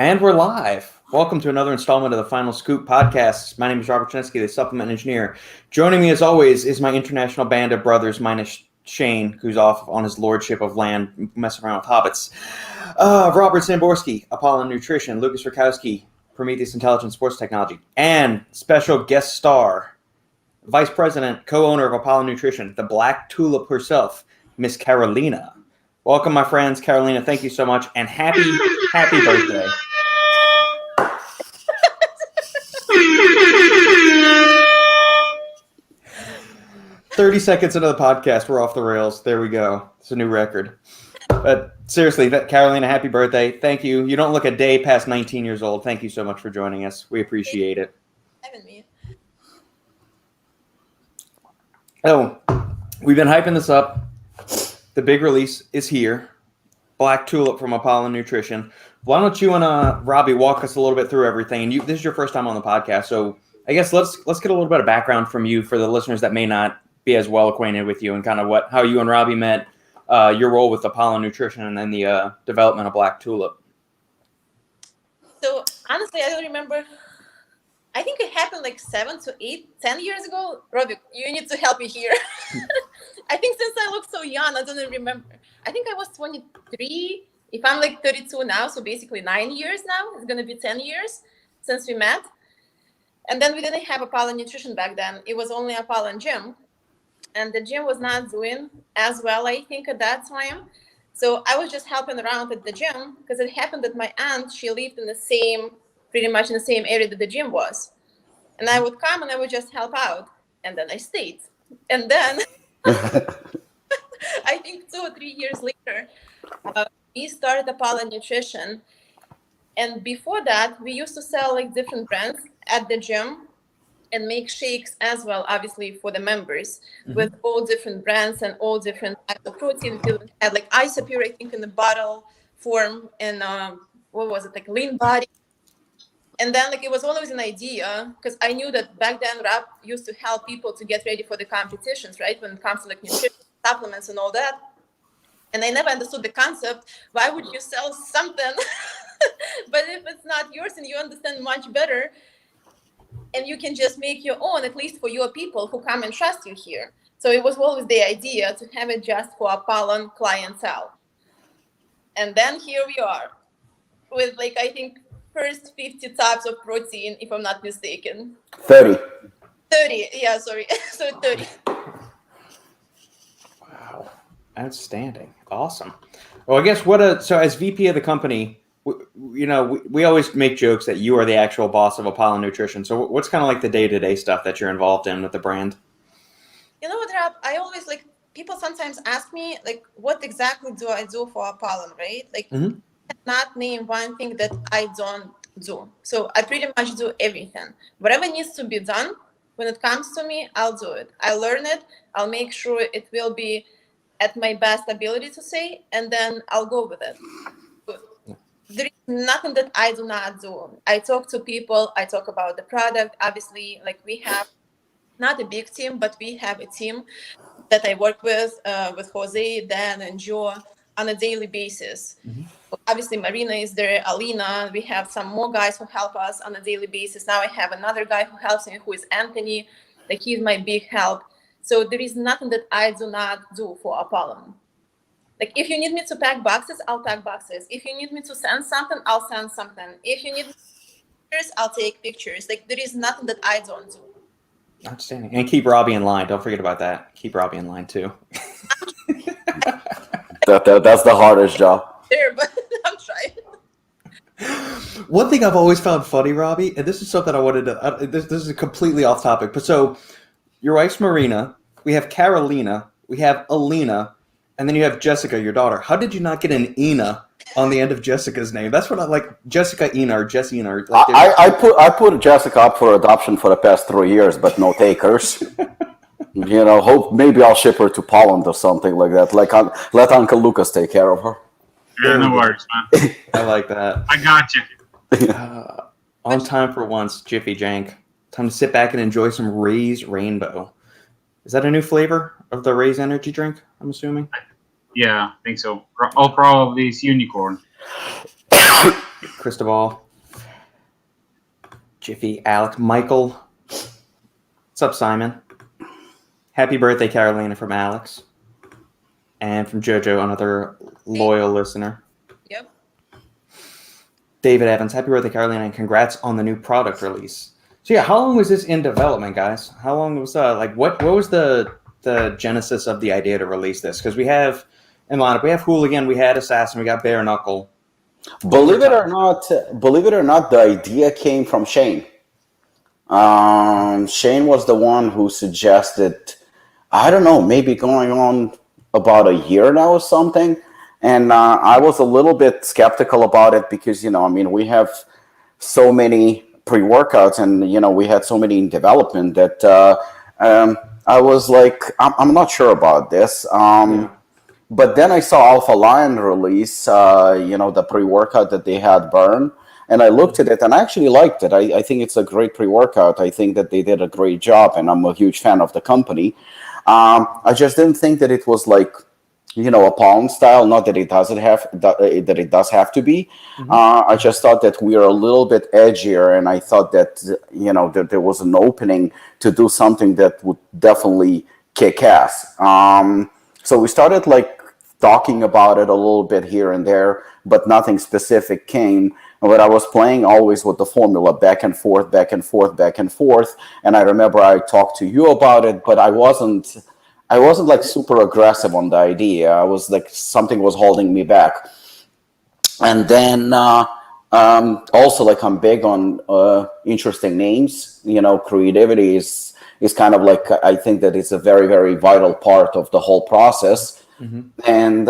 And we're live. Welcome to another installment of the Final Scoop podcast. My name is Robert Schinetsky, the supplement engineer. Joining me as always is my international band of brothers minus Shane, who's off on his lordship of land, messing around with hobbits. Robert Samborsky, Apollon Nutrition, Lukasz Rytkowski, Prometeus Intelligent Sports Technology, and special guest star, Vice President, co-owner of Apollon Nutrition, the Black Tulip herself, Miss Karalina. Welcome, my friends. Karalina, thank you so much, and happy birthday. "30 seconds into the podcast, we're off the rails. There we go. It's a new record. But seriously, Karalina, happy birthday. Thank you. You don't look a day past 19 years old. Thank you so much for joining us. We appreciate it. Oh, we've been hyping this up. The big release is here. Black Tulip from Apollon Nutrition. Why don't you and Robbie walk us a little bit through everything? And this is your first time on the podcast, so I guess let's get a little bit of background from you for the listeners that may not be as well acquainted with you, and kind of how you and Robbie met, your role with Apollon Nutrition, and then the development of Black Tulip. So honestly, I don't remember. I think it happened like 7 to 8, 10 years ago. Robbie, you need to help me here. I think since I look so young, I don't remember. I think I was 23. If I'm like 32 now, so basically 9 years now. It's going to be 10 years since we met. And then we didn't have Apollon Nutrition back then. It was only Apollon Gym. And the gym was not doing as well, I think, at that time. So I was just helping around at the gym because it happened that my aunt, she lived in pretty much in the same area that the gym was. And I would come and I would just help out. And then I stayed. And then I think 2 or 3 years later, we started Apollon Nutrition. And before that, we used to sell like different brands at the gym and make shakes as well, obviously, for the members, with all different brands and all different types of protein. We had like Isopure, I think, in the bottle form, and what was it, like Lean Body. And then like it was always an idea, because I knew that back then Rob used to help people to get ready for the competitions, right? When it comes to like nutrition, supplements and all that. And I never understood the concept. Why would you sell something? But if it's not yours and you understand much better, and you can just make your own, at least for your people who come and trust you here. So it was always the idea to have it just for Apollon clientele. And then here we are with like, I think, first 50 types of protein, if I'm not mistaken. 30. 30, yeah, sorry. So 30. Wow. Outstanding. Awesome. Well, I guess so as VP of the company, we always make jokes that you are the actual boss of Apollon Nutrition. So what's kind of like the day-to-day stuff that you're involved in with the brand? You know what, Rob? I always people sometimes ask me, like, what exactly do I do for Apollon, right? Like, I cannot name one thing that I don't do. So I pretty much do everything. Whatever needs to be done, when it comes to me, I'll do it. I learn it. I'll make sure it will be at my best ability to say, and then I'll go with it. There is nothing that I do not do. I talk to people. I talk about the product. Obviously, like we have not a big team, but we have a team that I work with Jose, Dan, and Joe on a daily basis. Obviously, Marina is there, Alina. We have some more guys who help us on a daily basis. Now I have another guy who helps me, who is Anthony. Like he's my big help. So there is nothing that I do not do for Apollon. Like, if you need me to pack boxes, I'll pack boxes. If you need me to send something, I'll send something. If you need pictures, I'll take pictures. Like, there is nothing that I don't do. Outstanding. And keep Robbie in line. Don't forget about that. Keep Robbie in line, too. That's the hardest job. There, but I'm trying. One thing I've always found funny, Robbie, and this is something I wanted to, this is completely off topic, but so your wife's Marina, we have Karalina, we have Alina, and then you have Jessica, your daughter. How did you not get an Ina on the end of Jessica's name? That's what I like. Jessica Ina or Jessie Ina. Like I put Jessica up for adoption for the past 3 years, but no takers. Hope maybe I'll ship her to Poland or something like that. Like let Uncle Lukasz take care of her. Yeah, no worries, man. I like that. I got you. On time for once, Jiffy Jank. Time to sit back and enjoy some Ray's Rainbow. Is that a new flavor of the Ray's energy drink, I'm assuming? Yeah, I think so. Probably it's unicorn. Cristobal, Jiffy, Alex, Michael. What's up, Simon? Happy birthday, Karalina, from Alex. And from JoJo, another loyal listener. Yep. David Evans, happy birthday, Karalina, and congrats on the new product release. So yeah, how long was this in development, guys? How long was what was the genesis of the idea to release this? Because we have in lineup, we have Hooligan, we had Assassin, we got Bare Knuckle. Believe it or not, the idea came from Shane. Shane was the one who suggested, I don't know, maybe going on about a year now or something. And I was a little bit skeptical about it because, we have so many pre-workouts and, we had so many in development that I was like, I'm not sure about this. But then I saw Alpha Lion release, the pre-workout that they had Burn. And I looked at it and I actually liked it. I think it's a great pre-workout. I think that they did a great job and I'm a huge fan of the company. I just didn't think that it was like, Apollon style. Not that it doesn't have that it does have to be. I just thought that we are a little bit edgier, and I thought that that there was an opening to do something that would definitely kick ass. So we started talking about it a little bit here and there, but nothing specific came. But I was playing always with the formula back and forth, back and forth, back and forth. And I remember I talked to you about it, but I wasn't super aggressive on the idea. I was something was holding me back. And then also I'm big on interesting names. Creativity is kind of I think that it's a very, very vital part of the whole process. And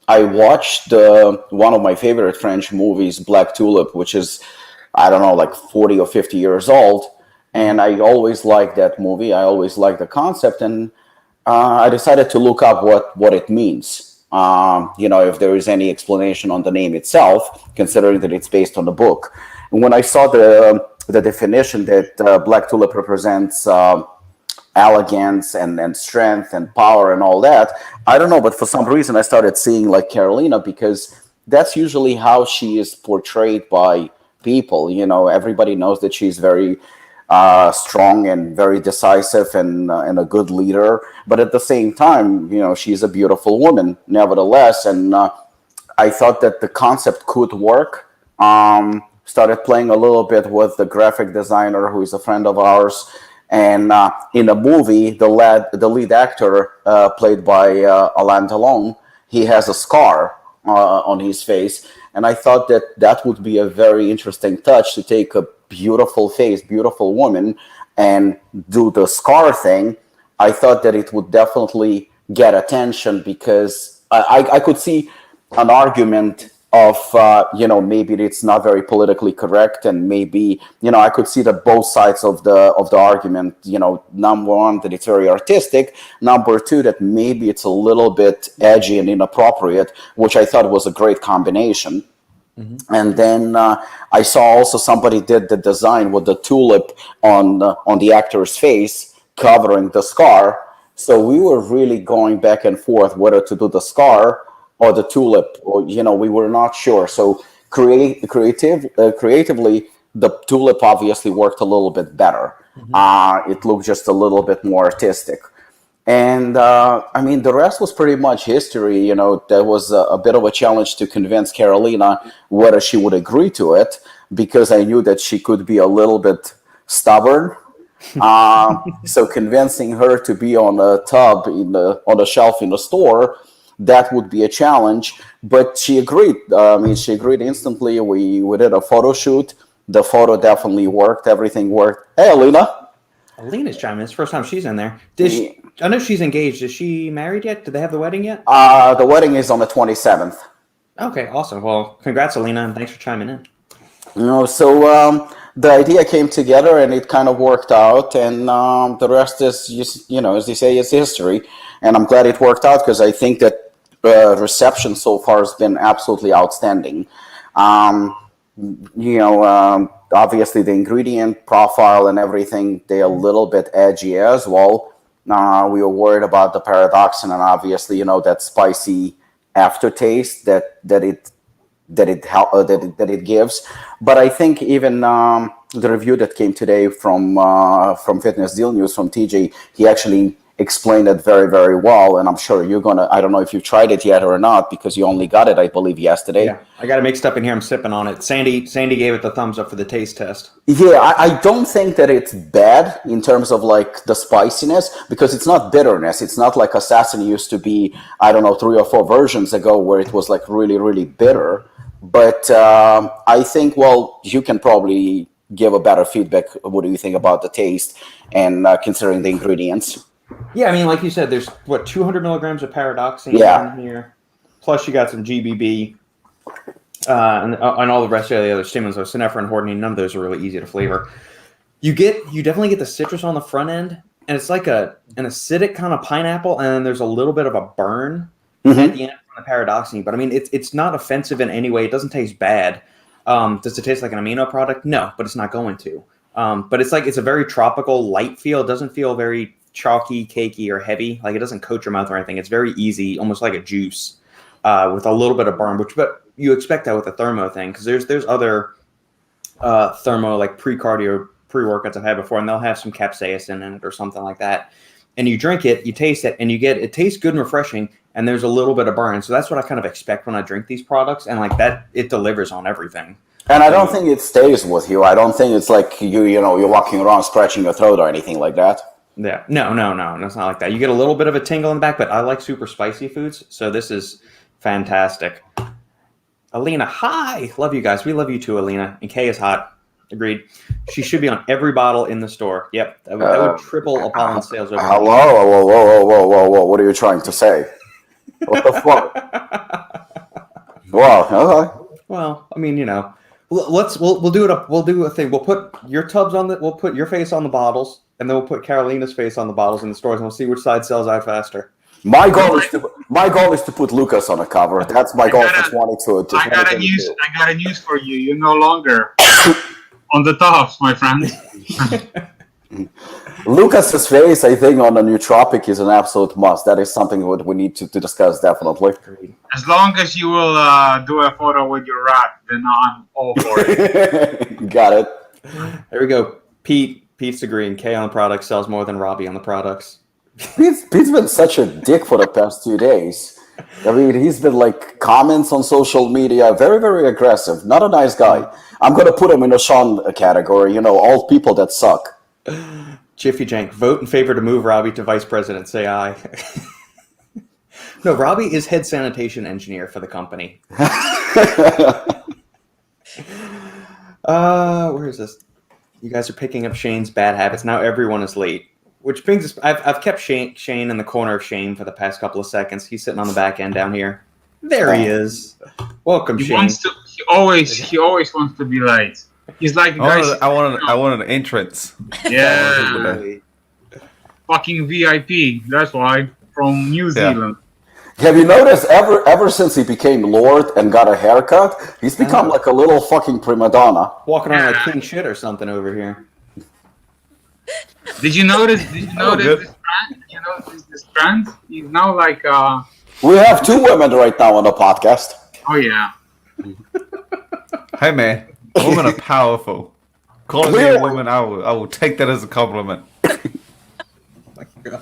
I watched one of my favorite French movies, Black Tulip, which is, 40 or 50 years old. And I always liked that movie. I always liked the concept. And I decided to look up what it means. If there is any explanation on the name itself, considering that it's based on the book. And when I saw the definition that Black Tulip represents elegance and strength and power and all that, I don't know, but for some reason I started seeing Karalina, because that's usually how she is portrayed by people. Everybody knows that she's very strong and very decisive and a good leader, but at the same time, she's a beautiful woman nevertheless. And I thought that the concept could work. Started playing a little bit with the graphic designer, who is a friend of ours. And in the movie, the lead actor, played by Alain Delon, he has a scar on his face. And I thought that would be a very interesting touch, to take a beautiful face, beautiful woman, and do the scar thing. I thought that it would definitely get attention, because I could see an argument of, maybe it's not very politically correct, and maybe, I could see that both sides of the argument. Number one, that it's very artistic. Number two, that maybe it's a little bit edgy and inappropriate, which I thought was a great combination. And then I saw also somebody did the design with the tulip on the actor's face, covering the scar. So we were really going back and forth whether to do the scar or the tulip, or we were not sure. So creatively, the tulip obviously worked a little bit better. It looked just a little bit more artistic. And the rest was pretty much history. There was a bit of a challenge to convince Karalina whether she would agree to it, because I knew that she could be a little bit stubborn. So convincing her to be on a tub on a shelf in the store, that would be a challenge. But she agreed. She agreed instantly. We did a photo shoot. The photo definitely worked. Everything worked. Hey, Alina. Alina's chiming in. It's the first time she's in there. I know she's engaged. Is she married yet? Do they have the wedding yet? The wedding is on the 27th. Okay, awesome. Well, congrats, Alina, and thanks for chiming in. So the idea came together and it kind of worked out, and the rest is just, as they say, is history. And I'm glad it worked out, because I think that reception so far has been absolutely outstanding. Obviously the ingredient profile and everything, they're a little bit edgy as well. We were worried about the paradoxin, and obviously, that spicy aftertaste that it that it gives. But I think even the review that came today from Fitness Deal News from TJ, he actually explained it very, very well. And I'm sure you're gonna. I don't know if you've tried it yet or not, because you only got it, I believe, yesterday. Yeah, I got it mixed up in here. I'm sipping on it. Sandy gave it the thumbs up for the taste test. Yeah, I don't think that it's bad in terms of like the spiciness, because it's not bitterness. It's not like Assassin used to be, I don't know, 3 or 4 versions ago where it was like really, really bitter. But I think, well, you can probably give a better feedback. What do you think about the taste and considering the ingredients? Yeah, I mean, like you said, there's 200 milligrams of paradoxine in here, plus you got some GBB, and all the rest of the other stimulants, so synephrine, hordenine. None of those are really easy to flavor. You definitely get the citrus on the front end, and it's like an acidic kind of pineapple, and then there's a little bit of a burn at the end from the paradoxine. But I mean, it's not offensive in any way. It doesn't taste bad. Does it taste like an amino product? No, but it's not going to. But it's a very tropical, light feel. It doesn't feel very chalky, cakey, or heavy. Like, it doesn't coat your mouth or anything. It's very easy, almost like a juice, with a little bit of burn. But you expect that with the thermo thing, because there's other thermo, like pre-cardio, pre-workouts I've had before, and they'll have some capsaicin in it or something like that. And you drink it, you taste it, and it tastes good and refreshing, and there's a little bit of burn. So that's what I kind of expect when I drink these products, and like that, it delivers on everything. And I don't think it stays with you. I don't think it's like you're walking around scratching your throat or anything like that. Yeah, no, it's not like that. You get a little bit of a tingle in the back, but I like super spicy foods, so this is fantastic. Alina, hi! Love you guys. We love you too, Alina. And Kay is hot. Agreed. She should be on every bottle in the store. Yep, that would triple Apollon's sales over. Hello? Whoa. What are you trying to say? What the fuck? Wow, okay. Well, I mean, we'll do it up. We'll do a thing. We'll put your tubs we'll put your face on the bottles, and then we'll put Karalina's face on the botters in the stores, and we'll see which side sells out faster. My goal is to put Lukasz on a cover. That's my goal for 22. I got a news for you. You're no longer on the tops, my friend. Lukasz's face, I think, on a nootropic is an absolute must. That is something that we need to discuss, definitely. As long as you will do a photo with your rat, then I'm all for it. Got it. There we go. Pete's agreeing. K on the products sells more than Robbie on the products. Pete's been such a dick for the past 2 days. I mean, he's been like comments on social media, very, very aggressive. Not a nice guy. I'm going to put him in a Sean category, old people that suck. Jiffy Jank, vote in favor to move Robbie to vice president. Say aye. No, Robbie is head sanitation engineer for the company. Where is this? You guys are picking up Shane's bad habits. Now everyone is late. Which brings us... I've kept Shane in the corner of shame for the past couple of seconds. He's sitting on the back end down here. There he is. Welcome, Shane. He always wants to be late. He's like, I wanted an entrance. Yeah. Fucking VIP. That's why. From New Zealand. Have you noticed ever since he became Lord and got a haircut, he's become like a little fucking prima donna. Walking around like king shit or something over here. Did you notice this trend? You know this trend? He's now like We have 2 women right now on the podcast. Oh yeah. Hey man, women are powerful. Calling me a woman, I will take that as a compliment. My God.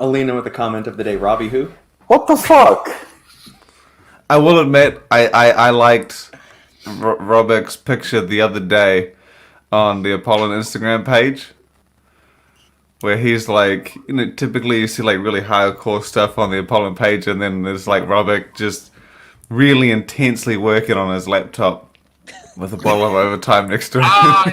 Alina with the comment of the day. Robbie who? What the fuck? I will admit, I liked Robert's picture the other day on the Apollon Instagram page, where he's like, typically you see like really hardcore stuff on the Apollon page, and then there's like Robert just really intensely working on his laptop with a bottle of overtime next to him. Oh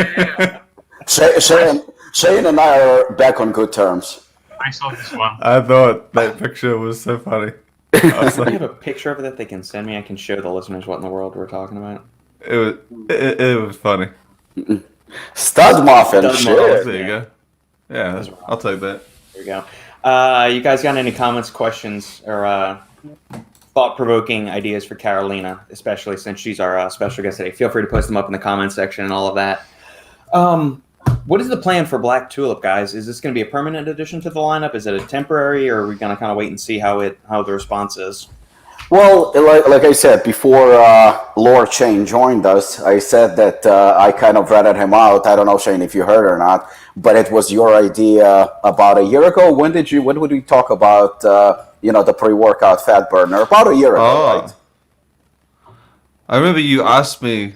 yeah. Shane and I are back on good terms. I saw this one. I thought that picture was so funny. I was Do you like, have a picture of it that they can send me? I can show the listeners what in the world we're talking about. it was funny. Stud muffin. Stud Shit. muffin. There you go. Yeah, I'll take that. There we go. You guys got any comments, questions, or thought-provoking ideas for Karalina, especially since she's our special guest today? Feel free to post them up in the comments section and all of that. What is the plan for Black Tulip, guys? Is this going to be a permanent addition to the lineup? Is it a temporary, or are we going to kind of wait and see how the response is? Well, like I said before, Lord Shane joined us. I said that I kind of ratted him out. I don't know, Shane, if you heard or not, but it was your idea about a year ago. When would we talk about the pre-workout fat burner? About a year ago, Oh, right? I remember you asked me.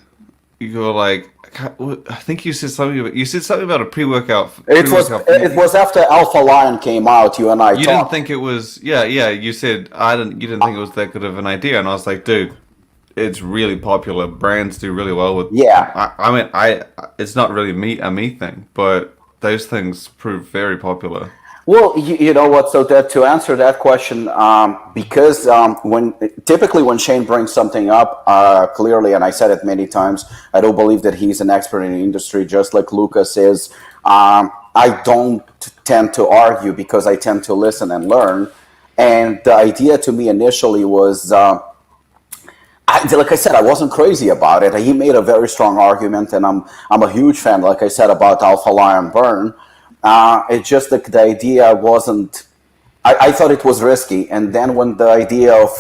You were like, I think you said something about a pre-workout. It was after Alpha Lion came out. You and I You talked. didn't think it was, yeah. You said you didn't think it was that good of an idea, and I was like, dude, it's really popular. Brands do really well with. Yeah. I mean, it's not really a me thing, but those things prove very popular. Well, you know what? So to answer that question, because typically when Shane brings something up, clearly, and I said it many times, I don't believe that he's an expert in the industry, just like Lukasz is. I don't tend to argue because I tend to listen and learn. And the idea to me initially was, like I said, I wasn't crazy about it. He made a very strong argument, and I'm a huge fan, like I said, about Alpha Lion Burn. It's just that the idea wasn't. I thought it was risky, and then when the idea of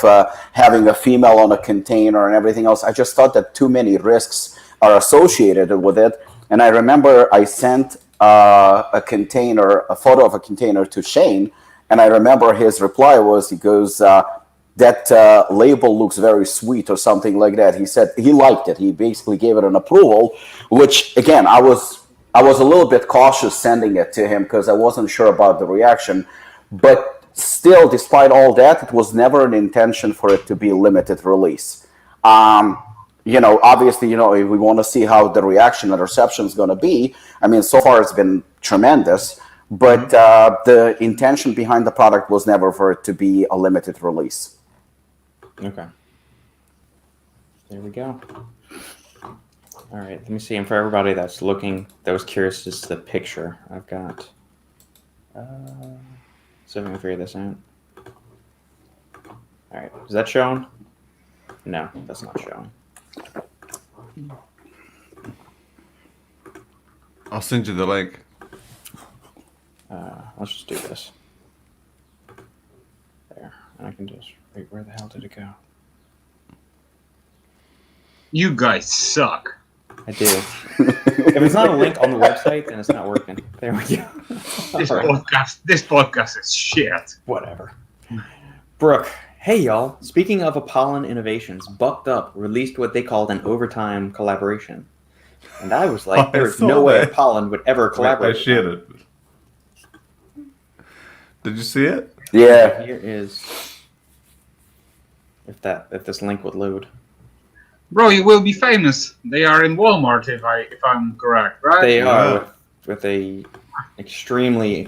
having a female on a container and everything else, I just thought that too many risks are associated with it. And I remember I sent a photo of a container to Shane, and I remember his reply was, he goes, that label looks very sweet or something like that. He said he liked it. He basically gave it an approval, which again, I was a little bit cautious sending it to him because I wasn't sure about the reaction. But still, despite all that, it was never an intention for it to be limited release. Obviously, if we want to see how the reaction and reception is going to be, I mean, so far it's been tremendous. But the intention behind the product was never for it to be a limited release. Okay. There we go. All right, let me see. And for everybody that was curious as to the picture, I've got. So let me figure this out. All right, is that showing? No, that's not showing. I'll send you the link. Let's just do this. There, and I can just. Wait, where the hell did it go? You guys suck. I do. If it's not a link on the website, then it's not working. There we go. This podcast is shit. Whatever. Brooke, hey y'all. Speaking of Apollon Innovations, Bucked Up released what they called an overtime collaboration. And I was like, there's no way Apollon would ever collaborate. I shared it. Did you see it? Yeah. Here is if this link would load. Bro, you will be famous. They are in Walmart, if I'm correct, right? They are with a extremely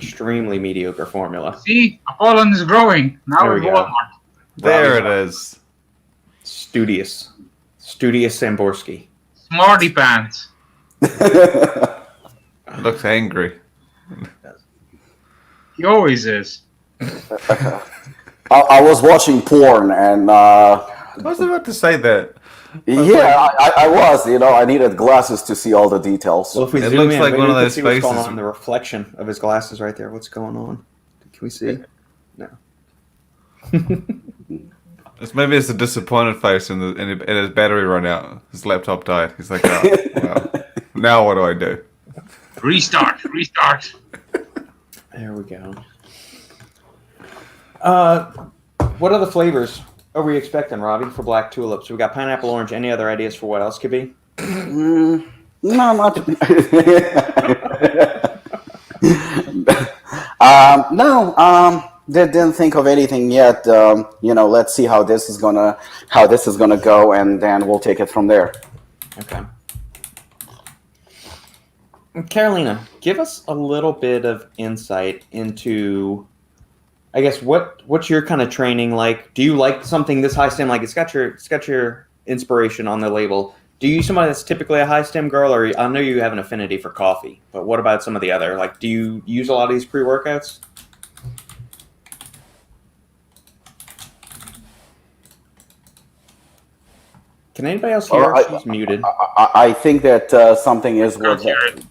mediocre formula. See, Apollon is growing now There in we go. Walmart. There it is. Studious Samborsky. Smarty pants. Looks angry. He always is. I was watching porn, and I was about to say that. I was. I needed glasses to see all the details. Well, if we It zoom looks in, like maybe one of we can those see what's going faces. on. The reflection of his glasses right there. What's going on? Can we see? No. Maybe it's a disappointed face and his battery ran out. His laptop died. He's like, oh, well, now what do I do? Restart. There we go. What other flavors are we expecting, Robbie, for Black Tulip? So we got pineapple, orange. Any other ideas for what else could be? No, not. No. Didn't think of anything yet. Let's see how this is gonna go, and then we'll take it from there. Okay. Karalina, give us a little bit of insight into, I guess, what's your kind of training like? Do you like something this high stem? Like it's got your inspiration on the label. Do you use somebody that's typically a high stem girl, or I know you have an affinity for coffee, but what about some of the other? Like, do you use a lot of these pre-workouts? Can anybody else hear her? She's muted. I think that something is with hear it.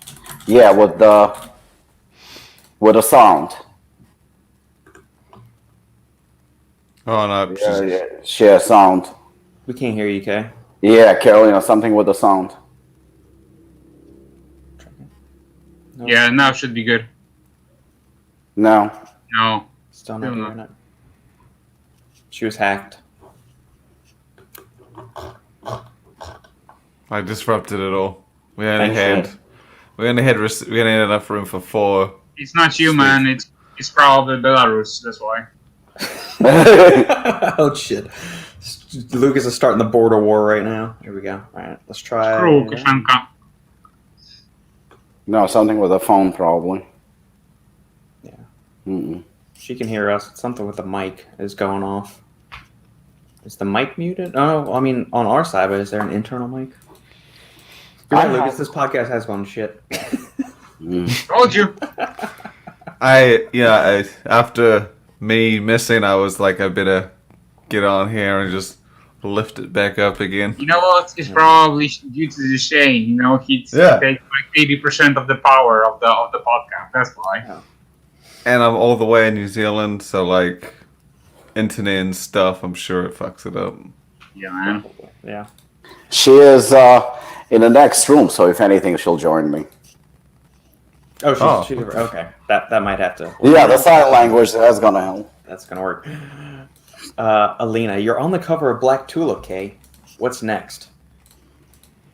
with the sound. Oh no. Yeah. She has sound. We can't hear you, Kay. Yeah, Karalina, something with the sound. No. Yeah, now should be good. No. No. Still not Still hearing it. She was hacked. I disrupted it all. We only Thanks, had enough room for 4. It's not you, man. It's probably Belarus. That's why. Oh shit. Lukasz is starting the border war right now. Here we go. All right, let's try. Screw Lukashenko. No, something with the phone, probably. Yeah. Mm-mm. She can hear us. Something with the mic is going off. Is the mic muted? Oh, I mean, on our side, but is there an internal mic? You're right, Lukasz, this podcast has gone shit. Told you. After me missing, I was like, I better get on here and just lift it back up again. You know what? It's probably due to the Shane. You know, he takes like 80% of the power of the podcast. That's why. Yeah. And I'm all the way in New Zealand, so like internet and stuff, I'm sure it fucks it up. Yeah, man. Yeah. She is in the next room, so if anything, she'll join me. Oh, she's okay. That might have to. Yeah, the sign language, that's gonna help. That's gonna work. Alina, you're on the cover of Black Tulip, Kay. What's next?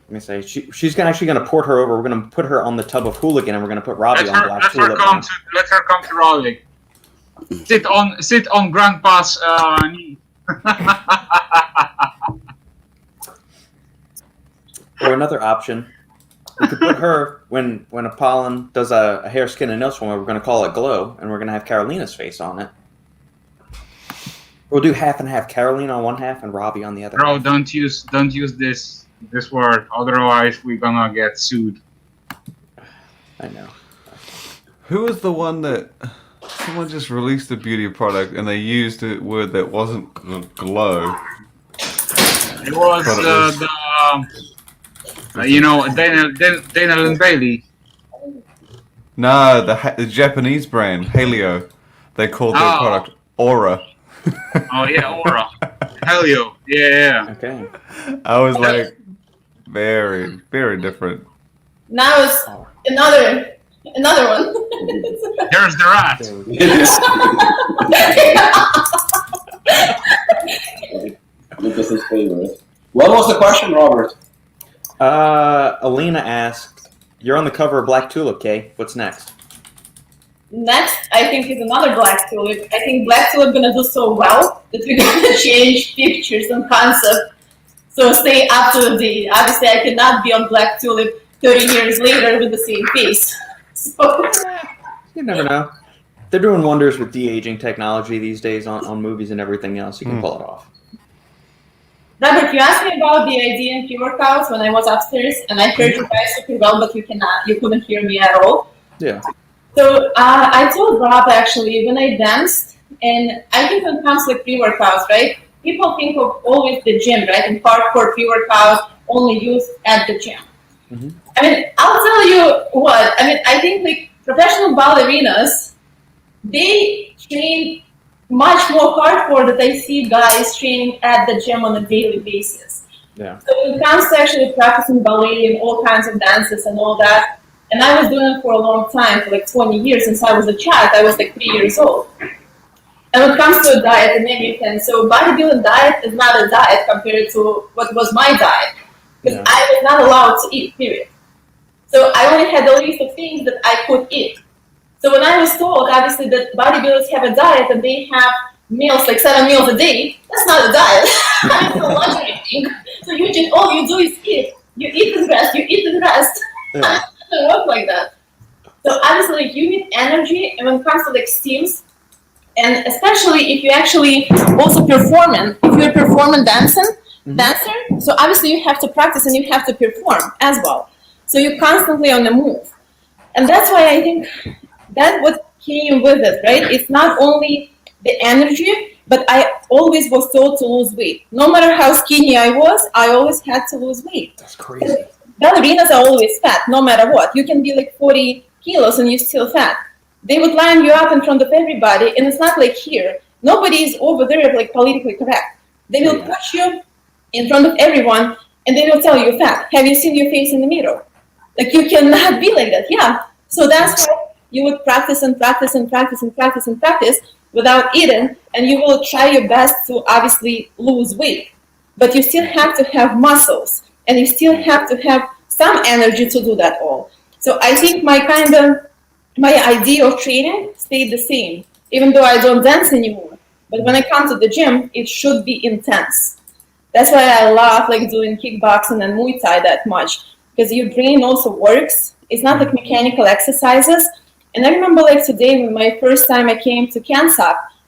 Let me say she's actually gonna port her over. We're gonna put her on the tub of Hooligan, and we're gonna put Robbie on Black Tulip. Let her come to Raleigh. Sit on Grandpa's knee. Or another option, we could put her when Apollon does a hair, skin, and nail swim. We're going to call it Glow, and we're going to have Karalina's face on it. We'll do half and half. Karalina on one half and Robbie on the other. Bro, half. don't use this word. Otherwise, we're gonna get sued. I know. Who was the one that someone just released a beauty product and they used a word that wasn't glow? It was Dana and Bailey. No, the Japanese brand Helio. They called their product Aura. Oh yeah, Aura. Helio. Yeah. Okay. I was like, very, very different. Now it's another one. There's the rat. Lucas's favorite. What was the question, Robert? Alina asked, "You're on the cover of Black Tulip, Kay. What's next?" Next, I think, is another Black Tulip. I think Black Tulip gonna do so well that we're gonna change pictures and concept. So stay up to the date. Obviously, I cannot be on Black Tulip 30 years later with the same face. So. You never know. They're doing wonders with de-aging technology these days on movies and everything else. You can pull it off. Robert, you asked me about the idea in pre-workouts when I was upstairs, and I heard you guys super well, but you couldn't hear me at all. Yeah. So I told Rob actually when I danced, and I think when it comes to like pre-workouts, right? People think of always the gym, right? And hardcore pre-workouts only used at the gym. Mm-hmm. I mean, I'll tell you what. I mean, I think like professional ballerinas, they train much more hardcore than I see guys training at the gym on a daily basis. Yeah. So when it comes to actually practicing ballet and all kinds of dances and all that, and I was doing it for a long time, for like 20 years since I was a child. I was like 3 years old. And when it comes to a diet and everything, so bodybuilding diet is not a diet compared to what was my diet. Because I was not allowed to eat, period. So I only had a list of things that I could eat. So when I was told, obviously, that bodybuilders have a diet and they have meals, like 7 meals a day, that's not a diet. It's a luxury thing. So all you do is eat. You eat and rest, you eat and rest. Yeah. It doesn't work like that. So obviously, like, you need energy, and when it comes to like steams, and especially if you actually also performing, if you're a performing dancer, so obviously you have to practice and you have to perform as well. So you're constantly on the move. And that's why I think that's what came with it, right? It's not only the energy, but I always was told to lose weight. No matter how skinny I was, I always had to lose weight. That's crazy. Ballerinas are always fat, no matter what. You can be like 40 kilos and you're still fat. They would line you up in front of everybody, and it's not like here. Nobody is over there like politically correct. They will push you in front of everyone and they will tell you fat. Have you seen your face in the mirror? Like you cannot be like that. Yeah. So that's why you would practice and practice and practice and practice and practice without eating, and you will try your best to obviously lose weight. But you still have to have muscles, and you still have to have some energy to do that all. So I think my idea of training stayed the same, even though I don't dance anymore. But when I come to the gym, it should be intense. That's why I love like doing kickboxing and Muay Thai that much, because your brain also works. It's not like mechanical exercises. And I remember like today when my first time I came to Kansas,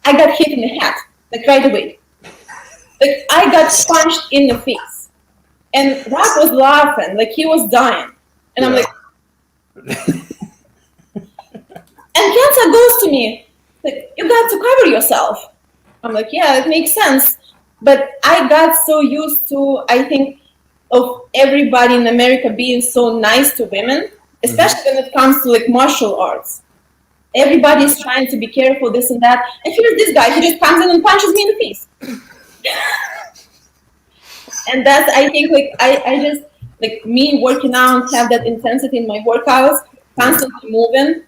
I got hit in the head, like right away. Like I got punched in the face. And Rob was laughing, like he was dying. And I'm like, and Kansas goes to me, like, you got to cover yourself. I'm like, yeah, it makes sense. But I got so used to, I think, of everybody in America being so nice to women, especially when it comes to like martial arts. Everybody is trying to be careful, this and that. And here's this guy, he just comes in and punches me in the face. And that's, I think, like, I just, like, me working out, have that intensity in my workouts, constantly moving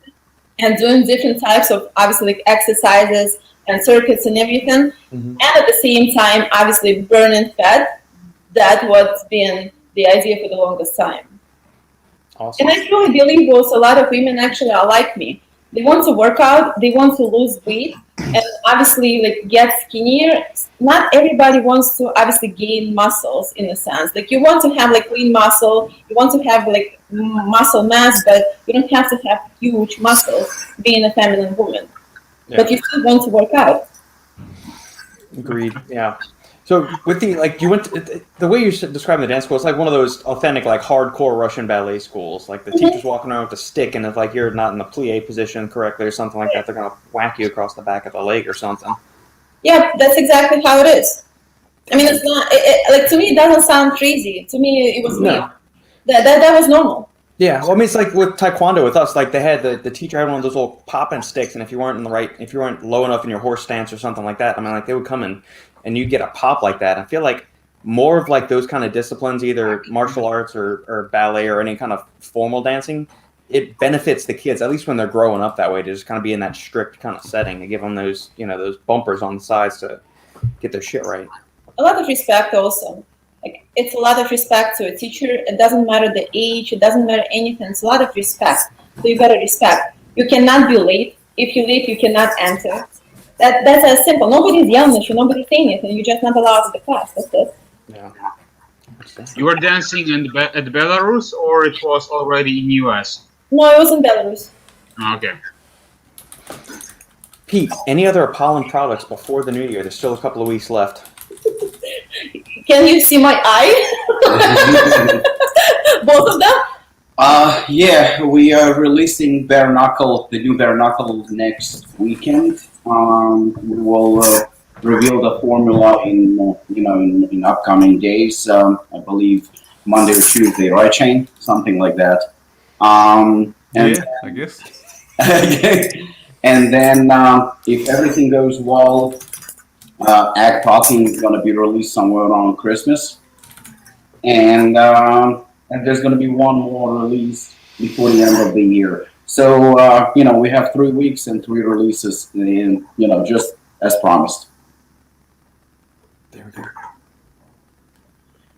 and doing different types of, obviously, like, exercises and circuits and everything. And at the same time, obviously, burning fat. That's what's been the idea for the longest time. Awesome. And I truly believe also a lot of women actually are like me. They want to work out, they want to lose weight, and obviously like get skinnier. Not everybody wants to obviously gain muscles in a sense. Like you want to have like lean muscle, you want to have like muscle mass, but you don't have to have huge muscles being a feminine woman. Yeah. But you still want to work out. Agreed. Yeah. So with the, like, you went to, the way you're describing the dance school, it's like one of those authentic, like, hardcore Russian ballet schools. Like, the teacher's walking around with a stick, and if, like, you're not in the plie position correctly or something like that, they're going to whack you across the back of the leg or something. Yeah, that's exactly how it is. I mean, it's not, like, to me, it doesn't sound crazy. To me, it was real. That was normal. Yeah, well, I mean, it's like with Taekwondo with us, like, they had, the teacher had one of those little popping sticks, and if you weren't low enough in your horse stance or something like that, I mean, like, they would come in, and you'd get a pop like that. I feel like more of like those kind of disciplines, either martial arts or ballet or any kind of formal dancing, it benefits the kids, at least when they're growing up that way, to just kind of be in that strict kind of setting, to give them those, you know, those bumpers on the sides to get their shit right. A lot of respect also. Like, it's a lot of respect to a teacher. It doesn't matter the age. It doesn't matter anything. It's a lot of respect. So you gotta respect. You cannot be late. If you're late, you cannot enter. That's as simple. Nobody's yelling at you. Nobody's saying anything. You're just not allowed to the class. That's it. Yeah. You were dancing at Belarus, or it was already in US? No, it was in Belarus. Okay. Pete, any other Apollon products before the new year? There's still a couple of weeks left. Can you see my eye? Both of them? Yeah, we are releasing bare knuckle, the new bare knuckle next weekend. We will reveal the formula in upcoming days. I believe Monday or Tuesday, right, Shane? Something like that. And yeah, I guess. And then if everything goes well, Egg Talking is going to be released somewhere around Christmas, and there's going to be one more release before the end of the year. So, we have 3 weeks and 3 releases, and, just as promised. There we go.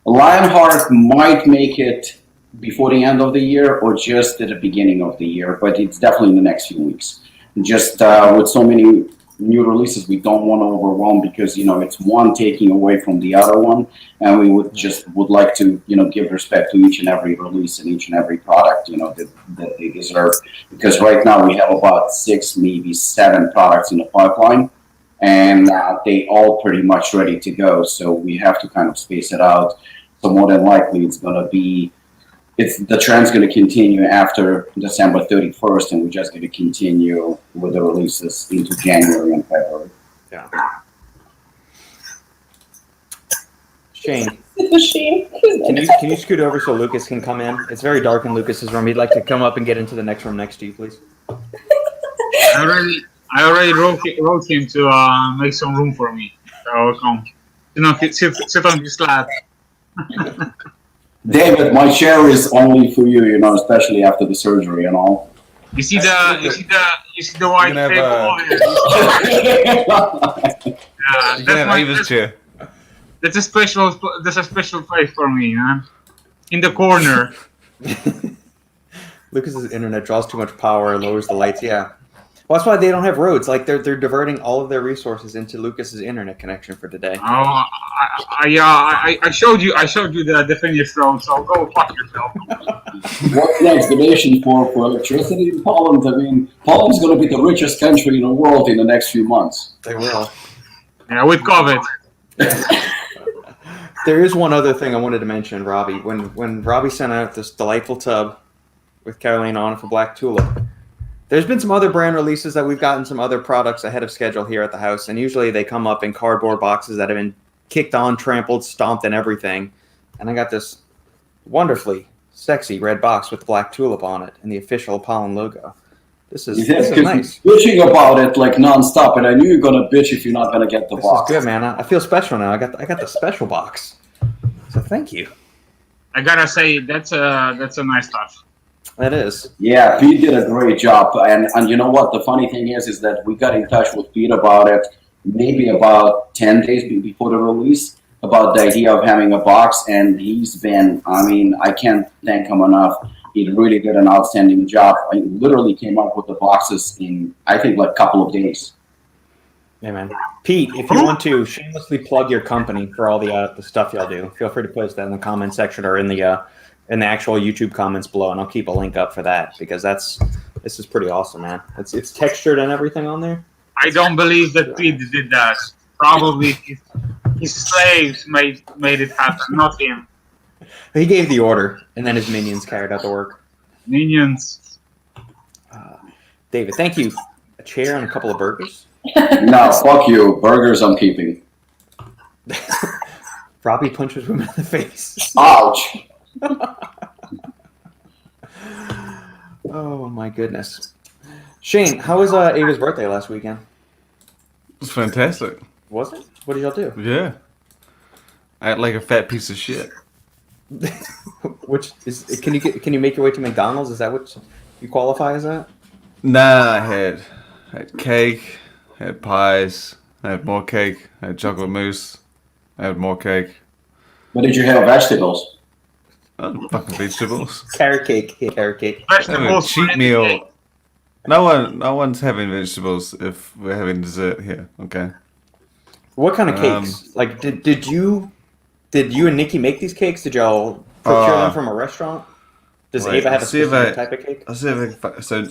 Lionheart might make it before the end of the year or just at the beginning of the year, but it's definitely in the next few weeks. Just with so many new releases, we don't want to overwhelm because, it's one taking away from the other one, and we would like to, give respect to each and every release and each and every product, that they deserve. Because right now we have about 6, maybe 7 products in the pipeline, and they all pretty much ready to go. So we have to kind of space it out. So more than likely it's going to be, the trend's going to continue after December 31st, and we're just going to continue with the releases into January and February. Yeah. Shane, can you scoot over so Lucas can come in? It's very dark in Lucas's room. He'd like to come up and get into the next room next to you, please. I I already wrote him to make some room for me. So come, sit on this lap. David, my chair is only for you, especially after the surgery and all. You see the white table? You can have Ava's chair. That's a special place for me, man. In the corner. Lucas's internet draws too much power, lowers the lights. Yeah. Well, that's why they don't have roads. Like they're diverting all of their resources into Lucas's internet connection for today. Oh, I showed you the finished road, so go fuck yourself. What's next? The nation for electricity in Poland? I mean, Poland's going to be the richest country in the world in the next few months. They will. Yeah, with COVID. There is one other thing I wanted to mention, Robbie. When Robbie sent out this delightful tub with Karalina on it for Black Tulip, there's been some other brand releases that we've gotten some other products ahead of schedule here at the house, and usually they come up in cardboard boxes that have been kicked on, trampled, stomped, and everything. And I got this wonderfully sexy red box with Black Tulip on it and the official Apollon logo. This is nice. Bitching about it like nonstop, and I knew you're gonna bitch if you're not gonna get the box. This is good, man. I feel special now. I got the special box. So thank you. I gotta say that's a nice touch. That is. Yeah, Pete did a great job, and you know what? The funny thing is that we got in touch with Pete about it maybe about 10 days before the release, about the idea of having a box, and he's been, I can't thank him enough. He really did an outstanding job. I literally came up with the boxes in, I think, like a couple of days. Yeah, man. Pete, if you want to shamelessly plug your company for all the stuff y'all do, feel free to post that in the comment section or in the actual YouTube comments below, and I'll keep a link up for that because this is pretty awesome, man. It's textured and everything on there. I don't believe that Pete did that. Probably his slaves made it happen, not him. He gave the order, and then his minions carried out the work. Minions. David, thank you. A chair and a couple of burgers. No, fuck you. Burgers I'm keeping. Robbie punches women in the face. Ouch. Oh my goodness. Shane, how was Ava's birthday last weekend? It was fantastic. Was it? What did y'all do? Yeah. I ate like a fat piece of shit. Which is can you make your way to McDonald's? Is that what you qualify as that? Nah, I had cake, I had pies, I had more cake, I had chocolate mousse, I had more cake. What did you have? Vegetables? Fucking vegetables. Carrot cake. Yeah, carrot cake. Vegetables. Cheat meal. No one's having vegetables if we're having dessert here. Okay. What kind of cakes? Like, did you and Nikki make these cakes? Did y'all procure them from a restaurant? Does Ava have a specific type of cake?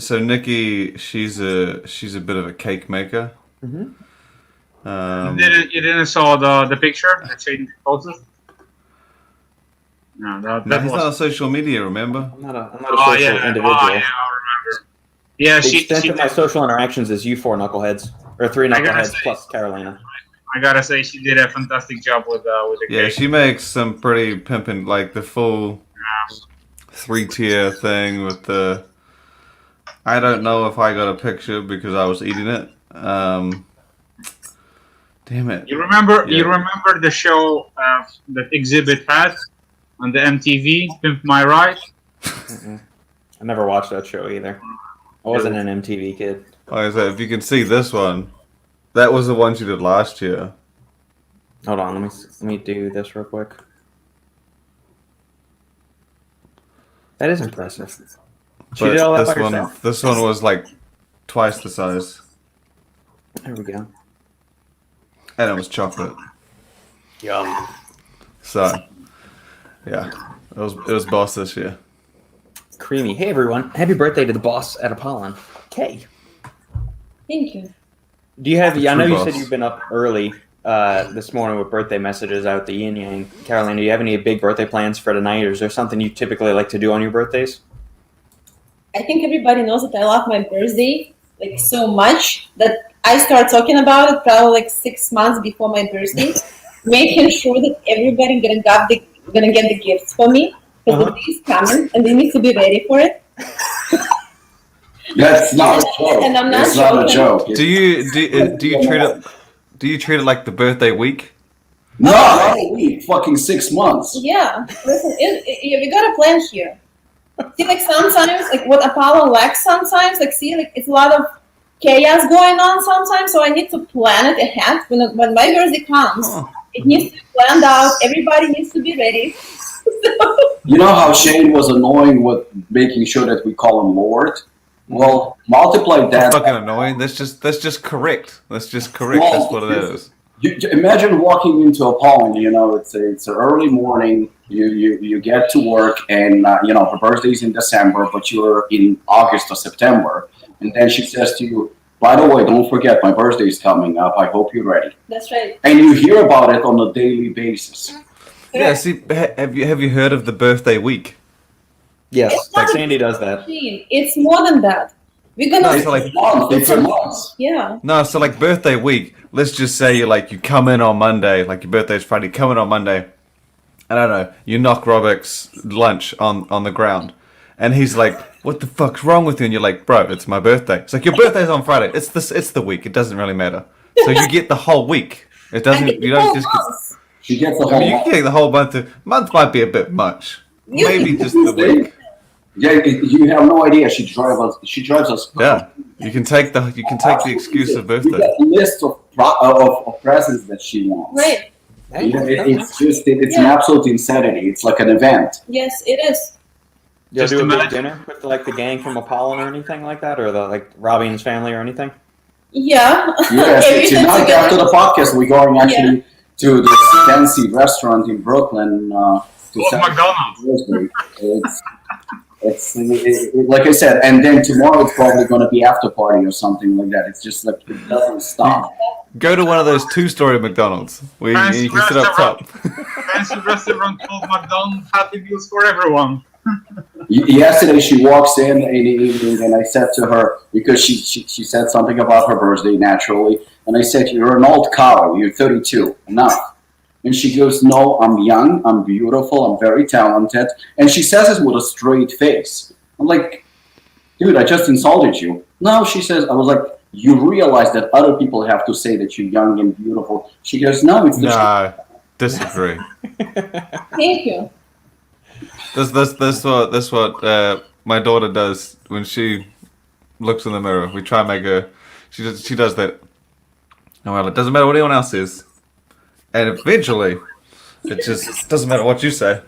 So Nikki, she's a bit of a cake maker. Mm-hmm. You didn't saw the picture that Shane posted? No, he's not on social media. Remember? I'm not a social individual. Oh, yeah, I remember. Yeah, the extent of my social interactions is you four knuckleheads, or three knuckleheads plus Karalina. I gotta say, she did a fantastic job with the cake. Yeah, she makes some pretty pimping, like the full 3-tier thing with the. I don't know if I got a picture because I was eating it. Damn it! You remember the show that Exhibit had on the MTV, Pimp My Ride? I never watched that show either. I wasn't an MTV kid. Like I said, if you can see this one, that was the one she did last year. Hold on, let me do this real quick. That is impressive. She did all that by herself. This one was like twice the size. There we go. And it was chocolate. Yum. So, yeah, it was boss this year. Creamy. Hey everyone! Happy birthday to the boss at Apollon, Kay. Thank you. Do you have? I know you boss. said you've been up early this morning with birthday messages out the yin yang. Karalina, do you have any big birthday plans for tonight, or is there something you typically like to do on your birthdays? I think everybody knows that I love my birthday like so much that I start talking about it probably like 6 months before my birthday, making sure that everybody gonna get the gifts for me because the day is coming and they need to be ready for it. That's not a joke. And I'm not it's not a joke. Do you treat it like the birthday week? No, not a week. Fucking 6 months. Yeah, listen, we got a plan here. See, like sometimes, like what Apollo lacks sometimes, like see, like it's a lot of chaos going on sometimes, so I need to plan it ahead. When my birthday comes, it needs to be planned out. Everybody needs to be ready. You know how Shane was annoying with making sure that we call him Lord? Well, multiply that. That's fucking annoying. That's just correct. That's just correct. Well, that's what it is. You imagine walking into Apollon. You know, it's an early morning. You get to work, and you know her birthday's in December, but you're in August or September, and then she says to you, "By the way, don't forget my birthday's coming up. I hope you're ready." That's right. And you hear about it on a daily basis. Yeah. See, have you heard of the birthday week? Yes, It's like not Sandy does that. It's more than that. We're gonna. No, so like It's a month. Yeah. no, so like birthday week. Let's just say you come in on Monday, like your birthday's Friday. Come in on Monday. I don't know. You knock Robert's lunch on the ground, and he's like, "What the fuck's wrong with you?" And you're like, "Bro, it's my birthday." It's like your birthday's on Friday. It's the week. It doesn't really matter. So you get the whole week. It doesn't. You don't just get. She gets the I whole mean, you month. can take the whole month. Month might be a bit much. Maybe just the week. Yeah, you have no idea. She drives us. Yeah, you can take the excuse of We birthday. got a list of presents that she wants. Right. You know, it's an absolute insanity. It's like an event. Yes, it is. You'll Just do a big imagine- dinner with like the gang from Apollon or anything like that, or the like Robbie and his family or anything. Yeah. Yes, Everything tonight together. after the podcast, we're going actually to this fancy restaurant in Brooklyn to McDonald's. It's like I said, and then tomorrow it's probably going to be after party or something like that. It's just like it doesn't stop. Go to one of those 2-story McDonald's where Fancy you can sit up top. Fancy restaurant called McDonald's. Happy meals for everyone. Yesterday she walks in the evening and I said to her, because she said something about her birthday naturally, and I said, "You're an old cow, you're 32, enough." And she goes, "No, I'm young, I'm beautiful, I'm very talented." And she says it with a straight face. I'm like, "Dude, I just insulted you." No, she says, I was like, "You realize that other people have to say that you're young and beautiful." She goes, "No, it's the truth." No, disagree. Thank you. That's what my daughter does when she looks in the mirror. We try and make her. She does that. Oh, well, it doesn't matter what anyone else is, and eventually, it just doesn't matter what you say.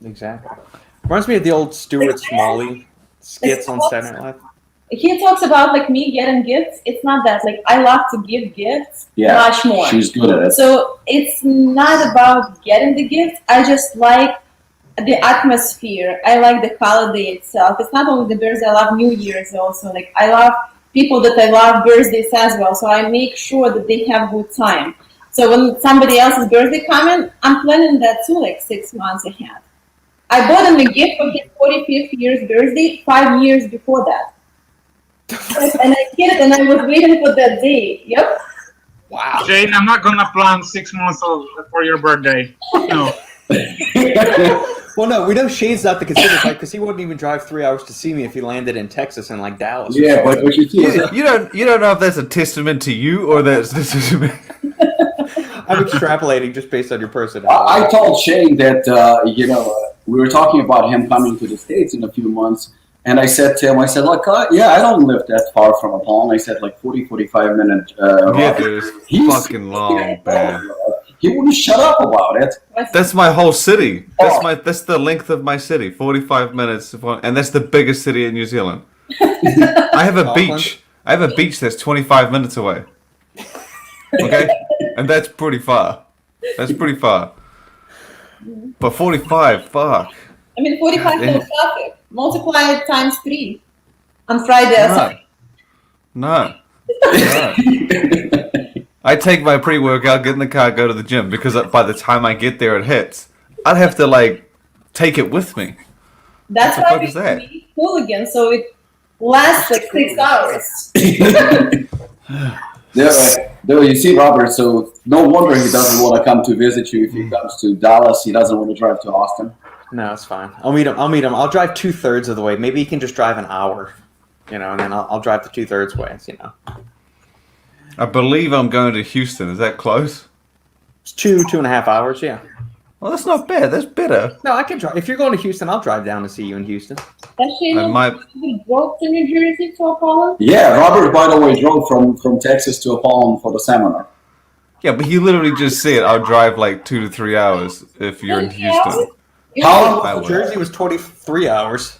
Exactly. Reminds me of the old Stuart Smalley skits on Saturday Night Live. He talks about like me getting gifts. It's not that. Like I love to give gifts Yeah, much more. she's good at it. So it's not about getting the gift. I just like the atmosphere. I like the holiday itself. It's not only the birthday. I love New Year's also. Like I love people that I love birthdays as well. So I make sure that they have good time. So when somebody else's birthday coming, I'm planning that too, like 6 months ahead. I bought him a gift for his 45th year's birthday 5 years before that. And I get it, and I was waiting for that day. Yep. Wow. Jane, I'm not gonna plan 6 months for your birthday. No. Well, no, we know Shane's not the considerate type because he wouldn't even drive 3 hours to see me if he landed in Texas and like Dallas. or Yeah, something. but you see, You don't know if that's a testament to you or that's a testament. I'm extrapolating just based on your personality. I told Shane that, we were talking about him coming to the States in a few months, and I said to him, look, yeah, I don't live that far from Apollon. I said, like, 45 minute Yeah, ride. dude, it's He's- fucking long, man. He wouldn't shut up about it. That's my whole city. That's the length of my city. 45 minutes, and that's the biggest city in New Zealand. I have a Auckland? beach. I have a beach that's 25 minutes away. Okay, and that's pretty far. That's pretty far. But 45, fuck. I mean, 45 Yeah. no traffic. Multiply it times 3 on Friday. No. I take my pre-workout, get in the car, go to the gym because by the time I get there, it hits. I'd have to take it with me. That's What the why fuck we is that? meet hooligans, so it lasts like 6 hours. There, you see, Robert, so no wonder he doesn't want to come to visit you if he comes to Dallas. He doesn't want to drive to Austin. No, it's fine. I'll meet him. I'll drive 2/3 of the way. Maybe he can just drive an hour. you know, and then I'll drive the 2/3 ways, you know. I believe I'm going to Houston. Is that close? It's 2.5 hours, yeah. Well, that's not bad. That's better. No, I can drive. If you're going to Houston, I'll drive down to see you in Houston. Actually, I might. you drove to New Jersey to Apollon? Yeah, Robert, by the way, drove from Texas to Apollon for the seminar. Yeah, but he literally just said I'll drive like 2 to 3 hours if you're in Houston. How? I would. Jersey was 23 hours.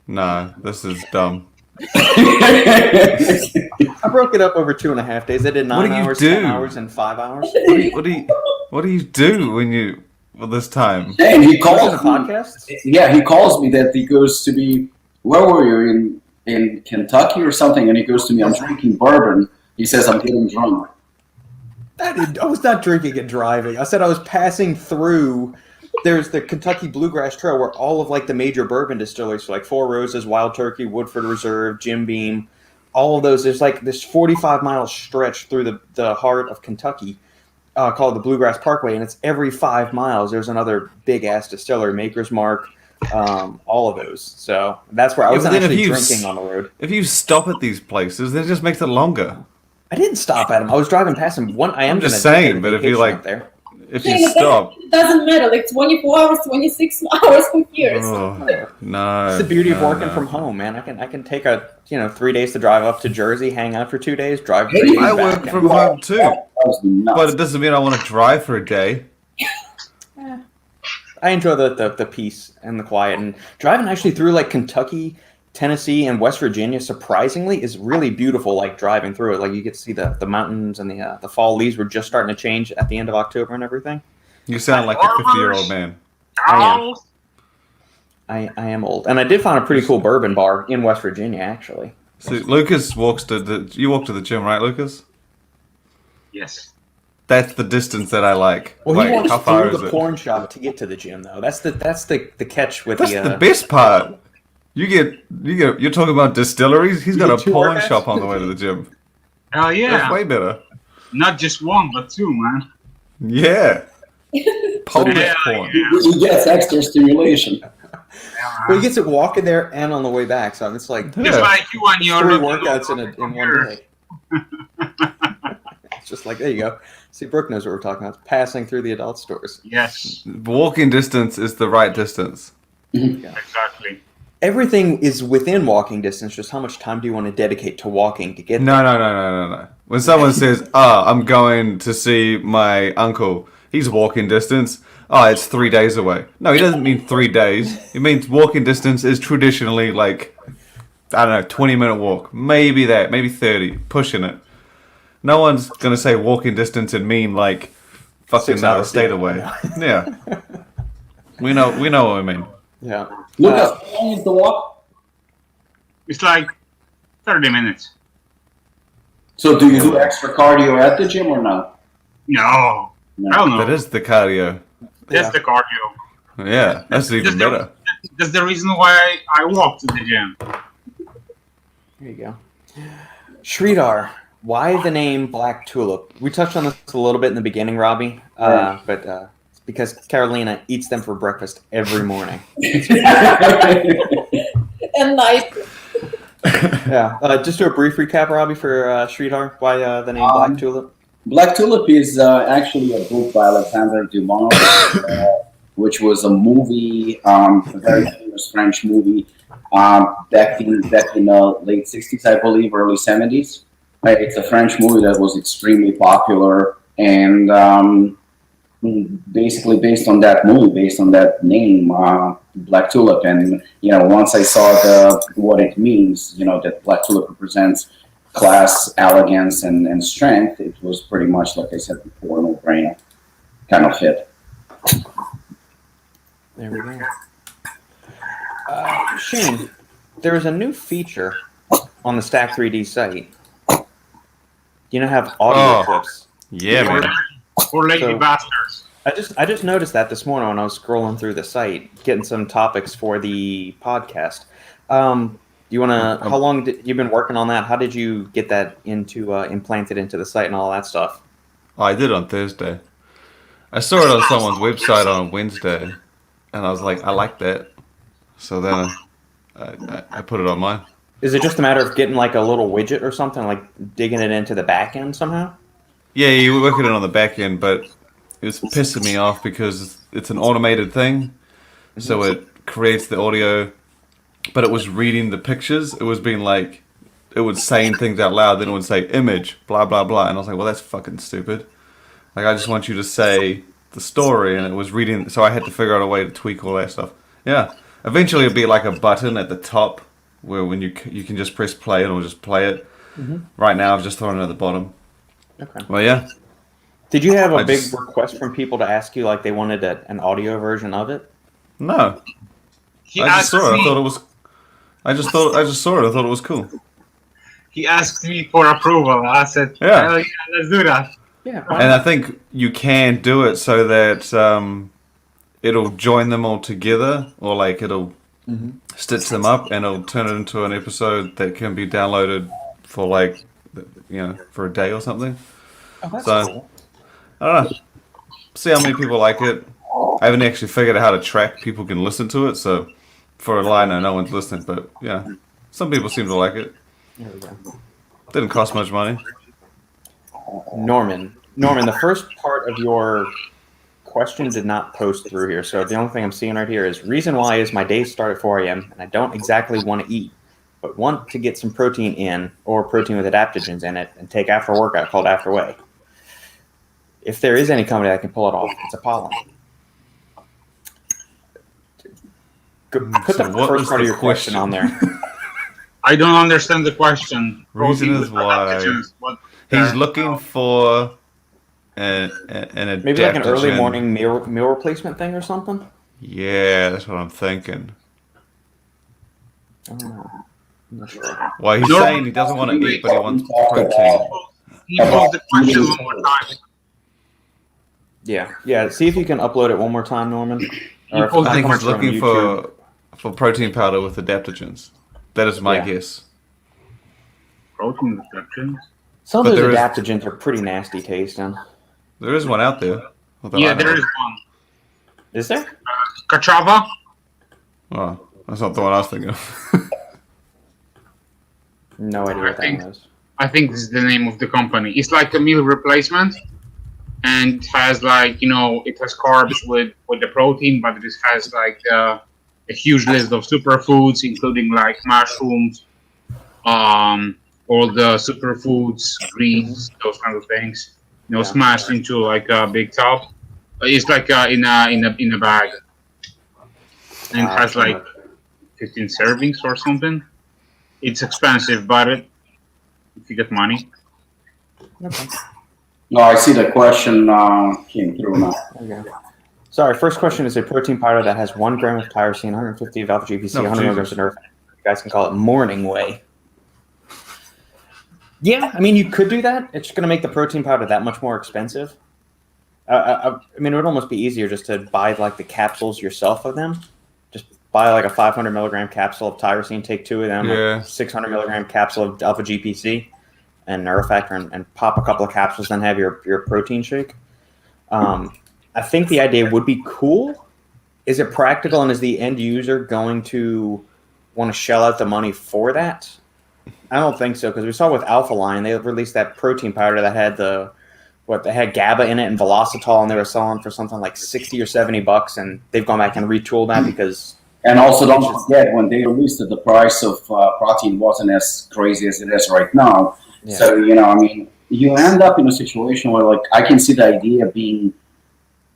Nah, this is dumb. I broke it up over 2.5 days. I did 9 hours, 10 hours, and 5 hours. What do you do when you this time? And he calls the podcast. Yeah, he calls me that he goes to be. Where were you in Kentucky or something? And he goes to me. I'm drinking bourbon. He says I'm getting drunk. I was not drinking and driving. I said I was passing through. There's the Kentucky Bluegrass Trail where all of like the major bourbon distilleries, so like Four Roses, Wild Turkey, Woodford Reserve, Jim Beam, all of those. There's like this 45-mile stretch through the heart of Kentucky called the Bluegrass Parkway, and it's every 5 miles there's another big ass distillery, Maker's Mark, all of those. So that's where I was actually drinking on the road. If you stop at these places, that just makes it longer. I didn't stop at them. I was driving past them. I'm just saying, but if you like, there. If you stop, it doesn't matter. Like 24 hours, 26 hours compares. Oh, no. It's the beauty of working from home, man. I can take 3 days to drive up to Jersey, hang out for 2 days, drive. I work from home too, but it doesn't mean I want to drive for a day. I enjoy the peace and the quiet, and driving actually through like Kentucky, Tennessee, and West Virginia, surprisingly, is really beautiful. Like driving through it, like you get to see the mountains and the fall leaves were just starting to change at the end of October and everything. You sound like a 50-year-old man. I am old, and I did find a pretty cool bourbon bar in West Virginia, actually. So Lukasz walks to you walk to the gym, right, Lukasz? Yes. That's the distance that I like. Well, like, he walks how far through is the it? porn shop to get to the gym, though. That's the catch with That's the best part. You're talking about distilleries. He's got a porn shop on the way to the gym. Hell yeah! That's way better. Not just one, but two, man. Yeah. Polish porn. He gets extra stimulation. Well, he gets it walking there and on the way back, so it's like Just like you on your 3 workouts in one day. It's just like, there you go. See, Brooke knows what we're talking about. It's passing through the adult stores. Yes. Walking distance is the right distance. Yeah. Exactly. Everything is within walking distance. Just how much time do you want to dedicate to walking to get there? No. When someone says, I'm going to see my uncle, he's walking distance. Oh, it's 3 days away. No, he doesn't mean 3 days. It means walking distance is traditionally like, 20-minute walk. Maybe 30, pushing it. No one's going to say walking distance and mean like fucking 6 another hours, state yeah. away. Yeah. We know what I mean. Yeah. Lukasz, how long is the walk? It's like 30 minutes. So do you do extra cardio at the gym or no? No. I don't know. That is the cardio. That's the cardio. Yeah, that's even better. That's the reason why I walk to the gym. There you go. Sridhar, why the name Black Tulip? We touched on this a little bit in the beginning, Robbie, but it's because Karalina eats them for breakfast every morning. And night. Yeah. Just do a brief recap, Robbie, for Sridhar. Why the name Black Tulip? Black Tulip is actually a book by Alexandre Dumas, which was a movie, a very famous French movie, back in the late 60s, I believe, early 70s. It's a French movie that was extremely popular, and basically based on that movie, based on that name, Black Tulip. And once I saw what it means, that Black Tulip represents class, elegance, and strength, it was pretty much, like I said before, no brainer, kind of fit. There we go. Shane, there is a new feature on the Stack 3D site. Have audio clips. Yeah, man. For lazy bastards. I just noticed that this morning when I was scrolling through the site, getting some topics for the podcast. You want to? How long you've been working on that? How did you get that implanted into the site and all that stuff? Oh, I did on Thursday. I saw it on someone's website on Wednesday, and I was like, I like that. So then I put it on mine. Is it just a matter of getting like a little widget or something, like digging it into the back end somehow? Yeah, you work it on the back end, but it was pissing me off because it's an automated thing, so it creates the audio, but it was reading the pictures. It was being like, it was saying things out loud, then it would say image, blah, blah, blah. And I was like, well, that's fucking stupid. Like, I just want you to say the story, and it was reading, so I had to figure out a way to tweak all that stuff. Yeah. Eventually it'll be like a button at the top where when you can just press play and it'll just play it. Right now I've just thrown it at the bottom. Okay. Well, yeah. Did you have a big request from people to ask you like they wanted an audio version of it? No. I just saw it. I thought it was. I just saw it. I thought it was cool. He asked me for approval. I said, Yeah. "Hell yeah, let's do that." Yeah. And I think you can do it so that it'll join them all together, or like it'll stitch them up, and it'll turn it into an episode that can be downloaded for like, for a day or something. Oh, that's So- cool. I don't know. See how many people like it. I haven't actually figured out how to track people can listen to it, so for all I know, no one's listening. But yeah, some people seem to like it. There we go. Didn't cost much money. Norman, the first part of your question did not post through here. So the only thing I'm seeing right here is reason why is my days start at 4 a.m. and I don't exactly want to eat, but want to get some protein in or protein with adaptogens in it and take after workout called After Way. If there is any company that can pull it off, it's Apollon. Put So the what first was part of the your question on there. I don't understand the question. Reason is why he's looking for an adaptogen. Maybe like an early morning meal replacement thing or something? Yeah, that's what I'm thinking. I don't know. I'm not sure. Well, he's saying he doesn't want to eat, but he wants protein. He posed the question one more time. Yeah. See if you can upload it one more time, Norman. Or if I think it he's comes from looking YouTube. for protein powder with adaptogens. That is my guess. Protein adaptogens? Some But of those there is- adaptogens are pretty nasty tasting. There is one out there. Yeah, there is one. Is there? Kachava? Oh, that's not the one I was thinking of. No idea what that was. I think this is the name of the company. It's like a meal replacement, and has like it has carbs with the protein, but it has like a huge list of superfoods, including like mushrooms, all the superfoods, greens, those kind of things. Smashed into like a big tub. It's like in a bag, and it has like 15 servings or something. It's expensive, but if you get money. Okay. No, I see the question came through now. There you go. Sorry, first question is a protein powder that has 1 gram of tyrosine, 150 of alpha GPC, No, 100 milligrams of nerve. You guys can call it morning whey. Yeah, I mean, you could do that. It's going to make the protein powder that much more expensive. I mean, it would almost be easier just to buy like the capsules yourself of them. Just buy like a 500 milligram capsule of tyrosine, take 2 of them, Yeah. a 600 milligram capsule of alpha GPC and Neurofactor, and pop a couple of capsules, then have your protein shake. I think the idea would be cool. Is it practical, and is the end user going to want to shell out the money for that? I don't think so, because we saw with Alpha Line, they released that protein powder that had they had GABA in it and Velocitol, and they were selling for something like $60 or $70, and they've gone back and retooled that because. And also, don't forget, when they released it, the price of protein wasn't as crazy as it is right now. Yeah. So, I mean, you end up in a situation where, like, I can see the idea being,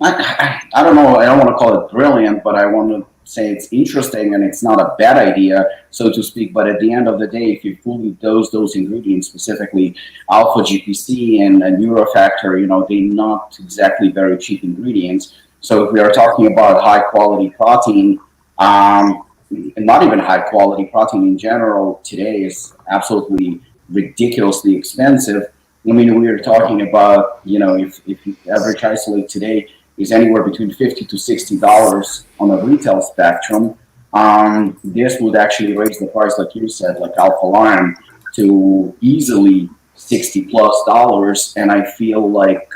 I don't know, I don't want to call it brilliant, but I want to say it's interesting and it's not a bad idea, so to speak. But at the end of the day, if you fully dose those ingredients, specifically alpha GPC and Neurofactor, they're not exactly very cheap ingredients. So if we are talking about high quality protein, and not even high quality protein in general today is absolutely ridiculously expensive. I mean, we are talking about, if the average isolate today is anywhere between $50 to $60 on a retail spectrum, this would actually raise the price, like you said, like Alpha Line, to easily $60+, and I feel like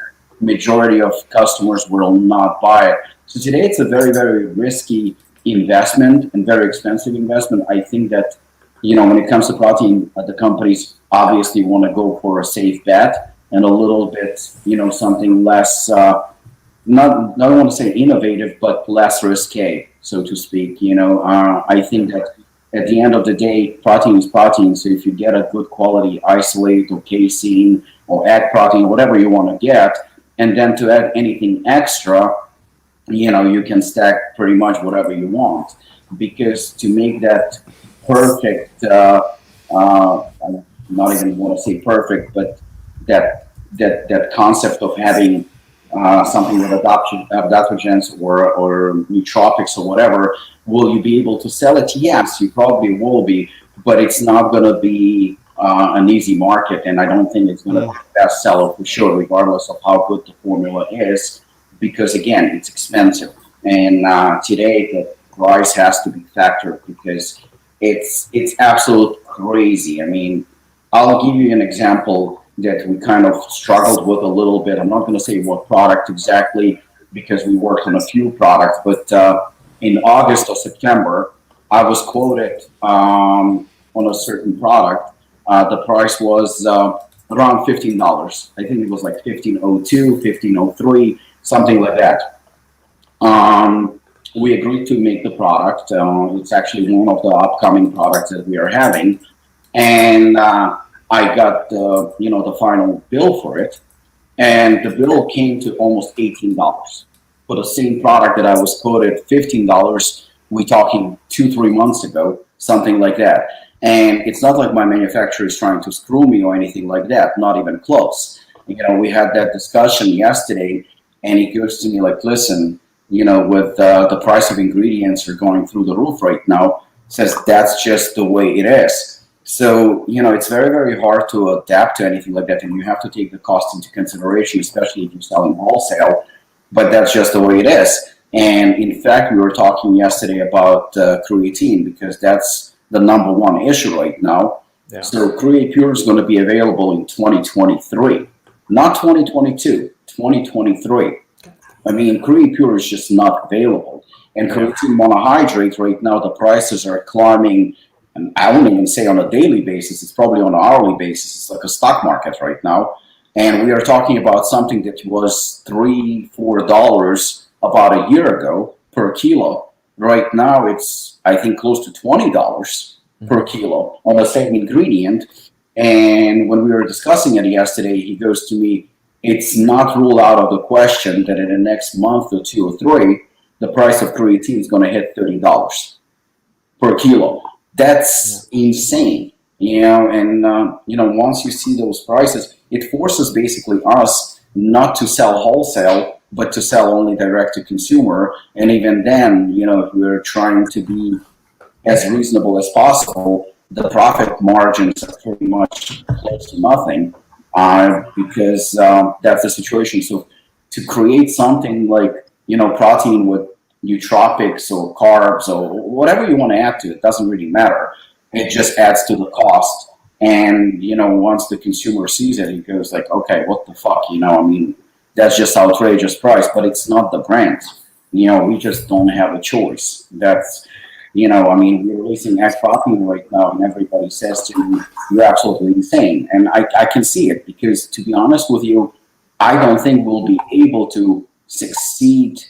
majority of customers will not buy it. So today it's a very, very risky investment and very expensive investment. I think that when it comes to protein, the companies obviously want to go for a safe bet and a little bit, something less, not I don't want to say innovative, but less risque, so to speak. I think that at the end of the day, protein is protein. So if you get a good quality isolate or casein or egg protein, whatever you want to get, and then to add anything extra, you can stack pretty much whatever you want. Because to make that perfect, I'm not even want to say perfect, but that concept of having something with adaptogens or nootropics or whatever, will you be able to sell it? Yes, you probably will be, but it's not going to be an easy market, and I don't think it's going to be a bestseller for sure, regardless of how good the formula is, because again, it's expensive, and today the price has to be factored because it's absolute crazy. I mean, I'll give you an example that we kind of struggled with a little bit. I'm not going to say what product exactly because we worked on a few products, but in August or September, I was quoted on a certain product. The price was around $15. I think it was like $15.02, $15.03, something like that. We agreed to make the product. It's actually one of the upcoming products that we are having. And I got the final bill for it, and the bill came to almost $18 for the same product that I was quoted $15. We talking 2-3 months ago, something like that. And it's not like my manufacturer is trying to screw me or anything like that. Not even close. We had that discussion yesterday, and he goes to me like, "Listen, with the price of ingredients are going through the roof right now," says that's just the way it is. So, it's very, very hard to adapt to anything like that, and you have to take the cost into consideration, especially if you're selling wholesale, but that's just the way it is. And in fact, we were talking yesterday about creatine, because that's the number one issue right now. Yeah. So Create Pure is going to be available in 2023, not 2022, 2023. I mean, Create Pure is just not available. And creatine monohydrate right now, the prices are climbing. And I wouldn't even say on a daily basis. It's probably on an hourly basis. It's like a stock market right now. And we are talking about something that was $3-4 about a year ago per kilo. Right now, it's, I think, close to $20 per kilo on the same ingredient. And when we were discussing it yesterday, he goes to me, it's not ruled out of the question that in the next month or 2 or 3, the price of creatine is going to hit $30 per kilo. That's insane, and once you see those prices, it forces basically us not to sell wholesale, but to sell only direct to consumer. And even then, if we're trying to be as reasonable as possible, the profit margins are pretty much close to nothing, because that's the situation. So to create something like, protein with nootropics or carbs or whatever you want to add to it, doesn't really matter. It just adds to the cost. And, once the consumer sees it, he goes like, okay, what the fuck, that's just outrageous price, but it's not the brand. We just don't have a choice. That's, we're releasing egg protein right now, and everybody says to me, you're absolutely insane. And I can see it, because to be honest with you, I don't think we'll be able to succeed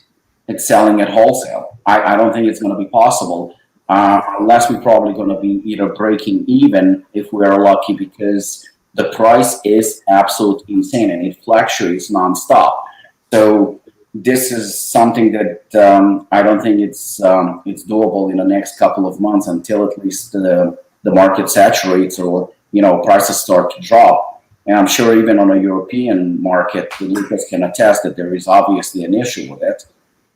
at selling at wholesale. I don't think it's going to be possible, unless we're probably going to be either breaking even if we are lucky, because the price is absolutely insane and it fluctuates nonstop. So this is something that I don't think it's doable in the next couple of months, until at least the market saturates or prices start to drop. And I'm sure even on a European market, Lukasz can attest that there is obviously an issue with it.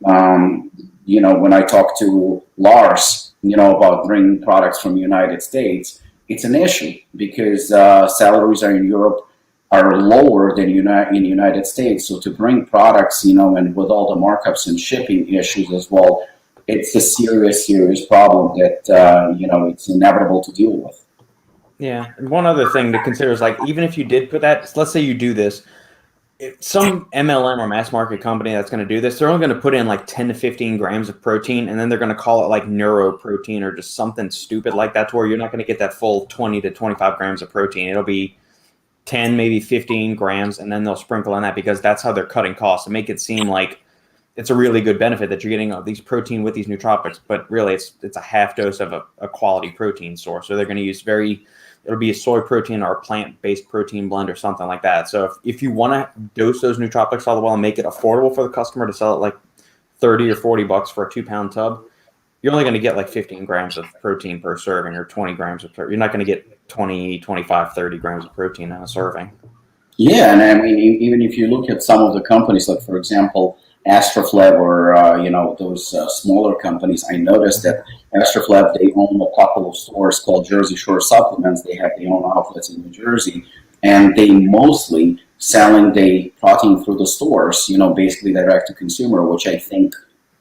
When I talk to Lars, about bringing products from the United States, it's an issue, because salaries in Europe are lower than in the United States. So to bring products, and with all the markups and shipping issues as well, it's a serious, serious problem that, it's inevitable to deal with. Yeah. And one other thing to consider is, like, even if you did put that, let's say you do this, if some MLM or mass market company that's going to do this, they're only going to put in like 10 to 15 grams of protein, and then they're going to call it like neuro protein or just something stupid like that, to where you're not going to get that full 20 to 25 grams of protein. It'll be 10, maybe 15 grams, and then they'll sprinkle in that, because that's how they're cutting costs and make it seem like it's a really good benefit that you're getting these protein with these nootropics, but really it's a half dose of a quality protein source. So they're going to use it'll be a soy protein or a plant-based protein blend or something like that. So if you want to dose those nootropics all the while and make it affordable for the customer to sell it like $30 or $40 for a 2-pound tub, you're only going to get like 15 grams of protein per serving, or 20 grams of protein. You're not going to get 20, 25, 30 grams of protein in a serving. Yeah, and I mean, even if you look at some of the companies, like for example, Astroflab or those smaller companies, I noticed that Astroflab, they own a couple of stores called Jersey Shore Supplements. They have their own outlets in New Jersey, and they mostly selling the protein through the stores, basically direct to consumer, which I think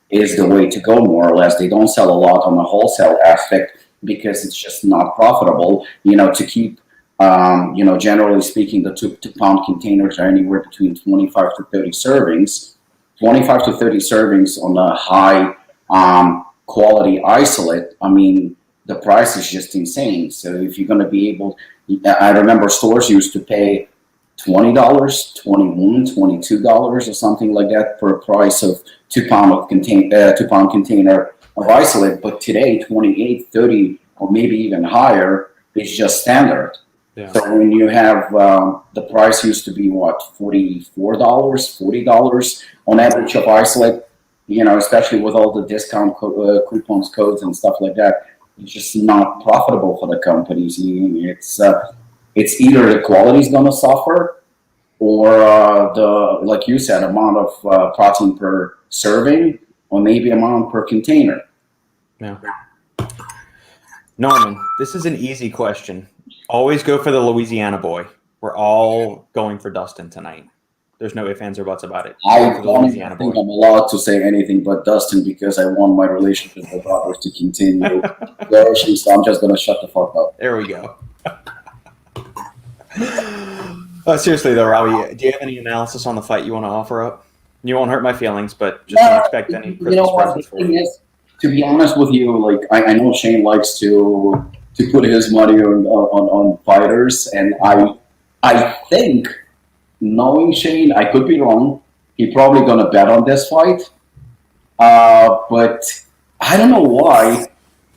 is the way to go, more or less. They don't sell a lot on the wholesale aspect because it's just not profitable, to keep, generally speaking, the 2-pound containers are anywhere between 25 to 30 servings. 25 to 30 servings on a high quality isolate, I mean, the price is just insane. So if you're going to be able, I remember stores used to pay $20, $21, $22 or something like that for a price of 2-pound container of isolate. But today, 28, 30, or maybe even higher is just standard. Yeah. So when you have the price used to be $44, $40 on average of isolate, especially with all the discount coupons, codes, and stuff like that, it's just not profitable for the companies. It's either the quality is going to suffer, or the, like you said, amount of protein per serving, or maybe amount per container. Yeah. Norman, this is an easy question. Always go for the Louisiana boy. We're all going for Dustin tonight. There's no ifs, ands, or buts about it. I don't think I'm allowed to say anything but Dustin, because I want my relationship with others to continue flourishing, so I'm just going to shut the fuck up. There we go. Seriously, though, Robbie, do you have any analysis on the fight you want to offer up? You won't hurt my feelings, but just don't expect any Christmas presents for you. To be honest with you, like I know Shane likes to put his money on fighters, and I think, knowing Shane, I could be wrong. He's probably gonna bet on this fight, but I don't know why.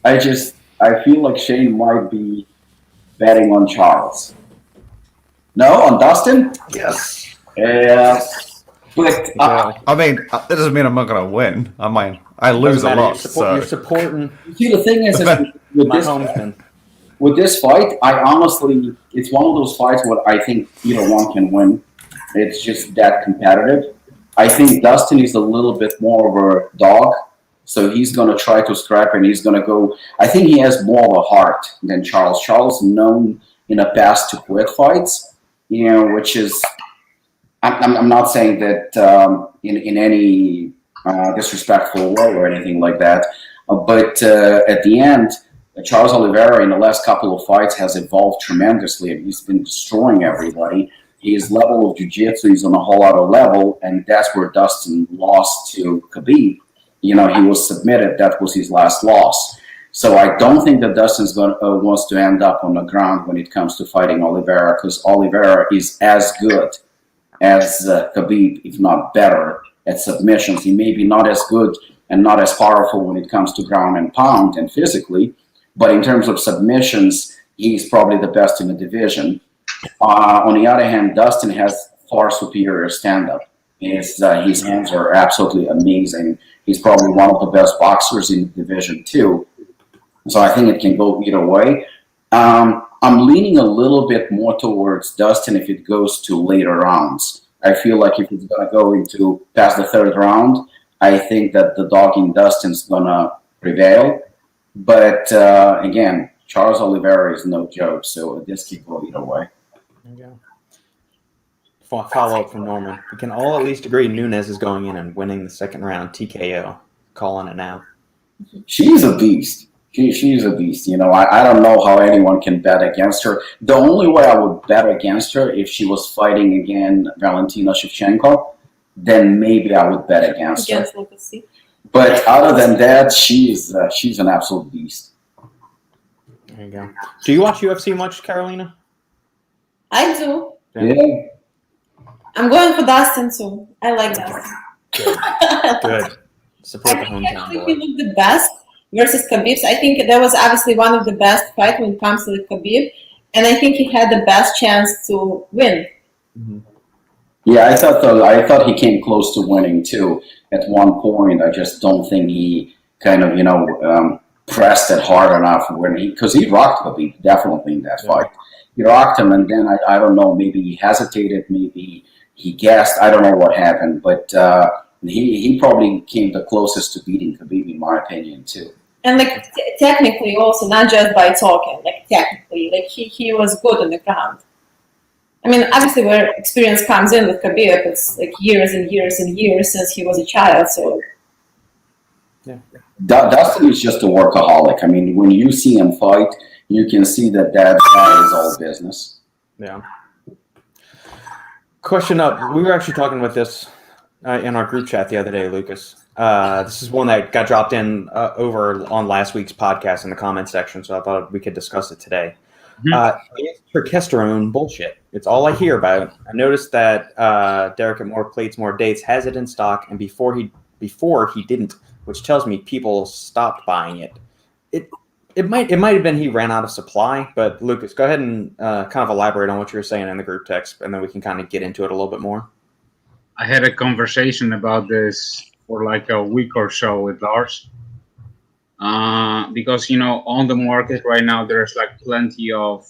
I feel like Shane might be betting on Charles. No, on Dustin? Yes. Yeah. But I mean, that doesn't mean I'm not gonna win. I mean, I lose a lot. You're supporting. See, the thing is with this fight, I honestly, it's one of those fights where I think either one can win. It's just that competitive. I think Dustin is a little bit more of a dog, so he's going to try to scrap, and he's going to go. I think he has more of a heart than Charles. Charles known in the past to quit fights, which is, I'm not saying that in any disrespectful way or anything like that, but at the end, Charles Oliveira in the last couple of fights has evolved tremendously, and he's been destroying everybody. His level of jiu-jitsu is on a whole other level, and that's where Dustin lost to Khabib. He was submitted. That was his last loss. So I don't think that Dustin's wants to end up on the ground when it comes to fighting Oliveira, because Oliveira is as good as Khabib, if not better, at submissions. He may be not as good and not as powerful when it comes to ground and pound and physically, but in terms of submissions, he's probably the best in the division. On the other hand, Dustin has far superior stand-up. His hands are absolutely amazing. He's probably one of the best boxers in the division too. So I think it can go either way. I'm leaning a little bit more towards Dustin if it goes to later rounds. I feel like if it's going to go into past the third round, I think that the dog in Dustin's going to prevail. But again, Charles Oliveira is no joke, so this could go either way. There you go. Follow up from Norman. We can all at least agree Nunes is going in and winning the second round TKO. Calling it now. She's a beast. She's a beast. I don't know how anyone can bet against her. The only way I would bet against her if she was fighting again Valentina Shevchenko, then maybe I would bet against her. Lukasz. But other than that, she's an absolute beast. There you go. Do you watch UFC much, Karalina? I do. Yeah. I'm going for Dustin too. I like Dustin. Good. Support the I think hometown actually boy. he looked the best versus Khabib. So I think that was obviously one of the best fights when it comes to the Khabib, and I think he had the best chance to win. Mm-hmm. Yeah, I thought he came close to winning too at one point. I just don't think he kind of pressed it hard enough because he rocked Khabib definitely in that fight. He rocked him, and then I don't know, maybe he hesitated, maybe he guessed. I don't know what happened, but he probably came the closest to beating Khabib in my opinion too. And technically also, not just by talking, technically, he was good on the ground. I mean, obviously where experience comes in with Khabib, it's years and years and years since he was a child, so. Yeah. Dustin is just a workaholic. I mean, when you see him fight, you can see that guy is all business. Yeah. Question up. We were actually talking about this in our group chat the other day, Lukasz. This is one that got dropped in over on last week's podcast in the comment section, so I thought we could discuss it today. It's Turkesterone bullshit. It's all I hear about. I noticed that Derek at More Plates, More Dates has it in stock, and before he didn't, which tells me people stopped buying it. It might have been he ran out of supply, but Lukasz, go ahead and kind of elaborate on what you were saying in the group text, and then we can kind of get into it a little bit more. I had a conversation about this for like a week or so with Lars. Because on the market right now there's plenty of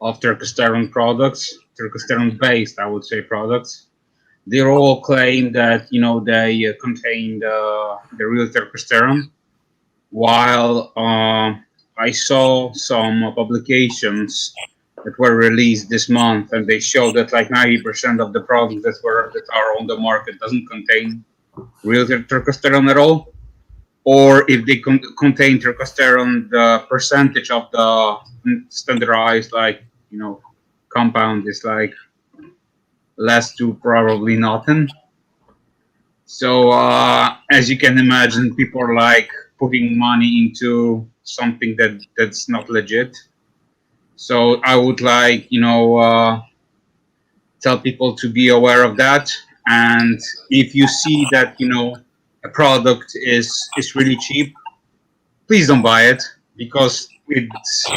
Turkesterone products, Turkesterone based, I would say, products. They all claim that they contain the real Turkesterone, while I saw some publications that were released this month, and they show that 90% of the products that are on the market doesn't contain real Turkesterone at all. Or if they contain Turkesterone, the percentage of the standardized compound is less to probably nothing. So as you can imagine, people are putting money into something that's not legit. So I would tell people to be aware of that. And if you see that a product is really cheap, please don't buy it, because it's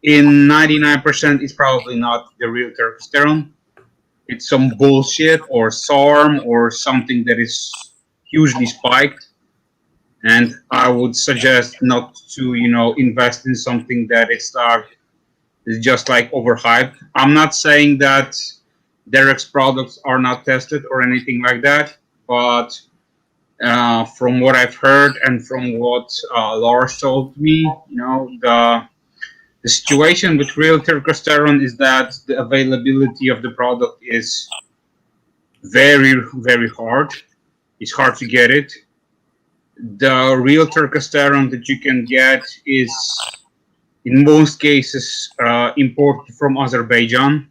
in 99% it's probably not the real Turkesterone. It's some bullshit or SARM or something that is hugely spiked. And I would suggest not to invest in something that is just overhyped. I'm not saying that Derek's products are not tested or anything like that, but from what I've heard and from what Lars told me, the situation with real Turkesterone is that the availability of the product is very, very hard. It's hard to get it. The real Turkesterone that you can get is, in most cases, imported from Azerbaijan.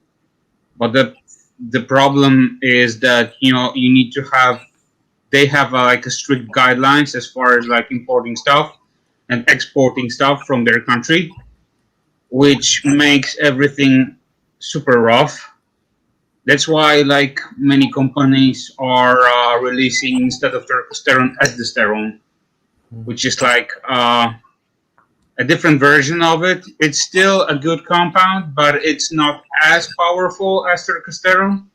But the problem is that you need to have. They have a strict guidelines as far as importing stuff and exporting stuff from their country, which makes everything super rough. That's why many companies are releasing, instead of Turkesterone, esdesterone, which is a different version of it. It's still a good compound, but it's not as powerful as Turkesterone.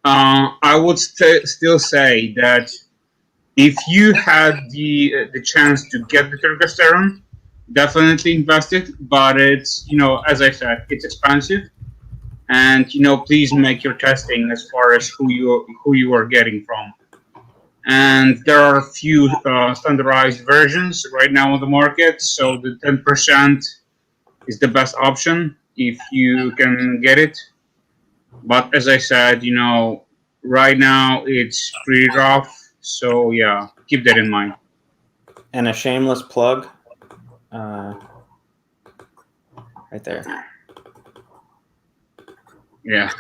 I would still say that if you had the chance to get the Turkesterone, definitely invest it. But it's as I said, it's expensive, and please make your testing as far as who you are getting from. And there are a few standardized versions right now on the market, so the 10% is the best option if you can get it. But as I said, right now it's pretty rough, so yeah, keep that in mind. And a shameless plug, Right there. Yeah.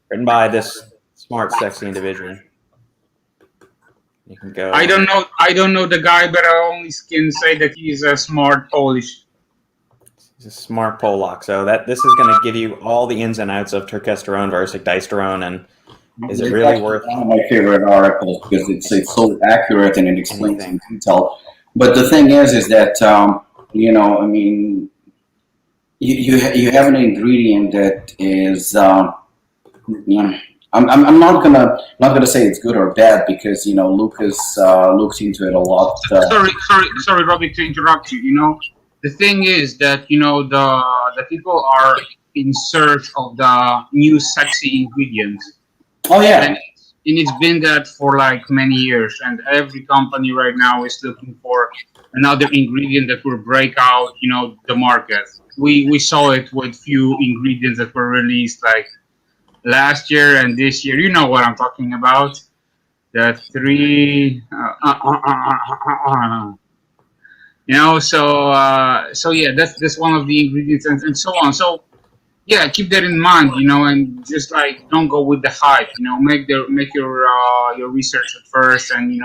Written by this smart, sexy individual. You can go. I don't know the guy, but I only can say that he's a smart Polish. He's a smart Polak. So this is going to give you all the ins and outs of Turkesterone versus Disterone, and is it really worth? One of my favorite articles because it's so accurate and it explains in detail. But the thing is that I mean, you have an ingredient that is I'm not gonna say it's good or bad because Lukasz looks into it a lot. Sorry, Robbie, to interrupt you. The thing is that the people are in search of the new sexy ingredients. Oh yeah, and it's been that for like many years, and every company right now is looking for another ingredient that will break out, the market. We saw it with few ingredients that were released like last year and this year. You know what I'm talking about? The three. So yeah, that's one of the ingredients and so on. So yeah, keep that in mind, and just like don't go with the hype. Make your research at first, and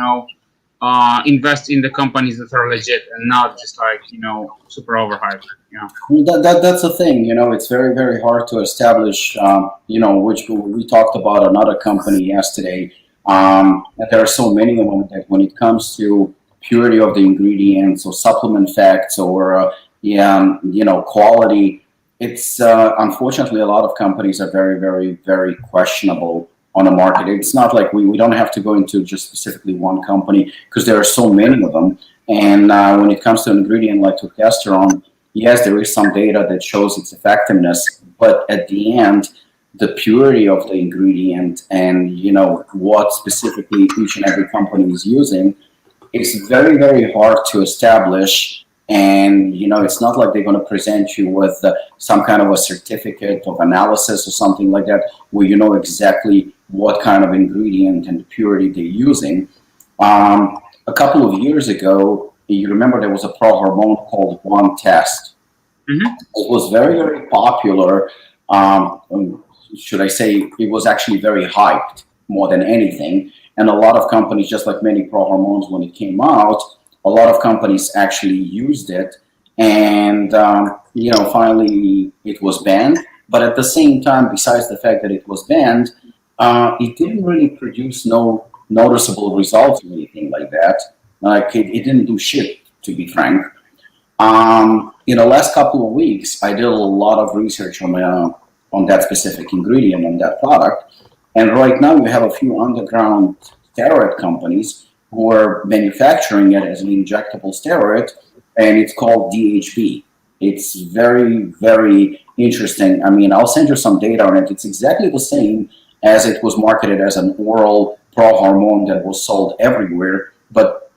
invest in the companies that are legit and not just like super overhyped. Well, that's the thing. It's very very hard to establish. Which we talked about another company yesterday. That there are so many of them that when it comes to purity of the ingredients or supplement facts or quality. It's unfortunately a lot of companies are very, very, very questionable on the market. It's not like we don't have to go into just specifically one company because there are so many of them. And when it comes to an ingredient like Turkesterone, yes, there is some data that shows its effectiveness, but at the end, the purity of the ingredient and what specifically each and every company is using, it's very, very hard to establish. And, it's not like they're going to present you with some kind of a certificate of analysis or something like that, where you know exactly what kind of ingredient and purity they're using. A couple of years ago, you remember there was a pro-hormone called One Test. Mm-hmm. It was very, very popular. Should I say it was actually very hyped more than anything. And a lot of companies, just like many pro-hormones when it came out, a lot of companies actually used it, and finally it was banned. But at the same time, besides the fact that it was banned, it didn't really produce no noticeable results or anything like that. Like it didn't do shit, to be frank. In the last couple of weeks, I did a lot of research on that specific ingredient and that product, and right now you have a few underground steroid companies who are manufacturing it as an injectable steroid, and it's called DHB. It's very, very interesting. I mean, I'll send you some data on it. It's exactly the same as it was marketed as an oral pro-hormone that was sold everywhere, but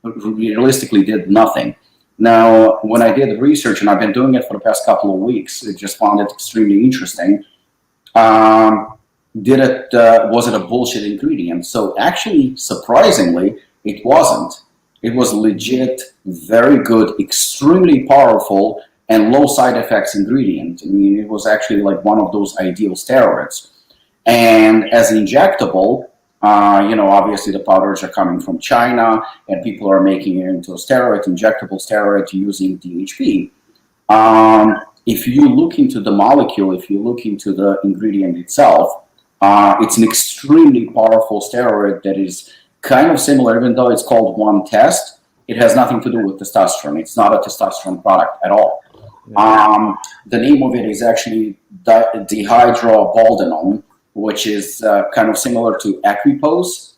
realistically did nothing. Now, when I did the research, and I've been doing it for the past couple of weeks, I just found it extremely interesting. Was it a bullshit ingredient? So actually, surprisingly, it wasn't. It was legit, very good, extremely powerful, and low side effects ingredient. I mean, it was actually like one of those ideal steroids. And as injectable, obviously the powders are coming from China, and people are making it into a injectable steroid using DHB. If you look into the molecule, if you look into the ingredient itself, it's an extremely powerful steroid that is kind of similar, even though it's called One Test. It has nothing to do with testosterone. It's not a testosterone product at all. The name of it is actually dihydroboldenone, which is kind of similar to Equipose,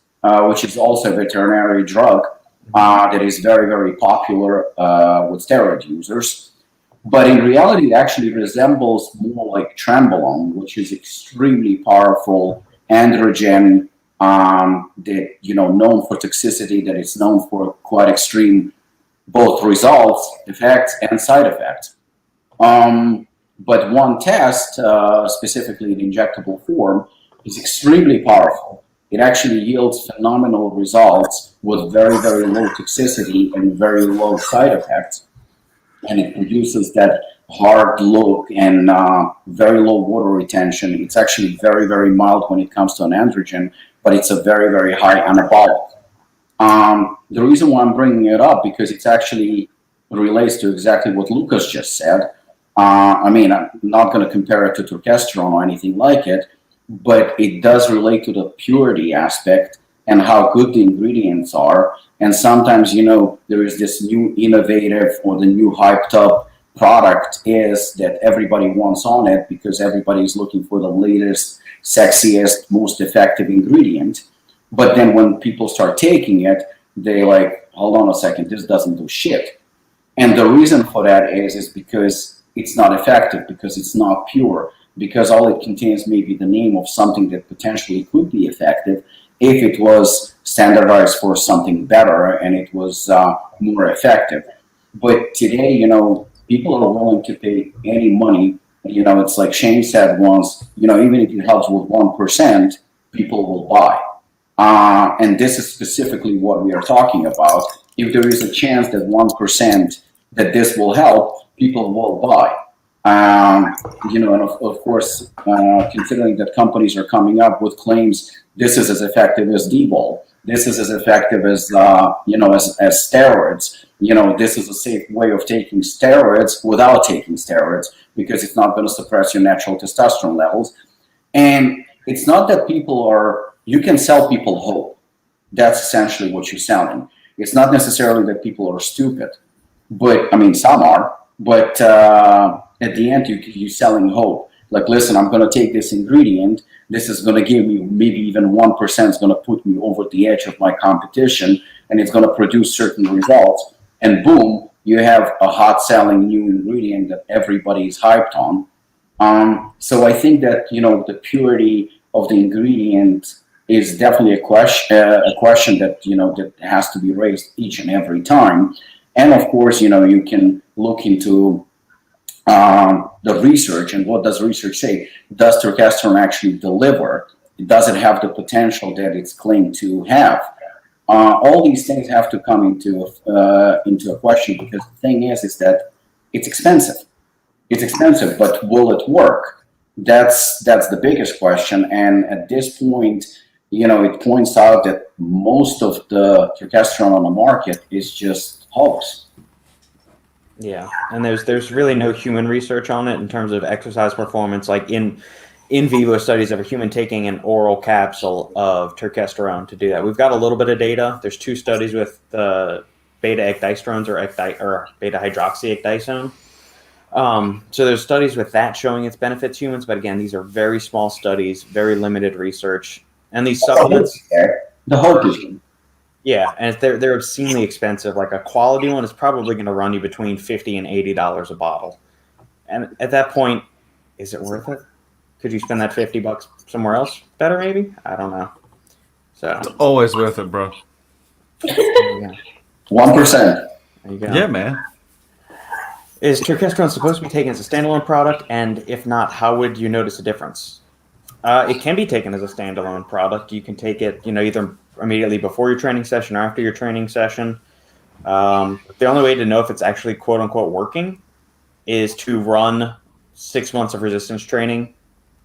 which is also a veterinary drug that is very, very popular with steroid users. But in reality, it actually resembles more like Trenbolone, which is extremely powerful androgen that, known for toxicity, that is known for quite extreme both results, effects, and side effects. But One Test, specifically in injectable form, is extremely powerful. It actually yields phenomenal results with very, very low toxicity and very low side effects. and it produces that hard look and very low water retention. It's actually very, very mild when it comes to an androgen, but it's a very, very high anabolic. The reason why I'm bringing it up, because it's actually relates to exactly what Lukasz just said. I mean, I'm not going to compare it to Turkesterone or anything like it, but it does relate to the purity aspect and how good the ingredients are. And sometimes, there is this new innovative or the new hyped up product is that everybody wants on it because everybody's looking for the latest, sexiest, most effective ingredient. But then when people start taking it, they like, hold on a second, this doesn't do shit. And the reason for that is because it's not effective, because it's not pure, because all it contains may be the name of something that potentially could be effective if it was standardized for something better and it was more effective. But today, people are willing to pay any money. It's like Shane said once, even if it helps with 1%, people will buy. And this is specifically what we are talking about. If there is a chance that 1% that this will help, people will buy. And of course, considering that companies are coming up with claims, this is as effective as D-bol. This is as effective as as steroids. This is a safe way of taking steroids without taking steroids because it's not going to suppress your natural testosterone levels. And it's not that you can sell people hope. That's essentially what you're selling. It's not necessarily that people are stupid, but I mean, some are, but at the end, you're selling hope. Like, listen, I'm going to take this ingredient. This is going to give me maybe even 1% is going to put me over the edge of my competition, and it's going to produce certain results. And boom, you have a hot selling new ingredient that everybody is hyped on. So I think that, the purity of the ingredient is definitely a question that, that has to be raised each and every time. And of course, you can look into the research, and what does research say? Does Turkesterone actually deliver? Does it have the potential that it's claimed to have? All these things have to come into a question, because the thing is that it's expensive. It's expensive, but will it work? That's the biggest question. And at this point, it points out that most of the Turkesterone on the market is just hoax. Yeah, and there's really no human research on it in terms of exercise performance, like in vivo studies of a human taking an oral capsule of Turkesterone to do that. We've got a little bit of data. There's 2 studies with beta-ecdystrones or beta-hydroxyecdysone. So there's studies with that showing its benefits humans, but again, these are very small studies, very limited research, and these supplements. The hope is. Yeah, and they're obscenely expensive. Like a quality one is probably going to run you between $50 and $80 a bottle. And at that point, is it worth it? Could you spend that $50 somewhere else better? Maybe, I don't know. So It's always worth it, bro. 1%. There you go. Yeah, man. Is Turkesterone supposed to be taken as a standalone product? And if not, how would you notice a difference? It can be taken as a standalone product. You can take it, either immediately before your training session or after your training session. The only way to know if it's actually quote unquote working is to run 6 months of resistance training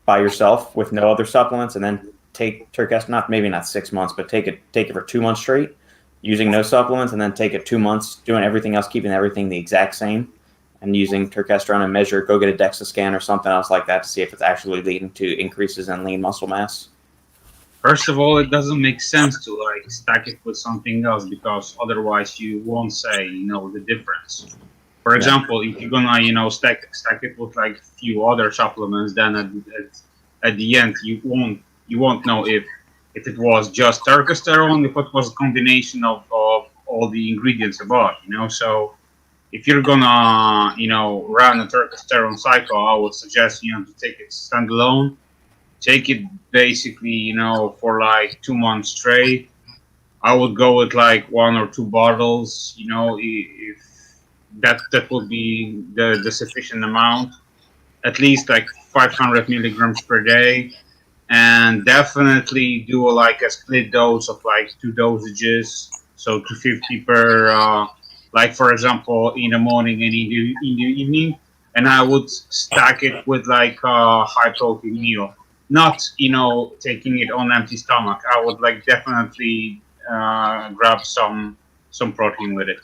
by yourself with no other supplements, and then take Turkesterone, maybe not 6 months, but take it for 2 months straight using no supplements, and then take it 2 months doing everything else, keeping everything the exact same, and using Turkesterone and measure, go get a DEXA scan or something else like that to see if it's actually leading to increases in lean muscle mass. First of all, it doesn't make sense to stack it with something else, because otherwise you won't say the difference. For example, if you're gonna stack it with a few other supplements, then at the end you won't know if it was just Turkesterone, if it was a combination of all the ingredients above. So if you're gonna run a Turkesterone cycle, I would suggest to take it standalone. Take it basically, for 2 months straight. I would go with 1 or 2 bottles, if that would be the sufficient amount, at least 500 milligrams per day, and definitely do a split dose of 2 dosages, so 250 like for example, in the morning and in the evening, and I would stack it with like a high protein meal. Not, taking it on empty stomach. I would like definitely grab some protein with it.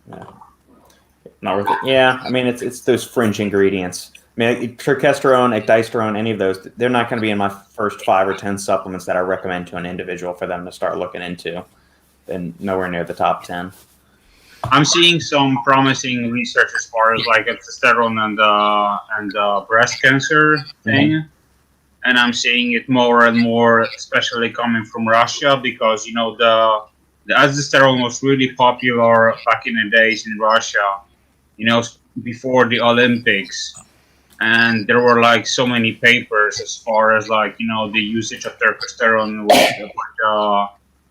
Yeah. Not worth it. Yeah, I mean it's those fringe ingredients. I mean, turkesterone, ecdysterone, any of those, they're not going to be in my first 5 or 10 supplements that I recommend to an individual for them to start looking into. And nowhere near the top 10. I'm seeing some promising research as far as like testosterone and breast cancer thing, and I'm seeing it more and more, especially coming from Russia, because the testosterone was really popular back in the days in Russia, before the Olympics, and there were like so many papers as far as like the usage of testosterone with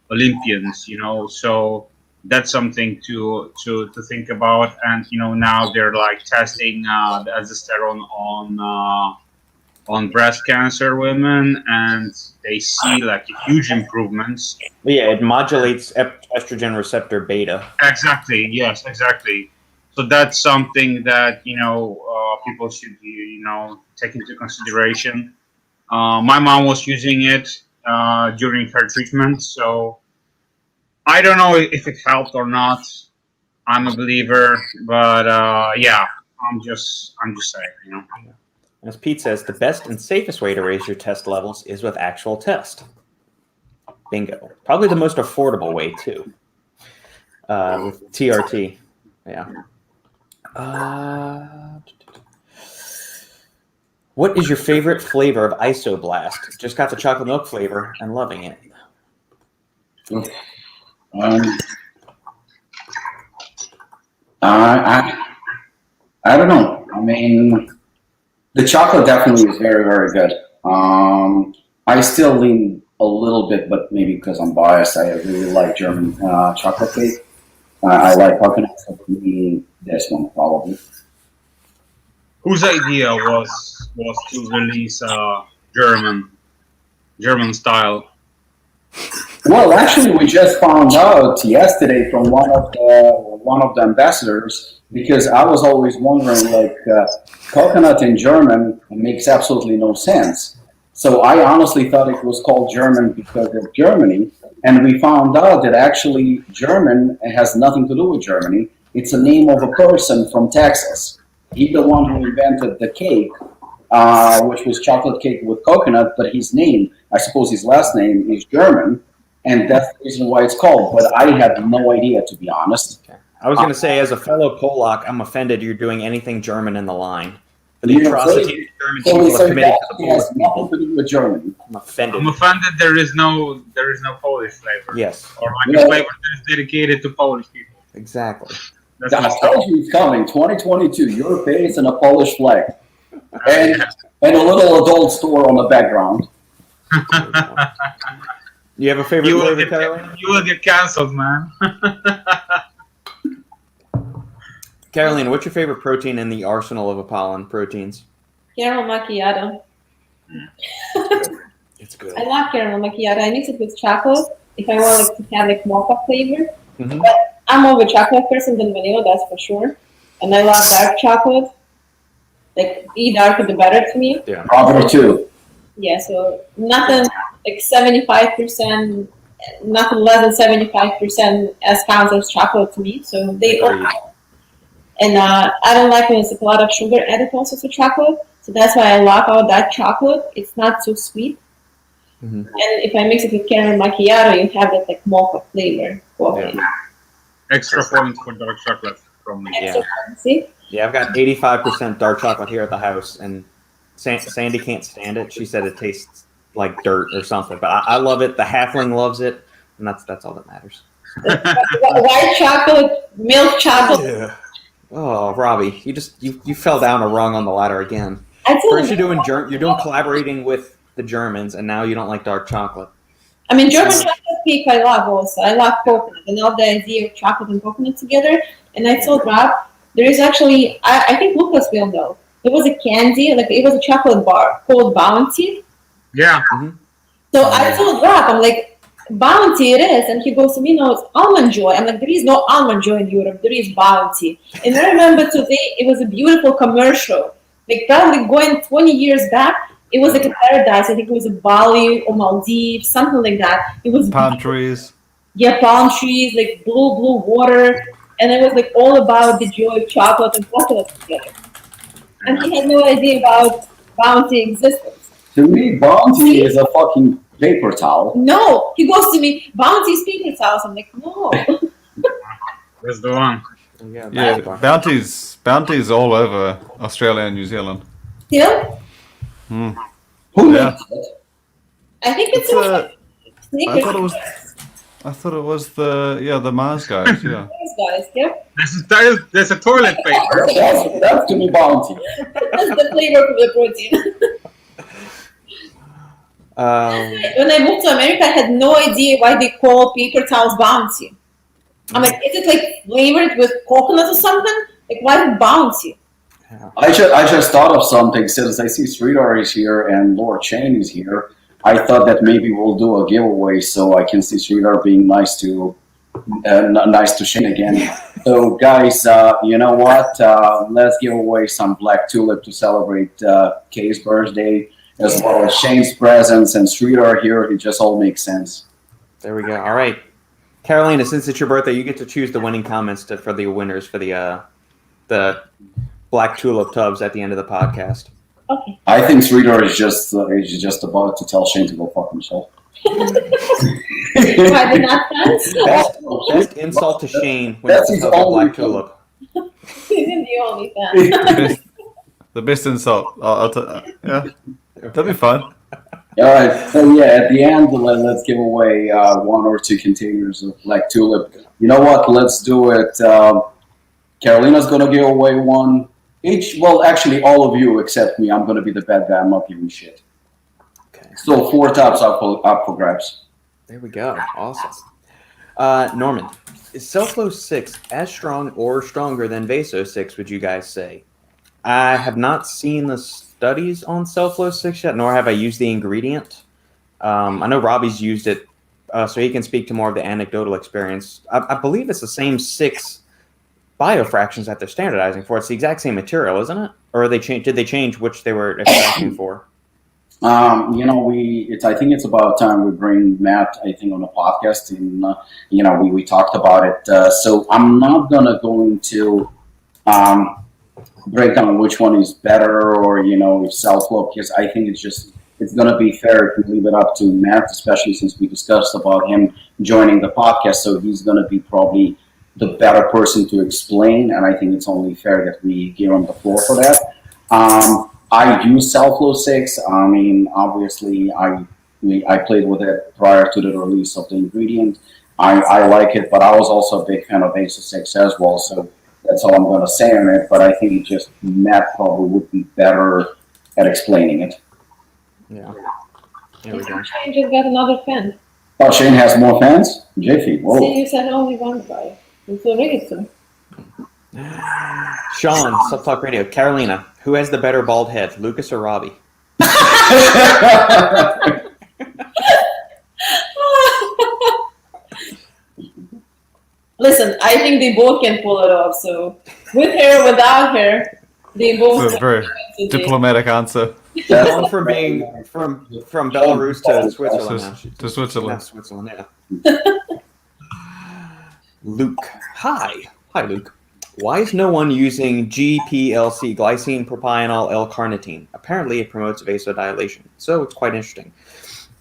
Olympians, so that's something to think about. And now they're like testing the testosterone on breast cancer women, and they see like huge improvements. Yeah, it modulates estrogen receptor beta. Exactly. Yes, exactly. So that's something that people should take into consideration. My mom was using it during her treatment, so I don't know if it helped or not. I'm a believer, but yeah, I'm just saying, As Pete says, the best and safest way to raise your test levels is with actual test. Bingo. Probably the most affordable way too. With TRT. Yeah. What is your favorite flavor of Isoblast? Just got the chocolate milk flavor and loving it. I don't know. I mean, the chocolate definitely is very, very good. I still lean a little bit, but maybe because I'm biased, I really like German chocolate cake. I like coconut, so for me, this one probably. Whose idea was to release German style? Well, actually, we just found out yesterday from one of the ambassadors, because I was always wondering, like, coconut in German makes absolutely no sense. So I honestly thought it was called German because of Germany, and we found out that actually German has nothing to do with Germany. It's a name of a person from Texas. He's the one who invented the cake, which was chocolate cake with coconut, but his name, I suppose his last name, is German. And that's the reason why it's called, but I have no idea, to be honest. Okay. I was going to say, as a fellow Polak, I'm offended you're doing anything German in the line. The You know, atrocities German So people have it committed to the has Polish nothing people. to do with Germany. I'm offended. I'm offended there is no Polish flavor. Yes, Or like Yeah. a flavor that is dedicated to Polish people. exactly. That's I messed told up. you it's coming, 2022, your face and a Polish flag. And a little adult store on the background. You have a favorite You will flavor, Karolina? get canceled, man. Karolina, what's your favorite protein in the arsenal of Apollon proteins? Caramel macchiato. It's good. I love caramel macchiato. I mix it with chocolate if I want like, to have like mocha flavor. Mhm. But I'm more of a chocolate person than vanilla, that's for sure. And I love dark chocolate. Like, the darker the better to me. Yeah. Probably too. Yeah, so nothing like 75%, nothing less than 75% as counts as chocolate to me. So they Agreed. and I don't like when it's like a lot of sugar added also to chocolate. So that's why I love all that chocolate. It's not so sweet. Mhm. And if I mix it with caramel macchiato, you have that like mocha flavor. Coffee. Yeah. Extra points for dark chocolate from me. Extra fancy. Yeah, I've got 85% dark chocolate here at the house, and Sandy can't stand it. She said it tastes like dirt or something, but I love it. The halfling loves it, and that's all that matters. White chocolate, milk chocolate. Yeah. Oh, Robbie, you fell down a rung on the ladder again. I told First him, you're doing collaborating with the Germans, and now you don't like dark chocolate. I mean, German chocolate cake I love also. I love coconut. I love the idea of chocolate and coconut together. And I told Rob, there is actually, I think Lukasz will know. There was a candy, like it was a chocolate bar called Bounty. Yeah. So I told Rob, I'm like, Bounty it is. And he goes to me, no, it's Almond Joy. I'm like, there is no Almond Joy in Europe. There is Bounty. And I remember today, it was a beautiful commercial. Like probably going 20 years back, it was like a paradise. I think it was a Bali or Maldives, something like that. It was Palm trees. Yeah, palm trees, like blue water. And it was like all about the joy of chocolate and chocolate together. And he had no idea about Bounty existence. To me, Bounty is a fucking paper towel. No, he goes to me, Bounty is paper towels. I'm like, no. That's the one. Yeah, bounties all over Australia and New Zealand. Still? Who Yeah. makes it? I think it's I thought it was the Mars guys. Yeah. guys, yeah. There's a toilet paper. That's to me Bounty. That's the flavor of the protein. When I moved to America, I had no idea why they call paper towels Bounty. I'm like, is it like flavored with coconut or something? Like, why Bounty? I just thought of something since I see Sridhar is here and Lord Shane is here. I thought that maybe we'll do a giveaway so I can see Sridhar being nice to Shane again. So guys, you know what? Let's give away some Black Tulip to celebrate Kay's birthday, as well as Shane's presents and Sridhar here. It just all makes sense. There we go. All right, Karalina, since it's your birthday, you get to choose the winning comments for the winners for the Black Tulip tubs at the end of the podcast. Okay. I think Sridhar is just about to tell Shane to go fuck himself. Why they're not friends? Best insult to Shane when That's it's his about only Black Tulip. He's the only fan. The best insult. Yeah, that'd be fun. All right, so yeah, at the end, let's give away 1 or 2 containers of Black Tulip. You know what? Let's do it. Karalina's going to give away 1 each. Well, actually, all of you except me. I'm going to be the bad guy. I'm not giving shit. Okay. So 4 tops up for grabs. There we go. Awesome. Norman, is Cellflow 6 as strong or stronger than Vaso 6, would you guys say? I have not seen the studies on Cellflow 6 yet, nor have I used the ingredient. I know Robbie's used it, so he can speak to more of the anecdotal experience. I believe it's the same 6 biofractions that they're standardizing for. It's the exact same material, isn't it? Or did they change which they were extracting for? You know, I think it's about time we bring Matt, I think, on a podcast, and you know, we talked about it. So I'm not go into break down which one is better, or you know, if Cellflow, because I think it's going to be fair if we leave it up to Matt, especially since we discussed about him joining the podcast. So he's going to be probably the better person to explain, and I think it's only fair that we give him the floor for that. I use Cellflow 6. I mean, obviously, I played with it prior to the release of the ingredient. I like it, but I was also a big fan of Vaso 6 as well, so that's all I'm going to say on it. But I think Matt probably would be better at explaining it. Yeah. There we go. Shane just got another fan. Oh, Shane has more fans? Jiffy, whoa. See, you said only one guy. It's already two. Sean, Subtalk Radio. Karalina, who has the better bald head, Lukasz or Robbie? Listen, I think they both can pull it off. So, with hair, without hair, they both. It's a very diplomatic answer. Going from being from Belarus to Switzerland now. To Switzerland. Not Switzerland, yeah. Luke. Hi, Luke. Why is no one using GPLC, glycine propionyl L-carnitine? Apparently it promotes vasodilation, so it's quite interesting.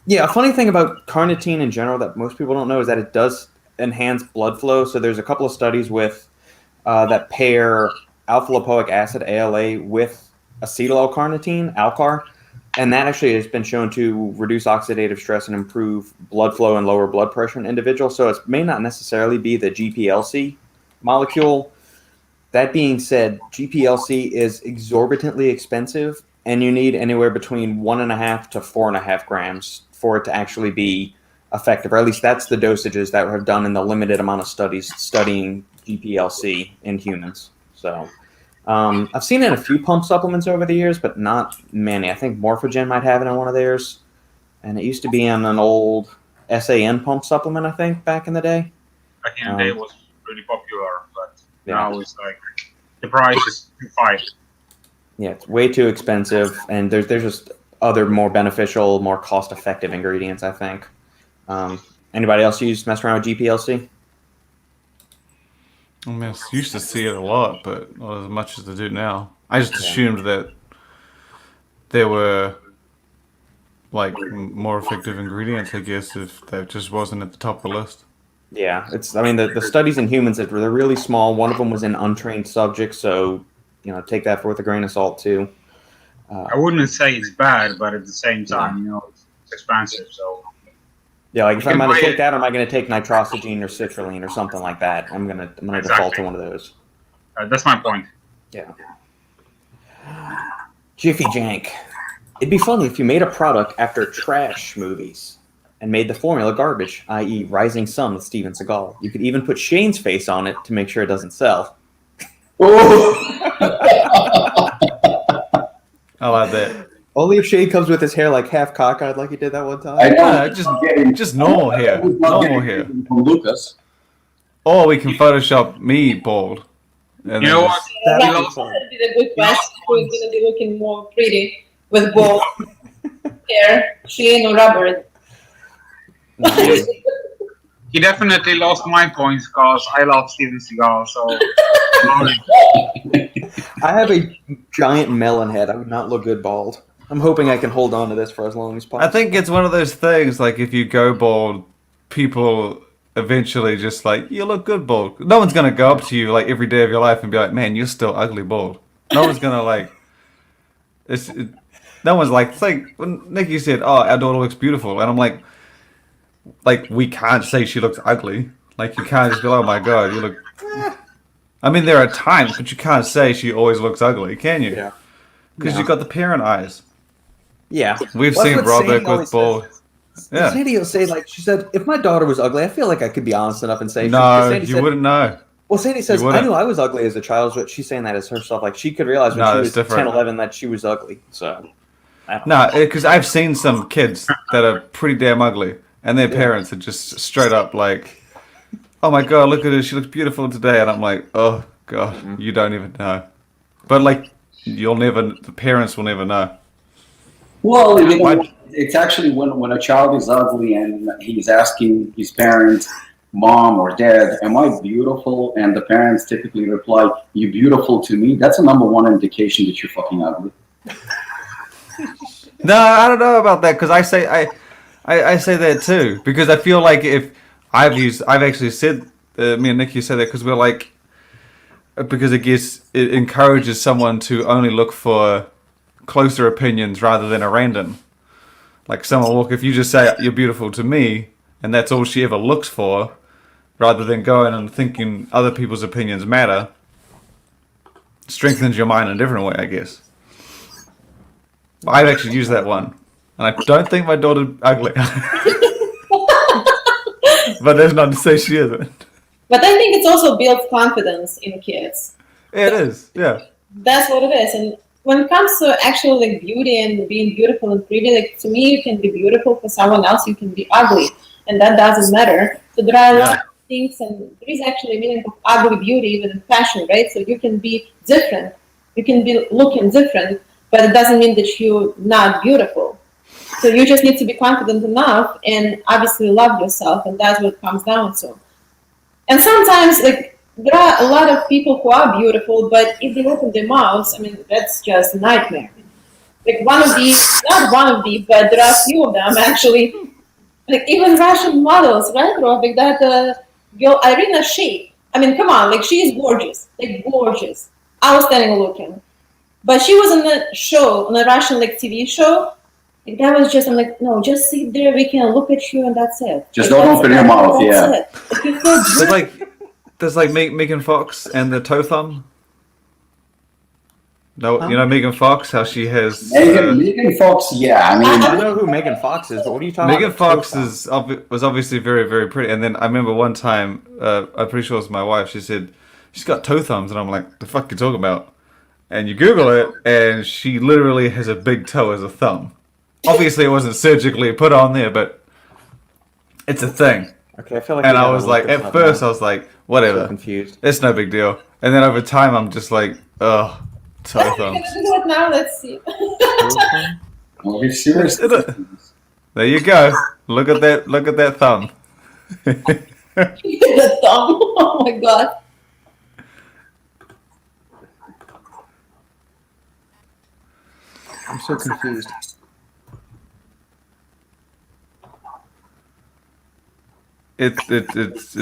Yeah, a funny thing about carnitine in general that most people don't know is that it does enhance blood flow. So there's a couple of studies with that pair alpha-lipoic acid, ALA, with acetyl L-carnitine, Alcar, and that actually has been shown to reduce oxidative stress and improve blood flow and lower blood pressure in individuals. So it may not necessarily be the GPLC molecule. That being said, GPLC is exorbitantly expensive, and you need anywhere between 1.5 to 4.5 grams for it to actually be effective, or at least that's the dosages that have done in the limited amount of studies studying GPLC in humans. So I've seen it in a few pump supplements over the years, but not many. I think Morphogen might have it in one of theirs, and it used to be in an old SAN pump supplement, I think, back in the day. Back in the day, it was really popular, but Yeah. now it's like the price is too high. Yeah, it's way too expensive, and there's just other more beneficial, more cost-effective ingredients, I think. Anybody else mess around with GPLC? I mean, I used to see it a lot, but not as much as I do now. I just assumed that there were like more effective ingredients, I guess, if that just wasn't at the top of the list. Yeah, I mean, the studies in humans, they're really small. One of them was in untrained subjects, so, take that with a grain of salt, too. I wouldn't say it's bad, but at the same time, it's expensive, so... Yeah, like if You I'm can going to buy take it. that, or am I going to take nitrosogene or citrulline or something like that? I'm gonna default to one of those. That's my point. Yeah. Jiffy Jank. It'd be funny if you made a product after trash movies and made the formula garbage, i.e. Rising Sun with Steven Seagal. You could even put Shane's face on it to make sure it doesn't sell. I like that. Only if Shane comes with his hair like half cockeyed like he did that one time. I know. Just normal hair. Normal hair. From Lukasz. Or we can Photoshop me bald. And You then know just- what? That'd You be know- fun. That'd be a good question. Who's gonna be looking more pretty with both hair, Shane or Robert? He definitely lost my points because I love Steven Seagal, so... I have a giant melon head. I would not look good bald. I'm hoping I can hold on to this for as long as possible. I think it's one of those things, like, if you go bald, people eventually just like, you look good bald. No one's going to go up to you, like, every day of your life and be like, man, you're still ugly bald. No one's going to, like... no one's like, think, when Nikki said, oh, our daughter looks beautiful, and I'm like, we can't say she looks ugly. Like, you can't just be like, oh my god, you look... I mean, there are times, but you can't say she always looks ugly, can you? Yeah. Because No. you've got the parent eyes. Yeah. We've Well, seen that's what Sadie Robert always with bald. Yeah. Sadie will say, like, she said, if my daughter was ugly, I feel like I could be honest enough and say... No, Sadie you said- wouldn't know. Well, Sadie says, You I wouldn't. knew I was ugly as a child, but she's saying that as herself. Like, she could realize when No, she it's was different. 10, 11 that she was ugly. So, I don't No, because I've seen some kids that are pretty damn ugly, and their parents are just straight up like, oh my god, look at her, she looks beautiful today. And I'm like, oh god, you don't even know. But, like, the parents will never know. Well, it's actually when a child is ugly and he's asking his parents, mom or dad, am I beautiful? And the parents typically reply, you beautiful to me. That's a number one indication that you're fucking ugly. No, I don't know about that, because I say that too, because I feel like if I've actually said, me and Nikki said that because we're like, because I guess it encourages someone to only look for closer opinions rather than a random. Like someone if you just say you're beautiful to me, and that's all she ever looks for, rather than going and thinking other people's opinions matter, strengthens your mind in a different way, I guess. I've actually used that one, and I don't think my daughter's ugly. But that's not to say she isn't. But I think it's also builds confidence in kids. Yeah, it is, yeah. That's what it is. And when it comes to actual like beauty and being beautiful and pretty, like to me, you can be beautiful. For someone else, you can be ugly, and that doesn't matter. So there are a lot of things, and there is actually a meaning of ugly beauty even in fashion, right? So you can be different, you can be looking different, but it doesn't mean that you're not beautiful. So you just need to be confident enough and obviously love yourself, and that's what it comes down to. And sometimes, like, there are a lot of people who are beautiful, but if they open their mouths, I mean, that's just a nightmare. Like not one of these, but there are a few of them actually. Like even Russian models, right, Robik? That girl, Irina Shayk. I mean, come on, like she is gorgeous, like gorgeous, outstanding looking. But she was on a show, on a Russian like TV show. Like that was just, I'm like, no, just sit there, we can look at you, and that's it. Just Like, don't open your mouth, that's yeah. it. Like, you're so There's like Megan Fox and the toe thumb. No, you know Megan Fox, how she has. Megan Fox, yeah. I mean, I know who Megan Fox is, but what are you talking Megan about? Fox was obviously very, very pretty. And then I remember one time, I'm pretty sure it was my wife, she said, she's got toe thumbs. And I'm like, the fuck you talking about? And you Google it, and she literally has a big toe as a thumb. Obviously, it wasn't surgically put on there, but It's a thing. Okay, I feel like. And we I gotta was look like, this at up first, now. I was like, So whatever. confused. It's no big deal. And then over time, I'm just like, ugh, toe We're thumbs. gonna do it now. Let's see. Well, we're serious. There you go. Look at that. Look at that thumb. The thumb. Oh my god. I'm so confused. It's the So it's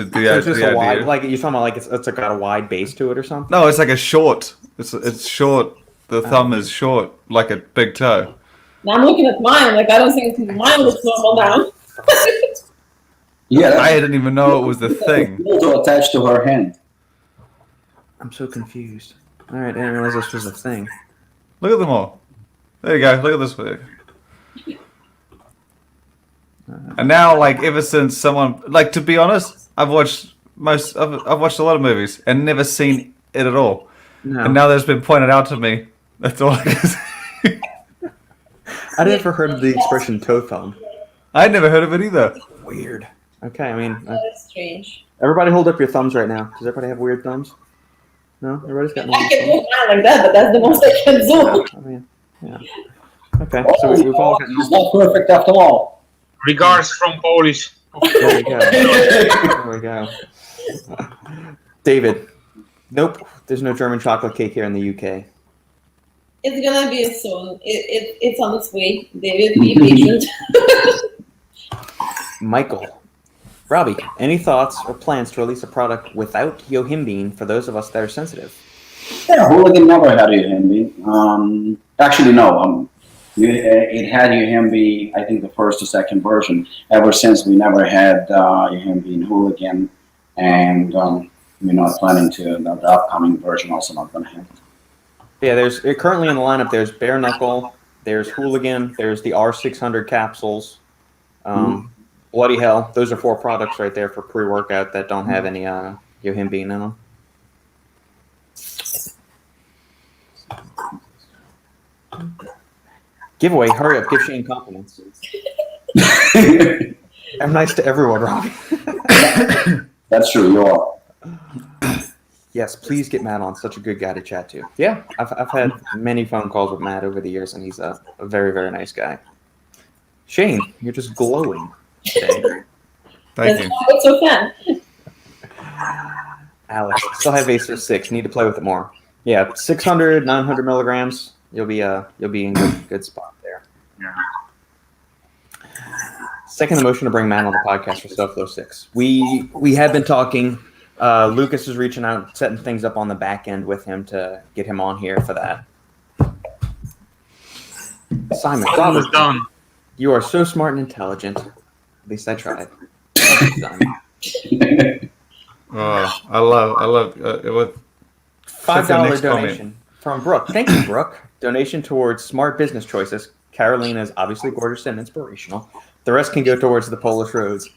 just the a wide, idea. like you're talking about, like it's got a wide base to it or something. No, it's like a short. It's short. The thumb is short, like a big toe. Now I'm looking at mine. Like I don't think mine looks normal now. Yeah, I didn't even know it was the thing. to attach to her hand. I'm so confused. All right, I didn't realize this was a thing. Look at them all. There you go. Look at this way. And now, like, ever since someone, like, to be honest, I've watched I've watched a lot of movies and never seen it at all. No, And now that it's been pointed out to me, that's all I can say. I never heard of the expression toe thumb. I'd never heard of it either. Weird. Okay, I mean, That is strange. everybody hold up your thumbs right now. Does everybody have weird thumbs? No, everybody's got I normal can thumbs. do mine like that, but that's the most I can do. I mean, yeah. Okay, so we've all got It's not perfect after all. Regards from Polish. There we go. There we go. David. Nope. There's no German chocolate cake here in the UK. It's gonna be soon. It's on its way. David, be patient. Michael. Robbie, any thoughts or plans to release a product without Yohimbine for those of us that are sensitive? Yeah, Hooligan never had Yohimbine. Actually, no. It had Yohimbine, I think, the first or second version. Ever since, we never had Yohimbine Hooligan, and we're not planning to. The upcoming version also not going to have it. Yeah, there's currently in the lineup. There's Bare Knuckle, there's Hooligan, there's the R600 capsules, Bloody Hell. Those are 4 products right there for pre-workout that don't have any Yohimbine in them. Giveaway, hurry up, give Shane compliments. I'm nice to everyone, Robbie. That's true. You are. Yes, please get Matt on. Such a good guy to chat to. Yeah, I've had many phone calls with Matt over the years, and he's a very, very nice guy. Shane, you're just glowing today. Thank That's you. why it's so fun. Alex, still have ASO 6. Need to play with it more. Yeah, 600, 900 milligrams. You'll be in good spot there. Yeah. Second the motion to bring Matt on the podcast for Stuff Flow 6. We have been talking. Lukasz is reaching out, setting things up on the back end with him to get him on here for that. Simon, Almost done. you are so smart and intelligent. At least I tried. Simon. Oh, I love it with $5 donation from Brooke. Thank you, Brooke. Donation towards smart business choices. Karalina is obviously gorgeous and inspirational. The rest can go towards the Polish roads.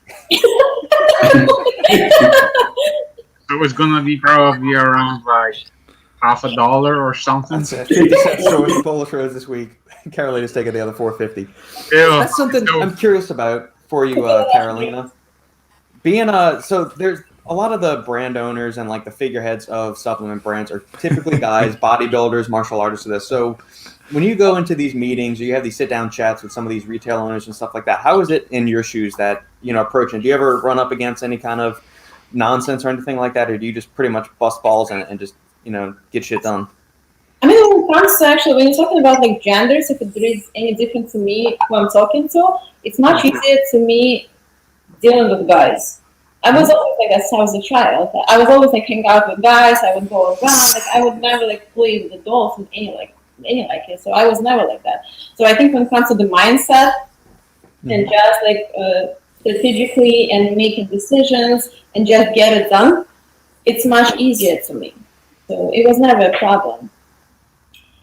So it's gonna be probably around like $50 or something. That's it. 50 cents towards the Polish roads this week. Karolina's taking the other $4.50. Ew. That's something So- I'm curious about for you, Karolina. Being so there's a lot of the brand owners and like the figureheads of supplement brands are typically guys, bodybuilders, martial artists of this. So when you go into these meetings or you have these sit down chats with some of these retail owners and stuff like that, how is it in your shoes that, approaching? Do you ever run up against any kind of nonsense or anything like that? Or do you just pretty much bust balls and just, get shit done? I mean, when it comes to actually, when you're talking about like genders, if there is any difference to me who I'm talking to, it's much easier to me dealing with guys. I was always like that since I was a child. I was always like hang out with guys. I would go around. Like I would never like play with adults and any like it. So I was never like that. So I think when it comes to the mindset and just like strategically and making decisions and just get it done, it's much easier to me. So it was never a problem.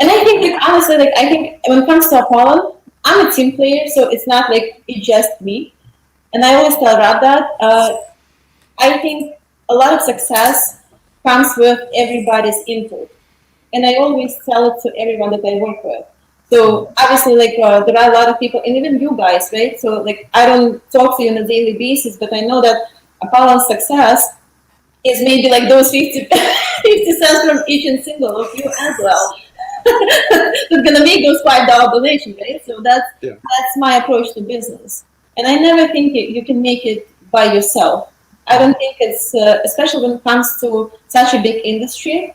And I think, like, honestly, like I think when it comes to Apollon, I'm a team player, so it's not like it's just me. And I always tell Rob that. I think a lot of success comes with everybody's input. And I always tell it to everyone that I work with. So obviously, like there are a lot of people, and even you guys, right? So like I don't talk to you on a daily basis, but I know that Apollon's success is maybe like those 50 cents from each and single of you as well. It's gonna make those $5 donation, right? So that's my approach to business, and I never think you can make it by yourself. I don't think it's especially when it comes to such a big industry,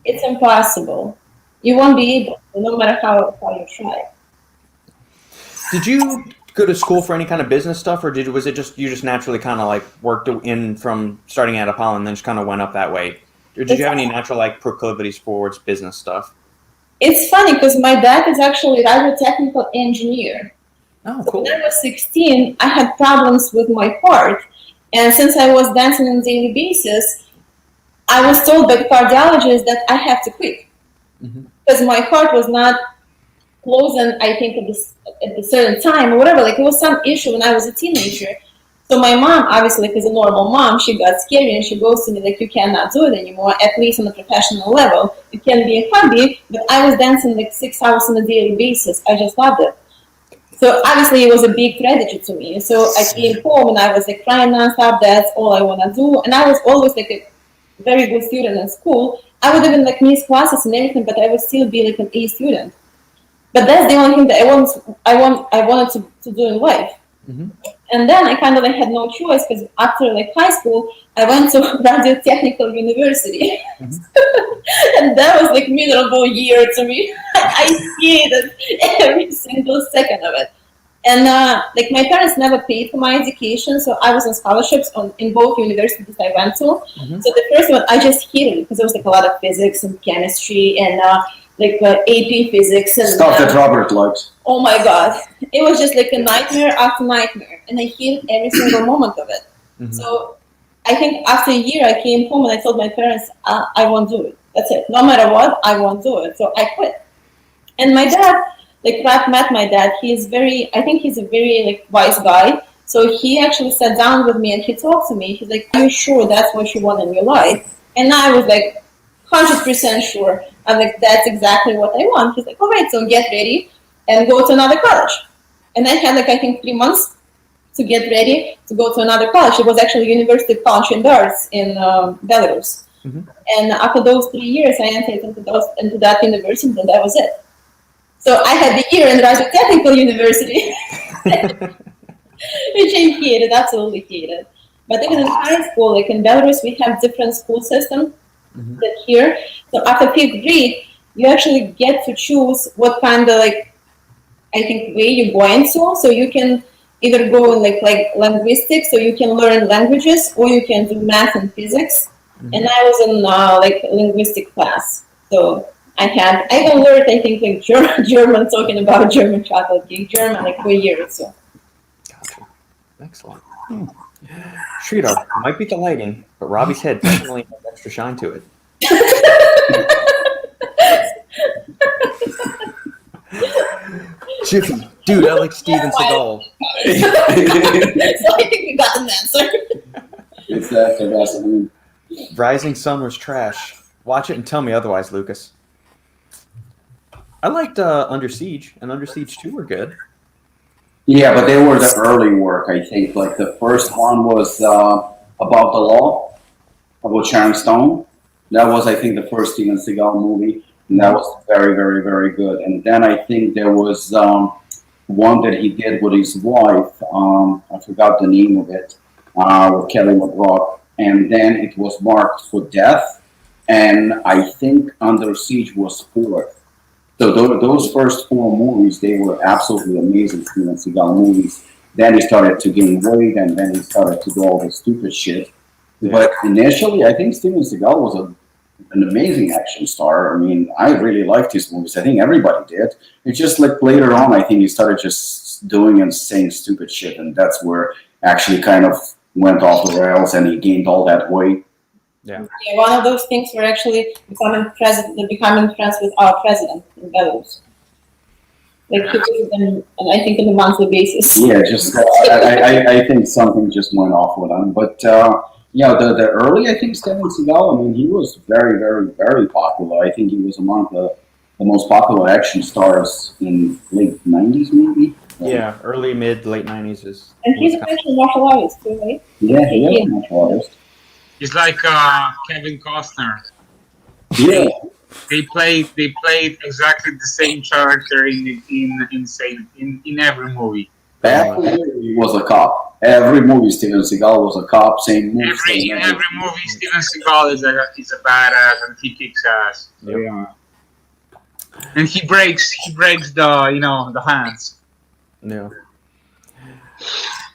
it's impossible. You won't be able, no matter how you try. Did you go to school for any kind of business stuff, or was it just you just naturally kind of like worked in from starting at Apollon and then just kind of went up that way? Or did you have any natural like proclivities towards business stuff? It's funny because my dad is actually a radiotechnical engineer. Oh, so cool. when I was 16, I had problems with my heart, and since I was dancing on a daily basis, I was told by the cardiologist that I have to quit because my heart was not closing, I think, at a certain time or whatever. Like, it was some issue when I was a teenager. So my mom, obviously, like, as a normal mom, she got scary and she goes to me like, you cannot do it anymore, at least on a professional level. It can be a hobby, but I was dancing like 6 hours on a daily basis. I just loved it. So obviously it was a big tragedy to me. So I came home and I was like crying nonstop. That's all I want to do. And I was always like a very good student in school. I would even like miss classes and everything, but I would still be like an A student. But that's the only thing that I wanted to do in life. And then I kind of like had no choice because after like high school, I went to Radiotechnical University. And that was like miserable year to me. I hated every single second of it. And like my parents never paid for my education, so I was on scholarships in both universities I went to. So the first one I just hated it because there was like a lot of physics and chemistry and like AP physics and stuff that Robert likes. Oh my god, it was just like a nightmare after nightmare, and I hated every single moment of it. So I think after a year I came home and I told my parents I won't do it. That's it. No matter what, I won't do it. So I quit. And my dad, like Rat met my dad, I think he's a very like wise guy. So he actually sat down with me and he talked to me. He's like, are you sure that's what you want in your life? And I was like 100% sure. I'm like, that's exactly what I want. He's like, all right, so get ready and go to another college. And I had like, I think 3 months to get ready to go to another college. It was actually University of College and Arts in Belarus. And after those 3 years, I entered into that university, and that was it. So I had the year in Radiotechnical University, which I hated, absolutely hated. But even in high school, like in Belarus, we have different school system than here. So after 5th grade, you actually get to choose what kind of like, I think, way you're going to. So you can either go in like linguistics, so you can learn languages, or you can do math and physics. And I was in like linguistic class. So I even learned, I think, like German, talking about German chocolate cake, German like for a year or so. Gotcha. Excellent. Sridhar, might be the lighting, but Robbie's head definitely has extra shine to it. Jiffy, dude, I like Steven Seagal. So I think we got an answer. Exactly. That's what I mean. Rising Sun was trash. Watch it and tell me otherwise, Lukasz. I liked Under Siege, and Under Siege 2 were good. Yeah, but they were the early work, I think. Like the first one was About the Law, about Sharon Stone. That was, I think, the first Steven Seagal movie, and that was very, very, very good. And then I think there was one that he did with his wife. I forgot the name of it, with Kelly McGraw. And then it was marked for death, and I think Under Siege was 4th. So those first 4 movies, they were absolutely amazing Steven Seagal movies. Then he started to gain weight, and then he started to do all this stupid shit. But initially, I think Steven Seagal was an amazing action star. I mean, I really liked his movies. I think everybody did. It's just like later on, I think he started just doing and saying stupid shit, and that's where actually kind of went off the rails, and he gained all that weight. Yeah, one of those things were actually becoming friends with our president in Belarus. Like he was them, I think, on a monthly basis. Yeah, just I think something just went off with him. But yeah, the early, I think, Steven Seagal, I mean, he was very, very, very popular. I think he was among the the most popular action stars in late 90s, maybe. Yeah, early, mid, late 90s is. And he's a professional martial artist too, right? Yeah, he is a martial artist. He's like Kevin Costner. Yeah. They played exactly the same character in every movie. Every movie he was a cop. Every movie Steven Seagal was a cop, same move. In every movie, Steven Seagal is a badass and he kicks ass. Yep. Yeah. And he breaks the hands. No.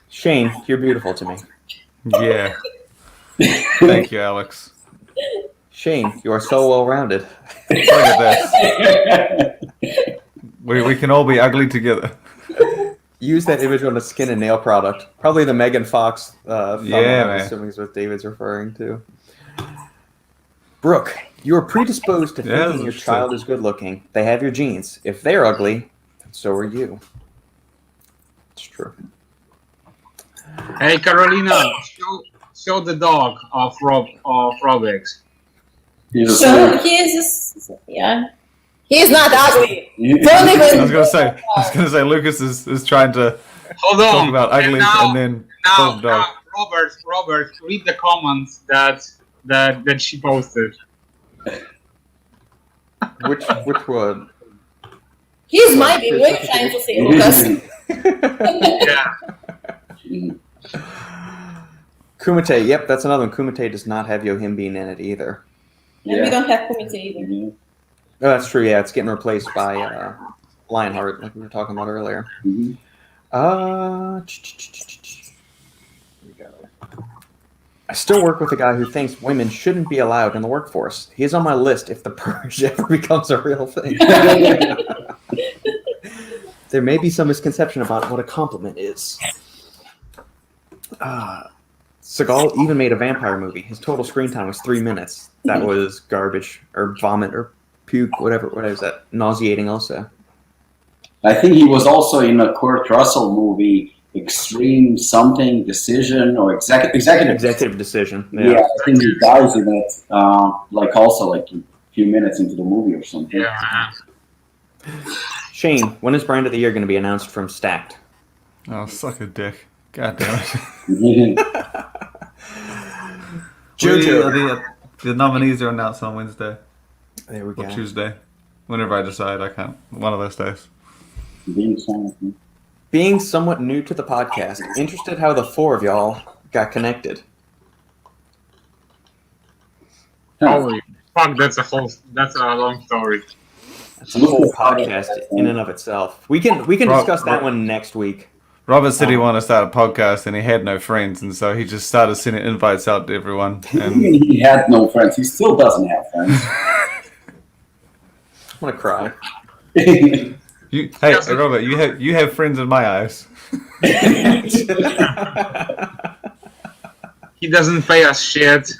Shane, you're beautiful to me. Yeah. Thank you, Alex. Shane, you are so well rounded. Look at this. We can all be ugly together. Use that image on a skin and nail product. Probably the Megan Fox thumbnail, Yeah, I'm man. assuming is what David's referring to. Brooke, you are predisposed to Yeah, thinking your that's child true. is good looking. They have your genes. If they're ugly, so are you. It's true. Hey, Karolina, show the dog of Robix. So he is, yeah. He's not ugly. Don't I even. was gonna say Lucas is trying to Hold talk on. about uglies and then Now, dog. Robert, read the comments that she posted. Which one? He's my baby. What are you trying to say, Lucas? Yeah. Kumite, yep, that's another one. Kumite does not have Yohimbine in it either. And we don't have committee either. Oh, that's true, yeah. It's getting replaced by Lionheart, like we were talking about earlier. Mhm. Here we go. I still work with a guy who thinks women shouldn't be allowed in the workforce. He's on my list if the purge ever becomes a real thing. There may be some misconception about what a compliment is. Seagal even made a vampire movie. His total screen time was 3 minutes. That was garbage or vomit or puke, whatever is that? Nauseating also. I think he was also in a Kurt Russell movie, Extreme Something Decision or Executive decision. Yeah, I think he dies in it, also a few minutes into the movie or something. Yeah. Shane, when is Brand of the Year going to be announced from Stacked? Oh, suck a dick. God damn it. Jojo. The nominees are announced on Wednesday There we or go. Tuesday. Whenever I decide, I can't. One of those days. Being somewhat new to the podcast, interested how the four of y'all got connected. Holy fuck! That's a long story. That's a whole podcast in and of itself. We can discuss that one next week. Robert said he wanted to start a podcast and he had no friends, and so he just started sending invites out to everyone. And He had no friends. He still doesn't have friends. I'm gonna cry. hey, Robert, you have friends in my eyes. He doesn't pay us shit.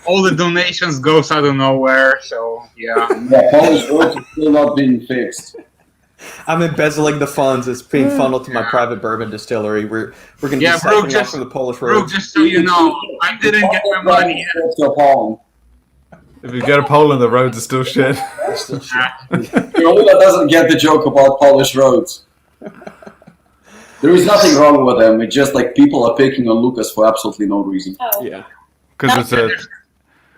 All the donations goes out of nowhere. So yeah. Yeah, Polish roads are still not being fixed. I'm embezzling the funds. It's being funneled to my private bourbon distillery. We're gonna be Yeah, Brooke, siphoning off from the Polish Brooke, road. just so you know, I didn't get my money yet. To Apollon. If you go to Poland, the roads are still shit. Karolina doesn't get the joke about Polish roads. There is nothing wrong with them. It's just like people are picking on Lukasz for absolutely no reason. Oh. Yeah. Because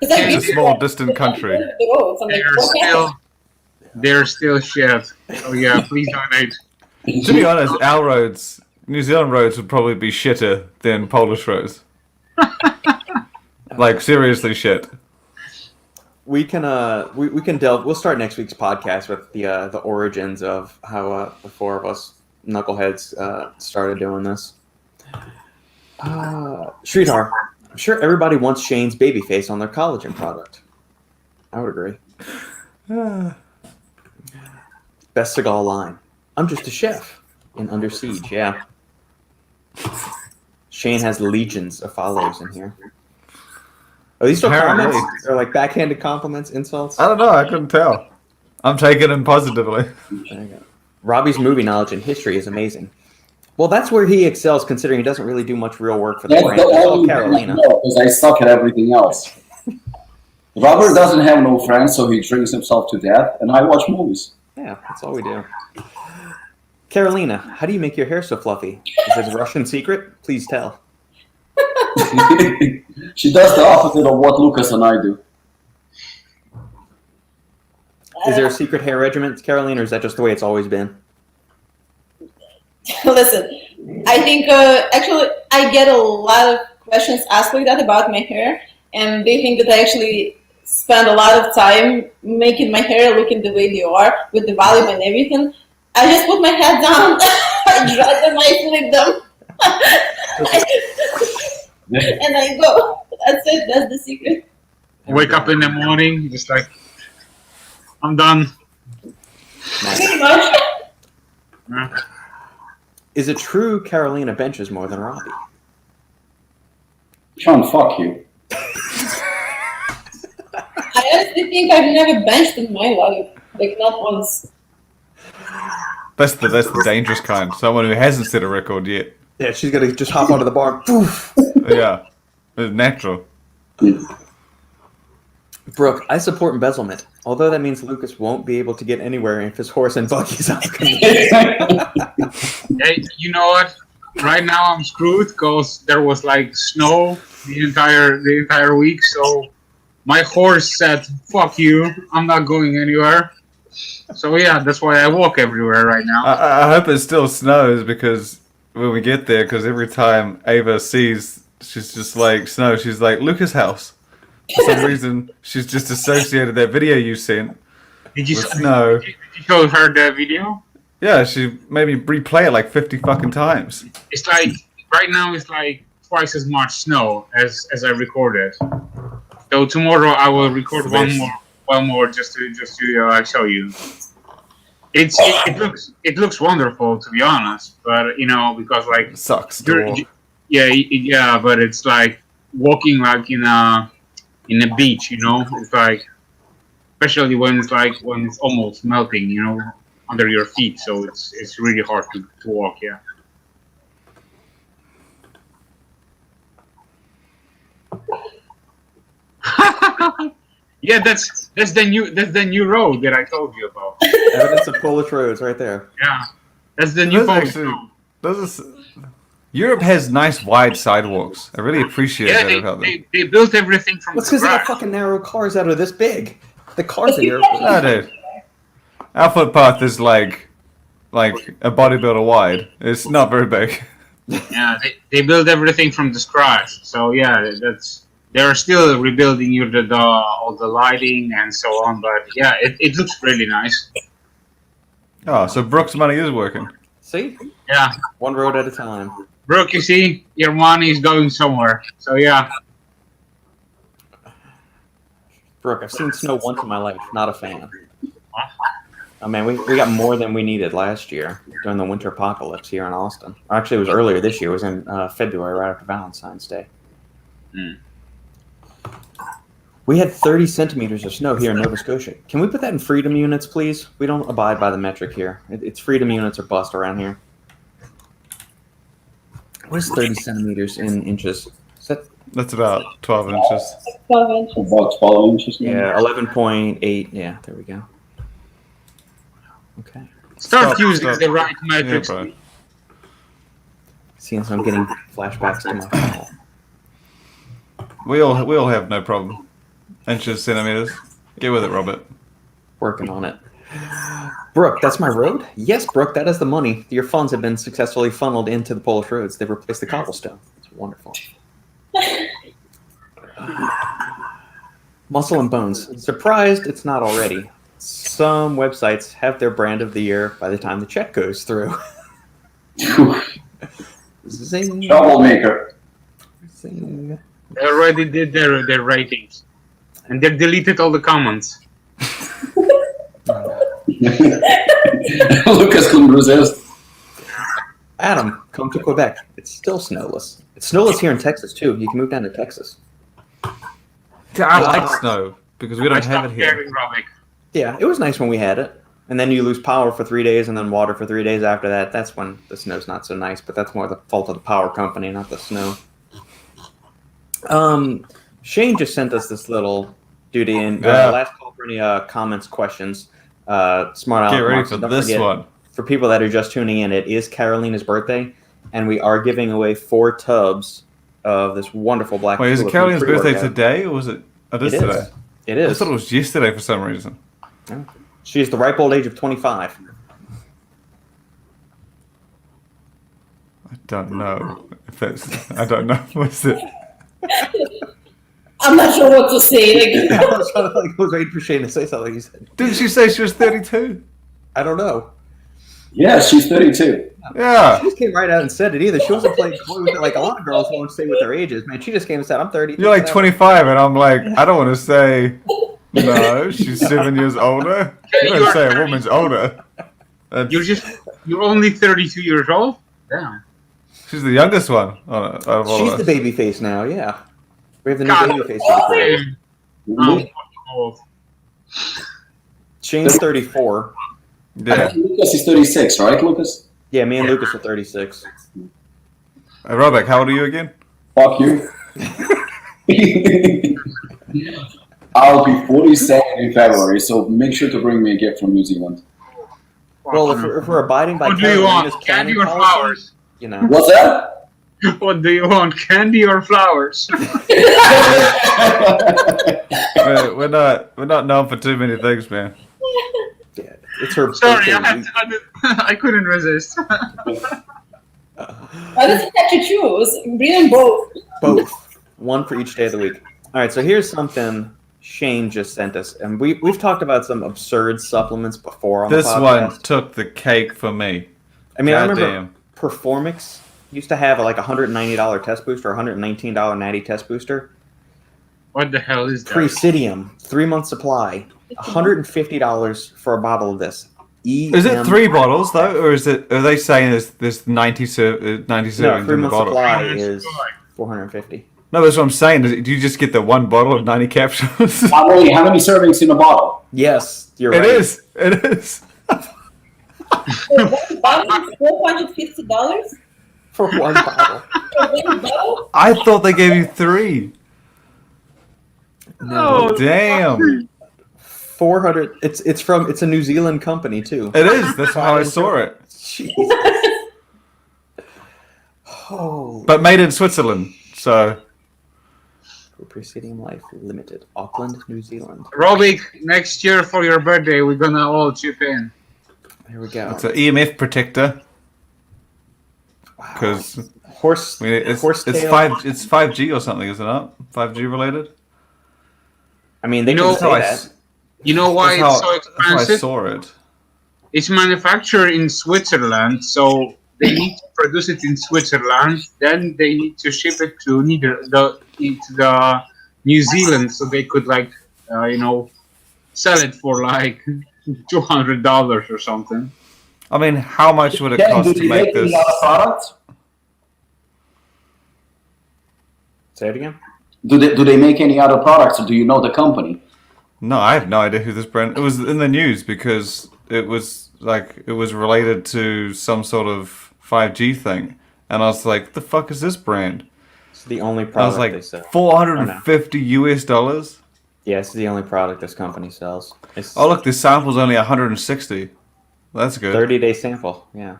it's a small, distant country. They're still shit. Oh yeah, please donate. To be honest, our roads, New Zealand roads, would probably be shitter than Polish roads. Like, seriously shit. We can we can delve. We'll start next week's podcast with the origins of how the four of us knuckleheads started doing this. Sridhar, I'm sure everybody wants Shane's baby face on their collagen product. I would agree. Best Seagal line. I'm just a chef in Under Siege. Yeah. Shane has legions of followers in here. Are these still Apparently. comments? Or like backhanded compliments, insults? I don't know, I couldn't tell. I'm taking them positively. There you go. Robbie's movie knowledge and history is amazing. Well, that's where he excels, considering he doesn't really do much real work for the That's brand. the It's all only Karolina. because I suck at everything else. Robert doesn't have no friends, so he drinks himself to death, and I watch movies. Yeah, that's all we do. Karalina, how do you make your hair so fluffy? Is it a Russian secret? Please tell. She does the opposite of what Lukasz and I do. Is there a secret hair regimen, Karalina, or is that just the way it's always been? Listen, I think actually I get a lot of questions asked like that about my hair, and they think that I actually spend a lot of time making my hair looking the way they are with the volume and everything. I just put my head down, I dry them, I flip them, and I go. That's it. That's the secret. Wake up in the morning, just like, I'm done. Pretty much. Yeah. Is it true Karalina benches more than Robbie? Sean, fuck you. I honestly think I've never benched in my life, like not once. That's the dangerous kind. Someone who hasn't set a record yet. Yeah, she's gonna just hop onto the bar. Poof. Yeah, it's natural. Brooke, I support embezzlement, although that means Lukasz won't be able to get anywhere if his horse and buggy's out. Hey, you know what? Right now I'm screwed because there was like snow the entire week. So my horse said, "Fuck you! I'm not going anywhere." So yeah, that's why I walk everywhere right now. I hope it still snows because when we get there, because every time Ava sees, she's just like snow. She's like Lukasz' house. For some reason, she's just associated that video you sent Did you with snow. Did you show her the video? Yeah, she made me replay it like 50 fucking times. It's like right now it's like twice as much snow as I recorded. So tomorrow I will record one more just to show you. It looks wonderful, to be honest, but you know, because like It sucks. yeah, but it's like walking like in a beach, you know. It's like, especially when it's almost melting, you know, under your feet. So it's really hard to walk. Yeah. Yeah, that's the new road that I told you about. Evidence of Polish roads right there. Yeah, that's the new Polish Actually, road. Europe has nice wide sidewalks. I really appreciate Yeah, that about them. they built everything from That's because they got scratch. fucking narrow cars that are this big. The cars in Europe. No, dude. Our footpath is like a bodybuilder wide. It's not very big. Yeah, they build everything from the scratch. So yeah, they're still rebuilding all the lighting and so on. But yeah, it looks really nice. Oh, so Brooks' money is working. See? Yeah, One road at a time. Brooke, you see, your money is going somewhere. So yeah, Brooke, I've seen snow once in my life. Not a fan. Oh man, we got more than we needed last year during the winter apocalypse here in Austin. Or actually, it was earlier this year. It was in February, right after Valentine's Day. We had 30 centimeters of snow here in Nova Scotia. Can we put that in freedom units, please? We don't abide by the metric here. It's freedom units or bust around here. What is 30 centimeters in inches? Is that, That's about 12 inches. 12 inches. About 12 inches. maybe. yeah, 11.8. Yeah, there we go. Okay. start using stop. the right Yeah, metrics. bro. Seeing as I'm getting flashbacks to my fall. We all have no problem. Inches, centimeters. Get with it, Robert. Working on it. Brooke, that's my road? Yes, Brooke, that is the money. Your funds have been successfully funneled into the Polish roads. They've replaced the cobblestone. It's wonderful. Muscle and bones. Surprised it's not already. Some websites have their brand of the year by the time the check goes through. Zing. Troublemaker. Zing. They already did their ratings, and they deleted all the comments. Lukasz couldn't resist. Adam, come to Quebec. It's still snowless. It's snowless here in Texas, too. You can move down to Texas. I like snow because we I don't have stopped it here. caring, Robic. Yeah, it was nice when we had it. And then you lose power for 3 days and then water for 3 days after that. That's when the snow's not so nice, but that's more the fault of the power company, not the snow. Shane just sent us this little duty. And Yeah. last call for any comments, questions. Smart Get Aleck ready Marks, for don't this forget, one. For people that are just tuning in, it is Karalina's birthday, and we are giving away 4 tubs of this wonderful black. Wait, is it tulip Carolina's birthday pre-workout. today, or was it? It is today. It I is. thought it was yesterday for some reason. She's the ripe old age of 25. I don't know if that's. I don't know. What's it? I'm not sure what to say. I was waiting for Shane to say something. He said, Didn't she say she was 32? I don't know. Yeah, she's 32. Yeah. She just came right out and said it either. She wasn't playing coy with it like a lot of girls won't say what their age is. Man, she just came and said, I'm 30. You're like 25, and I'm like, I don't want to say. No, she's 7 years older. You don't say a woman's older. You're only 32 years old? Damn. She's the youngest one. Out of all She's of the us. baby face now, yeah. We have the new God. baby face. of the group. I'm old. Shane's 34. I Yeah. think Lucas is 36, right, Lucas? Yeah, me and Lucas are 36. Hey, Robek, how old are you again? Fuck you. I'll be 47 in February, so make sure to bring me a gift from New Zealand. Well, if we're abiding by What do you want? Carolina's Candy planning or policy, flowers? you know. What's that? What do you want? Candy or flowers? We're not known for too many things, man. Yeah, it's her Sorry, birthday week. I couldn't resist. Why does it have to choose? Bring them both. Both. One for each day of the week. All right, so here's something Shane just sent us. And we've talked about some absurd supplements before on This the one podcast. took the cake for me. I mean, I remember Goddamn. Performix used to have like a $190 test booster, or $119 natty test booster. What the hell is that? Presidium, 3-month supply, $150 for a bottle of this. Is it 3 bottles though, or is it? Are they saying there's 90 servings No, in the 3-month bottle? supply is $450. No, that's what I'm saying. Do you just get the 1 bottle of 90 capsules? How many servings in a bottle? Yes, you're It right. is. It is. One bottle is $450 For 1 bottle. for one bottle. I thought they gave you 3. No, Damn. 400. It's a New Zealand company too. It is. That's how I saw it. Jesus. Oh. But made in Switzerland. So Praesidium Life Limited, Auckland, New Zealand. Robic, next year for your birthday, we're gonna all chip in. There we go. it's an EMF protector Wow. because Horse. it's horsetail. 5G or something, isn't it? 5G related. I mean, they You can know- say That's that. You know why it's so That's how I expensive? saw it. It's manufactured in Switzerland, so they need to produce it in Switzerland. Then they need to ship it to the New Zealand, so they could sell it for like $200 or something. I mean, how much would it Ken, cost do to they make make this? any other products? Say it again. Do they make any other products, or do you know the company? No, I have no idea who this brand. It was in the news because it was related to some sort of 5G thing, and I was like, "The fuck is this brand?" It's the only I was product they like, sell. $450 US. Yeah, it's the only product this company sells. It's Oh look, this sample's only 160. That's good. 30-day sample. Yeah.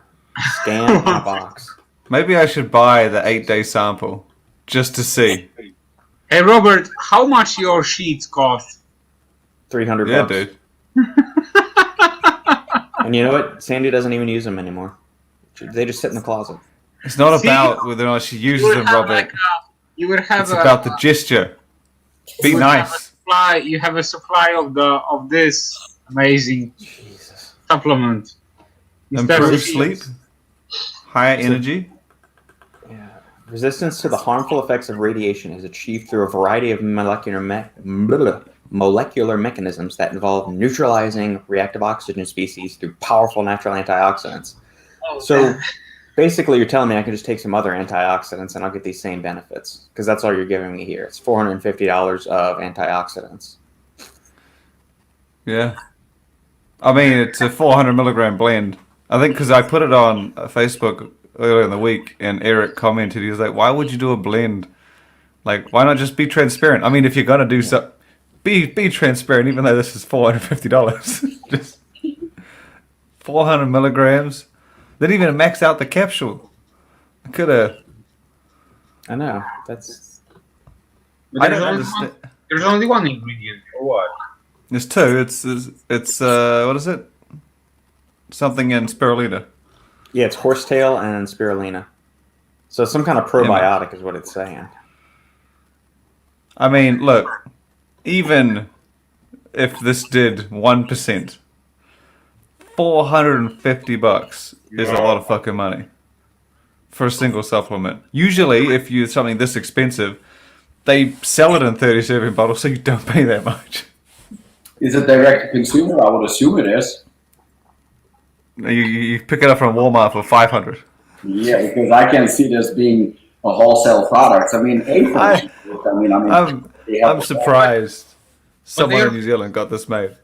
Scan in a box. Maybe I should buy the 8-day sample just to see. Hey Robert, how much your sheets cost? $300. Yeah, dude. And you know what? Sandy doesn't even use them anymore. They just sit in the closet. It's not See? about whether or not she uses You would them, have Robert. you would have It's about the gesture. Be you would have a nice. supply. You have a supply of this amazing Jesus. supplement. Instead Improve of sleep. sheets. Higher energy. Yeah. Resistance to the harmful effects of radiation is achieved through a variety of molecular mechanisms that involve neutralizing reactive oxygen species through powerful natural antioxidants. So basically, you're telling me I can just take some other antioxidants and I'll get these same benefits because that's all you're giving me here. It's $450 of antioxidants. Yeah. I mean, it's a 400 milligram blend. I think because I put it on Facebook earlier in the week and Eric commented, he was like, why would you do a blend? Like, why not just be transparent? I mean, if you're going to do so, be transparent. Even though this is $450, just 400 milligrams. They didn't even max out the capsule. I could have. I know. That's. But I don't understand. There's only one ingredient, or what? There's two. It's what is it? Something in spirulina. Yeah, it's horsetail and spirulina. So some kind of probiotic is what it's saying. I mean, look, even if this did 1%, $450 is a lot of fucking money for a single supplement. Usually, if you something this expensive, they sell it in 30-serving bottles, so you don't pay that much. Is it direct to consumer? I would assume it is. You pick it up from Walmart for $500. Yeah, because I can see this being a wholesale product. I mean, I'm surprised someone in New Zealand got this made.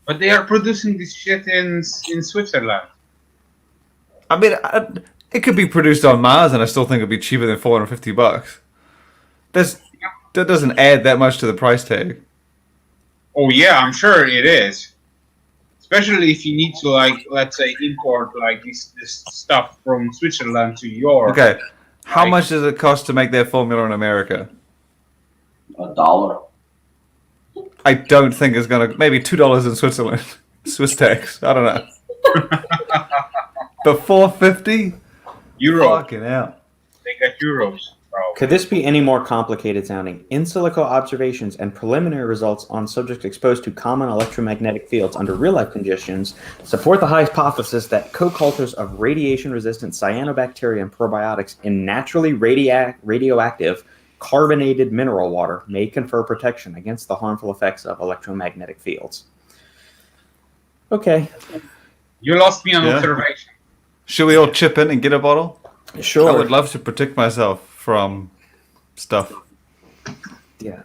But they are producing this shit in Switzerland. I mean, it could be produced on Mars, and I still think it'd be cheaper than $450. That doesn't add that much to the price tag. Oh yeah, I'm sure it is. Especially if you need to, like, let's say, import like this stuff from Switzerland to Europe. Okay, how much does it cost to make that formula in America? $1. I don't think it's gonna. Maybe $2 in Switzerland, Swiss tax. I don't know. But $450? Euro. Fucking hell. They got euros. Probably. Could this be any more complicated sounding? In silico observations and preliminary results on subjects exposed to common electromagnetic fields under real-life conditions support the hypothesis that co-cultures of radiation-resistant cyanobacteria and probiotics in naturally radioactive carbonated mineral water may confer protection against the harmful effects of electromagnetic fields. Okay. You lost me on observation. Should we all chip in and get a bottle? Sure. I would love to protect myself from stuff. Yeah.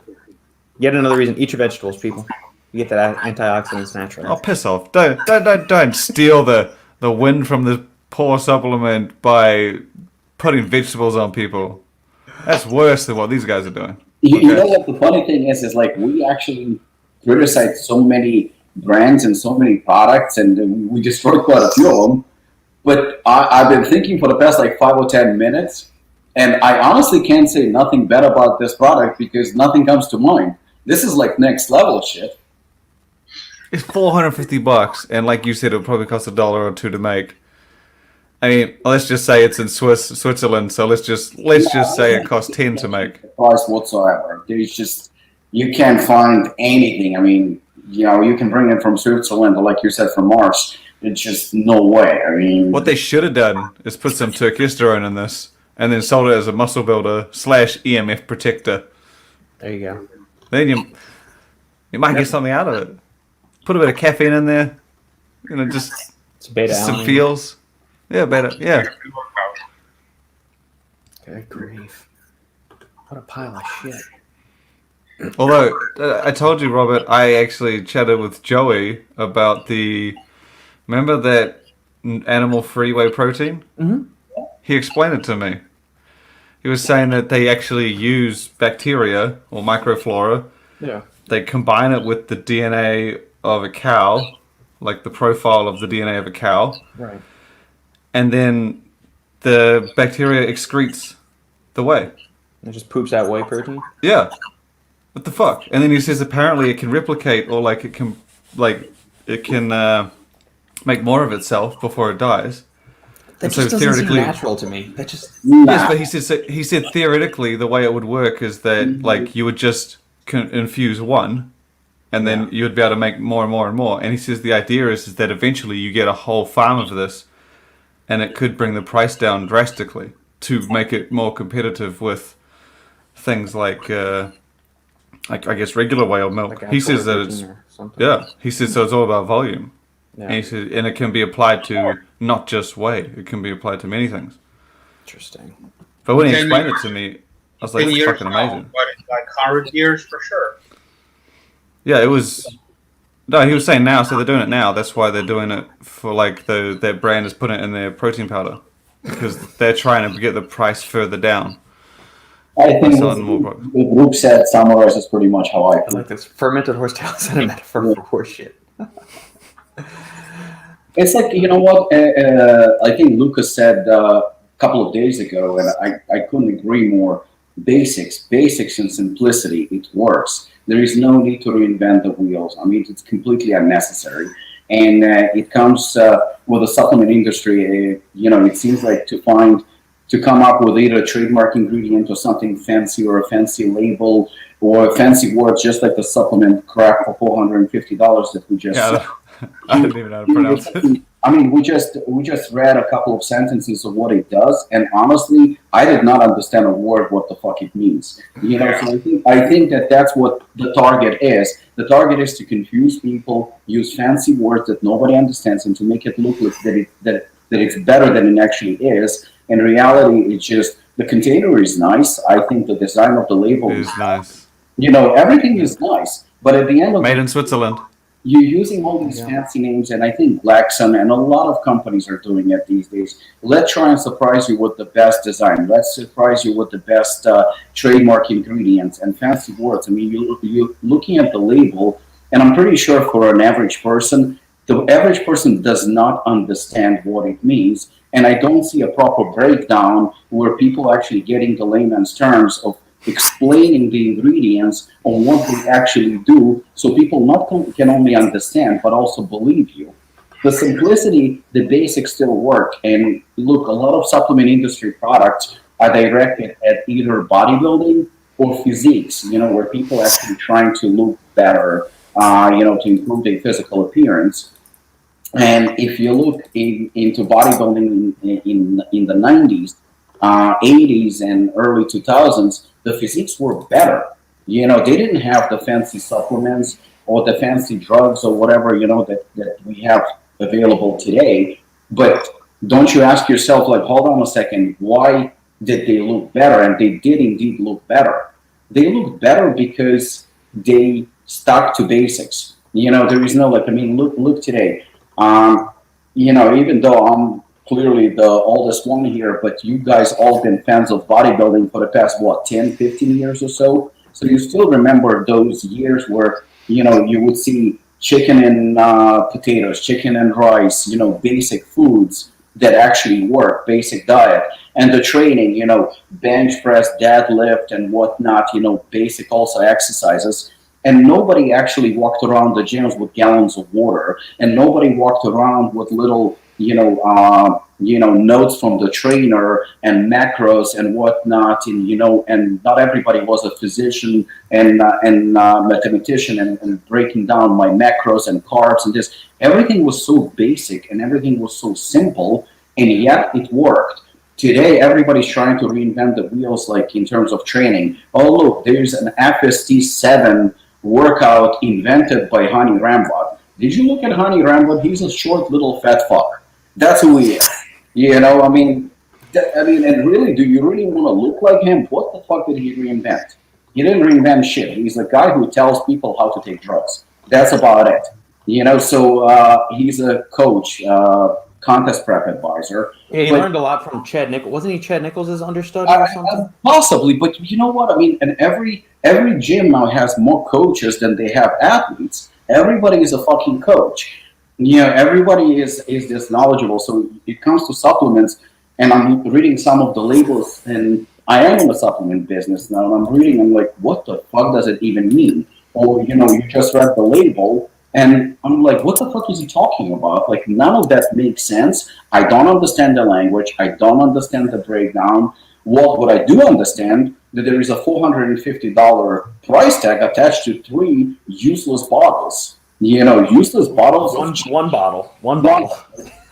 Yet another reason, eat your vegetables, people. You get that antioxidants naturally. Oh, piss off. Don't steal the wind from this poor supplement by putting vegetables on people. That's worse than what these guys are doing. You know what the funny thing is like we actually criticize so many brands and so many products, and we destroy quite a few of them. But I've been thinking for the past like 5 or 10 minutes, and I honestly can't say nothing bad about this product because nothing comes to mind. This is like next level shit. It's $450, and like you said, it'll probably cost $1 or $2 to make. I mean, let's just say it's in Switzerland, so let's just say it costs $10 to make. Price whatsoever. There's just you can't find anything. I mean, you can bring it from Switzerland, or like you said, from Mars. It's just no way. I mean, what they should have done is put some Turkesterone in this, and then sold it as a muscle builder / EMF protector. There you go. Then you might get something out of it. Put a bit of caffeine in there, just It's beta some alanine. feels. Yeah, better. Yeah. Good grief. What a pile of shit. Although I told you, Robert, I actually chatted with Joey about remember that animal-free whey protein? Mm-hmm. He explained it to me. He was saying that they actually use bacteria or microflora. Yeah. They combine it with the DNA of a cow, like the profile of the DNA of a cow. Right. And then the bacteria excretes the whey. It just poops out whey protein? Yeah. What the fuck? And then he says apparently it can replicate, or it can make more of itself before it dies. That so just doesn't seem theoretically, natural to me. That just yes, but he said theoretically the way it would work is that you would just infuse one, and then you would be able to make more and more and more. And he says the idea is that eventually you get a whole farm of this, and it could bring the price down drastically to make it more competitive with things like I guess regular whale milk. like He says that it's he says so it's all about volume. Yeah. And he said, and it can be applied to not just whey; it can be applied to many things. Interesting. But when he 10 explained it years- to me, I was like, 10 "It's years fucking now, amazing." but it's like 100 years for sure. Yeah, it was. No, he was saying now, so they're doing it now. That's why they're doing it for their brand is putting it in their protein powder because they're trying to get the price further down. I think saw it in more books. the group set summarizes pretty much how I I feel. like this. Fermented horsetail is a metaphor for horse shit. It's like, you know what? I think Lukasz said a couple of days ago, and I couldn't agree more. Basics and simplicity, it works. There is no need to reinvent the wheels. I mean, it's completely unnecessary. And it comes with the supplement industry, you know, it seems like to come up with either a trademark ingredient or something fancy or a fancy label or a fancy word, just like the supplement crap for $450 that we just said. I didn't even know how to pronounce it. I mean, we just read a couple of sentences of what it does, and honestly, I did not understand a word what the fuck it means. You know, so I think that's what the target is. The target is to confuse people, use fancy words that nobody understands, and to make it look like that it's better than it actually is. In reality, it's just the container is nice. I think the design of the label It is nice. You know, everything is nice, but at the end of Made in Switzerland. you're using all these fancy names, and I think Black Sun and a lot of companies are doing it these days. Let's try and surprise you with the best design. Let's surprise you with the best trademark ingredients and fancy words. I mean, you're looking at the label, and I'm pretty sure for an average person, the average person does not understand what it means, and I don't see a proper breakdown where people are actually getting the layman's terms of explaining the ingredients on what they actually do, so people can only understand but also believe you. The simplicity, the basics still work. And look, a lot of supplement industry products are directed at either bodybuilding or physiques, you know, where people are actually trying to look better, you know, to improve their physical appearance. And if you look into bodybuilding in the 90s, 80s and early 2000s, the physiques were better. You know, they didn't have the fancy supplements or the fancy drugs or whatever, you know, that we have available today. But don't you ask yourself, like, hold on a second, why did they look better? And they did indeed look better. They looked better because they stuck to basics. You know, there is no, like, I mean, look today. You know, even though I'm clearly the oldest one here, but you guys all been fans of bodybuilding for the past, 10, 15 years or so. So you still remember those years where, you know, you would see chicken and potatoes, chicken and rice, you know, basic foods that actually work, basic diet. And the training, you know, bench press, deadlift and whatnot, you know, basic also exercises. And nobody actually walked around the gyms with gallons of water, and nobody walked around with little, notes from the trainer and macros and whatnot. And, you know, and not everybody was a physician and mathematician and breaking down my macros and carbs and this. Everything was so basic and everything was so simple, and yet it worked. Today, everybody's trying to reinvent the wheels, like in terms of training. Oh, look, there's an FST7 workout invented by Hani Rambod. Did you look at Hani Rambod? He's a short little fat fuck. That's who he is. You know, I mean, and really, do you really want to look like him? What the fuck did he reinvent? He didn't reinvent shit. He's the guy who tells people how to take drugs. That's about it. You know, so he's a coach, contest prep advisor. Yeah, he learned a lot from Chad Nichols. Wasn't he Chad Nichols' understudy or something? Possibly, but you know what? I mean, and every gym now has more coaches than they have athletes. Everybody is a fucking coach. You know, everybody is this knowledgeable. So it comes to supplements, and I'm reading some of the labels, and I am in the supplement business now, and I'm reading, I'm like, what the fuck does it even mean? Or, you know, you just read the label, and I'm like, what the fuck is he talking about? Like, none of that makes sense. I don't understand the language. I don't understand the breakdown. What I do understand, that there is a $450 price tag attached to 3 useless bottles. You know, useless bottles. One bottle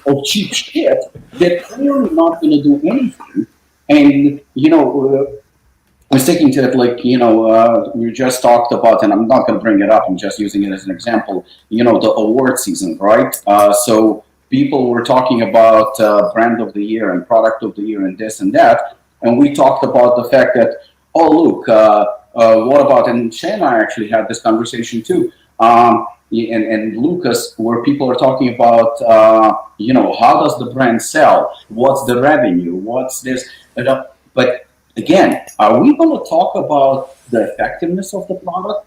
of cheap shit that clearly not going to do anything. And, you know, we're sticking to it, like, you know, we just talked about, and I'm not going to bring it up, I'm just using it as an example, you know, the award season, right? So people were talking about brand of the year and product of the year and this and that. And we talked about the fact that, oh, look, what about, and Shane and I actually had this conversation too, and Lukasz, where people are talking about, you know, how does the brand sell? What's the revenue? What's this? But Again, are we going to talk about the effectiveness of the product?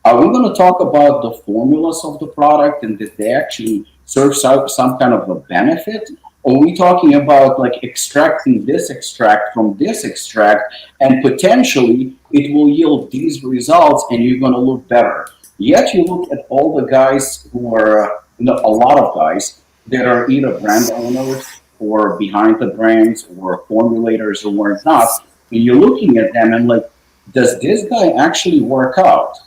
Are we going to talk about the formulas of the product and that they actually serve some kind of a benefit? Or are we talking about like extracting this extract from this extract and potentially it will yield these results and you're going to look better? Yet you look at all the guys who are, a lot of guys that are either brand owners or behind the brands or formulators or whatnot, and you're looking at them and like, does this guy actually work out?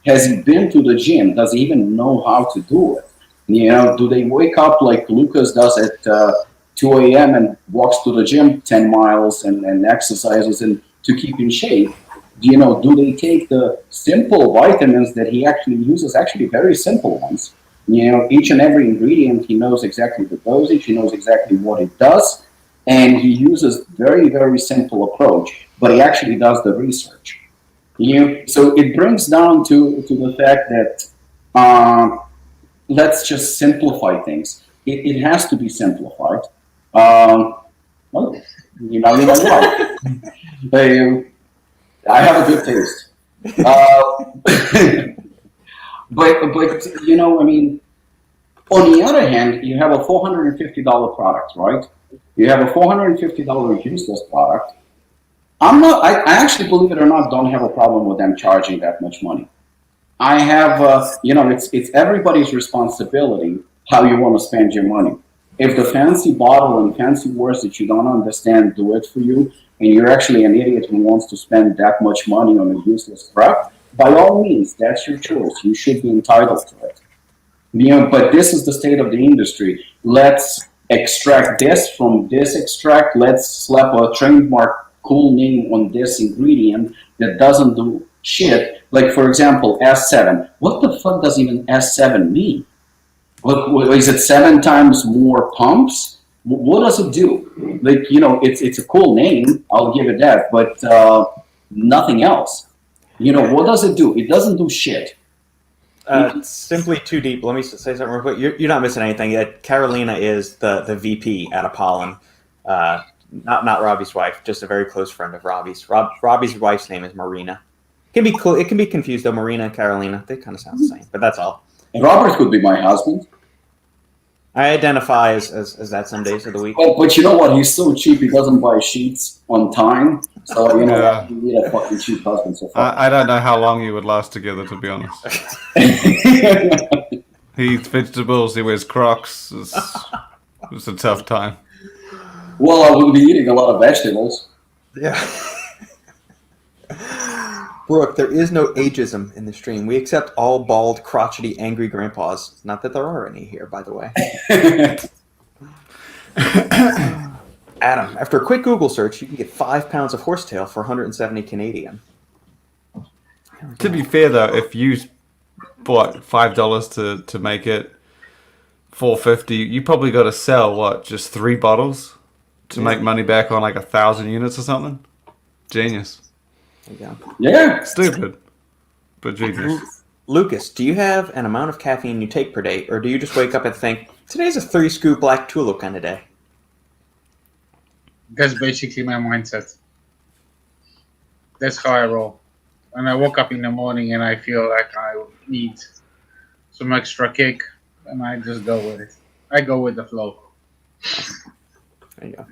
Has he been to the gym? Does he even know how to do it? Do they wake up like Lukasz does at 2 a.m. and walks to the gym 10 miles and exercises and to keep in shape? Do they take the simple vitamins that he actually uses, actually very simple ones? Each and every ingredient, he knows exactly the dosage, he knows exactly what it does, and he uses very, very simple approach, but he actually does the research. So it brings down to the fact that let's just simplify things. It has to be simplified. Well, you know what? I have a good taste. But on the other hand, you have a $450 product, right? You have a $450 useless product. I actually, believe it or not, don't have a problem with them charging that much money. I have, it's everybody's responsibility how you want to spend your money. If the fancy bottle and fancy words that you don't understand do it for you, and you're actually an idiot who wants to spend that much money on a useless crap, by all means, that's your choice. You should be entitled to it. But this is the state of the industry. Let's extract this from this extract. Let's slap a trademark cool name on this ingredient that doesn't do shit. Like, for example, S7. What the fuck does even S7 mean? What, is it 7 times more pumps? What does it do? Like, it's a cool name, I'll give it that, but nothing else. What does it do? It doesn't do shit. Simply too deep. Let me say something real quick. You're not missing anything. Carolina is the VP at Apollon. Not Robbie's wife, just a very close friend of Robbie's. Robbie's wife's name is Marina. It can be confused though. Marina and Karalina, they kind of sound the same, but that's all. And Robert could be my husband. I identify as that some days of the week. But you know what? He's so cheap. He doesn't buy sheets on time. So you need a fucking cheap husband. So I don't know how long you would last together, to be honest. He eats vegetables. He wears Crocs. It's a tough time. Well, I will be eating a lot of vegetables. Yeah. Brooke, there is no ageism in the stream. We accept all bald, crotchety, angry grandpas. Not that there are any here, by the way. Adam, after a quick Google search, you can get 5 pounds of horsetail for 170 Canadian. To be fair, though, if you bought $5 to make it $4.50, you probably got to sell just 3 bottles to make money back on like 1,000 units or something. Genius. There you go. Yeah. Stupid, but genius. Lukasz, do you have an amount of caffeine you take per day, or do you just wake up and think, today's a 3-scoop Black Tulip kind of day? That's basically my mindset. That's how I roll. And I woke up in the morning and I feel like I need some extra kick, and I just go with it. I go with the flow. There you go.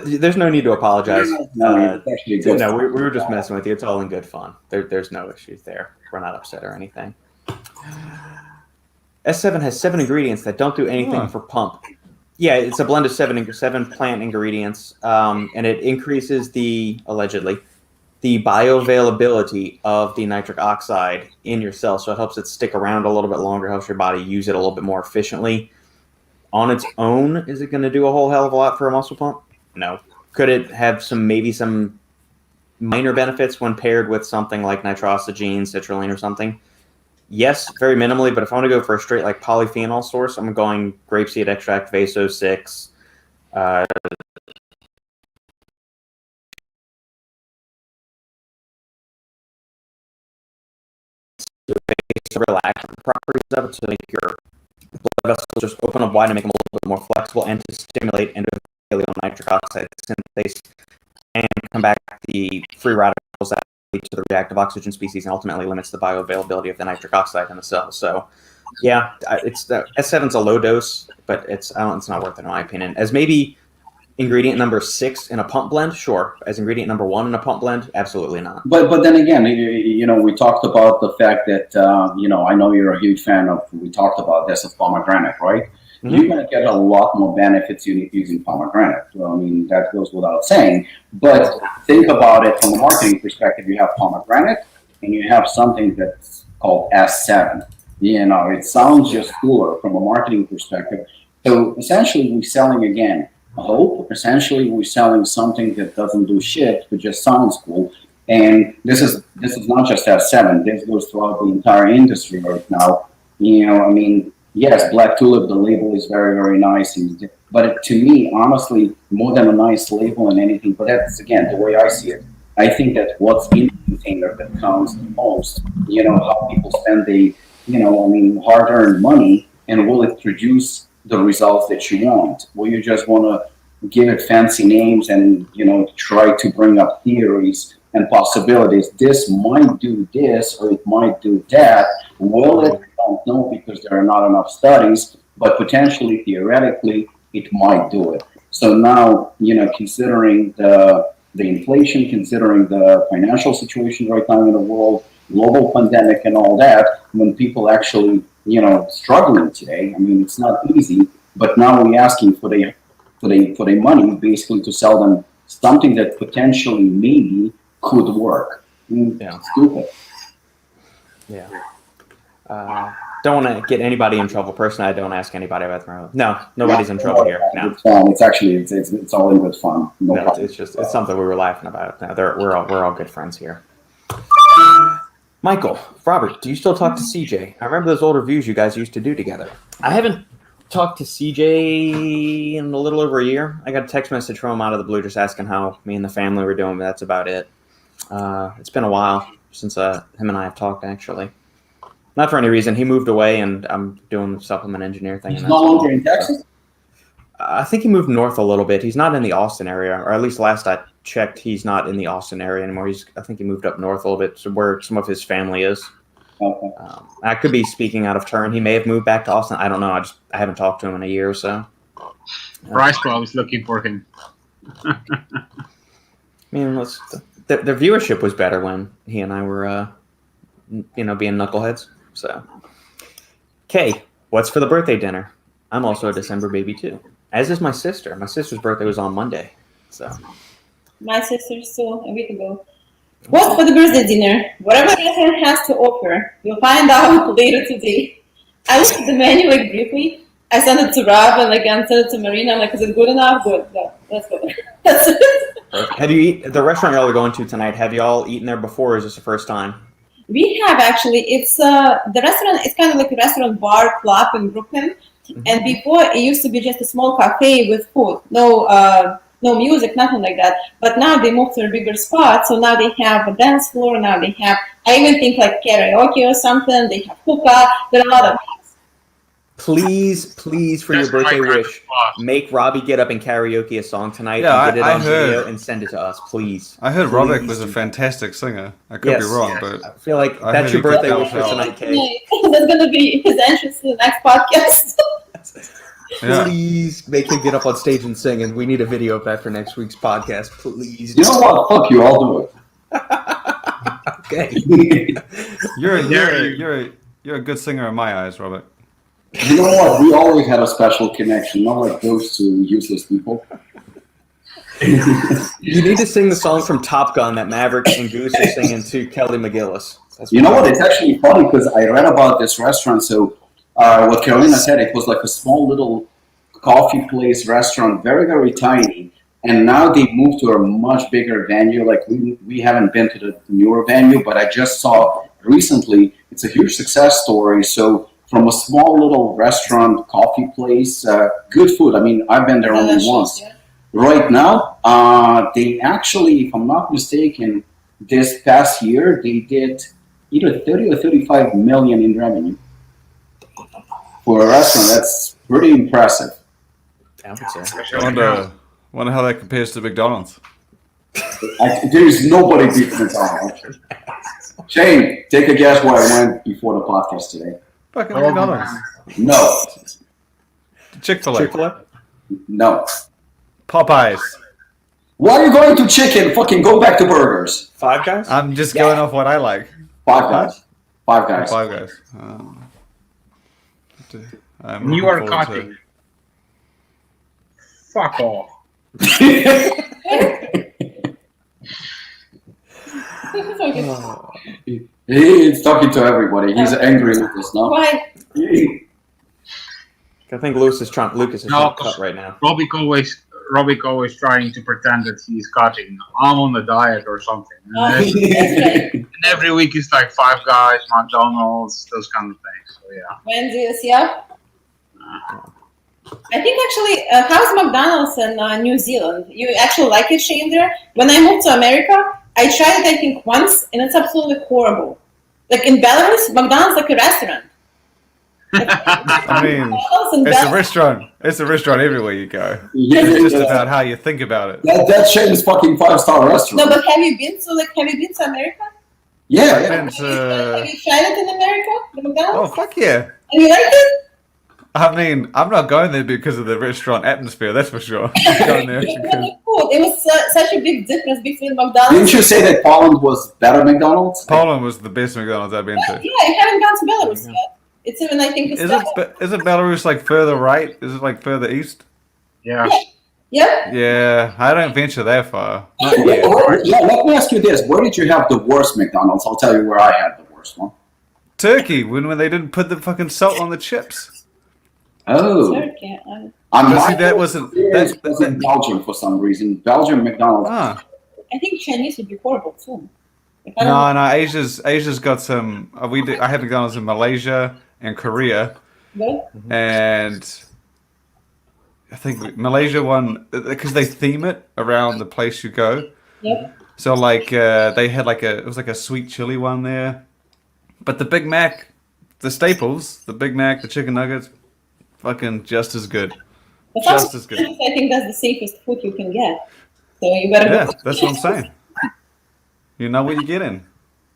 There's no need to apologize. No, we were just messing with you. It's all in good fun. There's no issues there. We're not upset or anything. S7 has 7 ingredients that don't do anything for pump. Yeah, it's a blend of 7 plant ingredients, and it increases allegedly the bioavailability of the nitric oxide in your cell, so it helps it stick around a little bit longer, helps your body use it a little bit more efficiently. On its own, is it going to do a whole hell of a lot for a muscle pump? No. Could it have maybe some minor benefits when paired with something like nitrosogene, citrulline, or something? Yes, very minimally, but if I want to go for a straight like polyphenol source, I'm going grapeseed extract, Vaso 6, relaxant properties of it to make your blood vessels just open up wide and make them a little bit more flexible, and to stimulate endothelial nitric oxide synthase and come back the free radicals that lead to the reactive oxygen species and ultimately limits the bioavailability of the nitric oxide in the cell. So, yeah, it's the S7's a low dose, but it's not worth it in my opinion. As maybe ingredient number 6 in a pump blend, sure. As ingredient number 1 in a pump blend, absolutely not. But then again, we talked about the fact that I know you're a huge fan of. We talked about this of pomegranate, right? Mm-hmm. You're going to get a lot more benefits using pomegranate. Well, I mean, that goes without saying. But think about it from a marketing perspective. You have pomegranate, and you have something that's called S7. It sounds just cooler from a marketing perspective. So essentially, we're selling again a hope. Essentially, we're selling something that doesn't do shit, but just sounds cool. And this is not just S7. This goes throughout the entire industry right now. Yes, Black Tulip, the label is very, very nice. But to me, honestly, more than a nice label and anything, but that's, again, the way I see it. I think that what's in the container that counts the most, how people spend hard-earned money, and will it produce the results that you want? Will you just want to give it fancy names and, try to bring up theories and possibilities? This might do this, or it might do that. Will it? I don't know, because there are not enough studies, but potentially, theoretically, it might do it. So now, considering the inflation, considering the financial situation right now in the world, global pandemic and all that, when people actually, struggling today, it's not easy, but now we're asking for the money basically to sell them something that potentially maybe could work. Stupid. Yeah. Don't want to get anybody in trouble. Personally, I don't ask anybody about their own. No, nobody's in trouble here. No. It's fun. It's actually it's all in good fun. It's something we were laughing about. No, we're all good friends here. Michael, Robert, do you still talk to CJ? I remember those old reviews you guys used to do together. I haven't talked to CJ in a little over a year. I got a text message from him out of the blue just asking how me and the family were doing, but that's about it. It's been a while since him and I have talked, actually. Not for any reason. He moved away, and I'm doing the supplement engineer thing. He's no longer in Texas? I think he moved north a little bit. He's not in the Austin area, or at least last I checked, he's not in the Austin area anymore. I think he moved up north a little bit, so where some of his family is. Okay. I could be speaking out of turn. He may have moved back to Austin. I don't know. I haven't talked to him in a year or so. Bryce was looking for him. The viewership was better when he and I were, being knuckleheads. So, Kay, what's for the birthday dinner? I'm also a December baby too, as is my sister. My sister's birthday was on Monday, so. My sister's too, a week ago. What's for the birthday dinner? Whatever restaurant has to offer. You'll find out later today. I looked at the menu briefly. I sent it to Rob and I sent it to Marina. Is it good enough? Good. Yeah, that's good. That's it. Have you the restaurant y'all are going to tonight? Have y'all eaten there before, or is this the first time? We have actually. It's the restaurant. It's kind of like a restaurant bar club in Brooklyn. Mm-hmm. And before it used to be just a small cafe with food, no music, nothing like that. But now they moved to a bigger spot, so now they have a dance floor. Now they have, I even think karaoke or something. They have hookah. There are a lot of. Please, for your birthday wish, make Robbie get up and karaoke a song tonight and get it on video and send it to us, please. I heard Robic was a fantastic singer. I could be wrong, but I feel like that's your birthday wish for tonight, Kay. That's going to be his entrance to the next podcast. Please make him get up on stage and sing, and we need a video of that for next week's podcast, please. You know what? Fuck you, I'll do it. Okay. You're a good singer in my eyes, Robert. You know what? We always had a special connection, not like those two useless people. You need to sing the song from Top Gun that Maverick and Goose are singing to Kelly McGillis. You know what? It's actually funny because I read about this restaurant. So what Karalina said, it was like a small little coffee place restaurant, very, very tiny. And now they moved to a much bigger venue. Like we haven't been to the newer venue, but I just saw recently, it's a huge success story. So from a small little restaurant, coffee place, good food. I mean, I've been there only once. Yeah. Right now, they actually, if I'm not mistaken, this past year, they did either 30 or 35 million in revenue for a restaurant. That's pretty impressive. I wonder how that compares to McDonald's. There is nobody beats McDonald's. Shane, take a guess where I went before the podcast today. Fucking McDonald's. No. Chick-fil-A. Chick-fil-A? No. Popeyes. Why are you going to chicken? Fucking go back to burgers. Five Guys? I'm just going off what I like. Five Guys. Five Guys. Five Guys. I'm You are looking forward to cutting. Fuck off. He's talking to everybody. He's angry with us now. Why? I think Lucas is trying to cut right now. Robic always trying to pretend that he's cutting. I'm on a diet or something. And every week it's like Five Guys, McDonald's, those kind of things. So yeah. Wendy's, yeah. I think actually, how's McDonald's in New Zealand? You actually like it, Shane, there? When I moved to America, I tried it, I think, once, and it's absolutely horrible. Like in Belarus, McDonald's is like a restaurant. I mean, it's a restaurant. It's a restaurant everywhere you go. It's just about how you think about it. That Shane's fucking 5-star restaurant. No, but have you been to America? Yeah. Have you tried it in America? The Oh, McDonald's? fuck yeah. And you liked it? I mean, I'm not going there because of the restaurant atmosphere, that's for sure. I'm going there It because... was food. It was such a big difference between Didn't McDonald's. you say that Poland was better McDonald's? Poland was the best McDonald's I've been to. Yeah, I haven't gone to Belarus yet. It's even, I think, it's Is it Belarus like further right? Is it like further east? Yeah. Yeah. Yeah, I don't venture that far. Not Yeah, yet. let me ask you this. Where did you have the worst McDonald's? I'll tell you where I had the worst one. Turkey, when they didn't put the fucking salt on the chips. Oh. Turkey. But see, that wasn't... That's in Belgium for some reason. Belgium McDonald's. Ah. I think Chinese would be horrible too. If I don't No, Asia's got some... I had McDonald's in Malaysia and Korea. know. And I think Malaysia won because they theme it around the place you go. Yep. So like they had it was like a sweet chili one there, but the Big Mac, the staples, the Big Mac, the chicken nuggets, fucking just as good. But Just as good. I think that's the safest food you can get. So you better. Yeah, that's what I'm saying. You know what you're getting.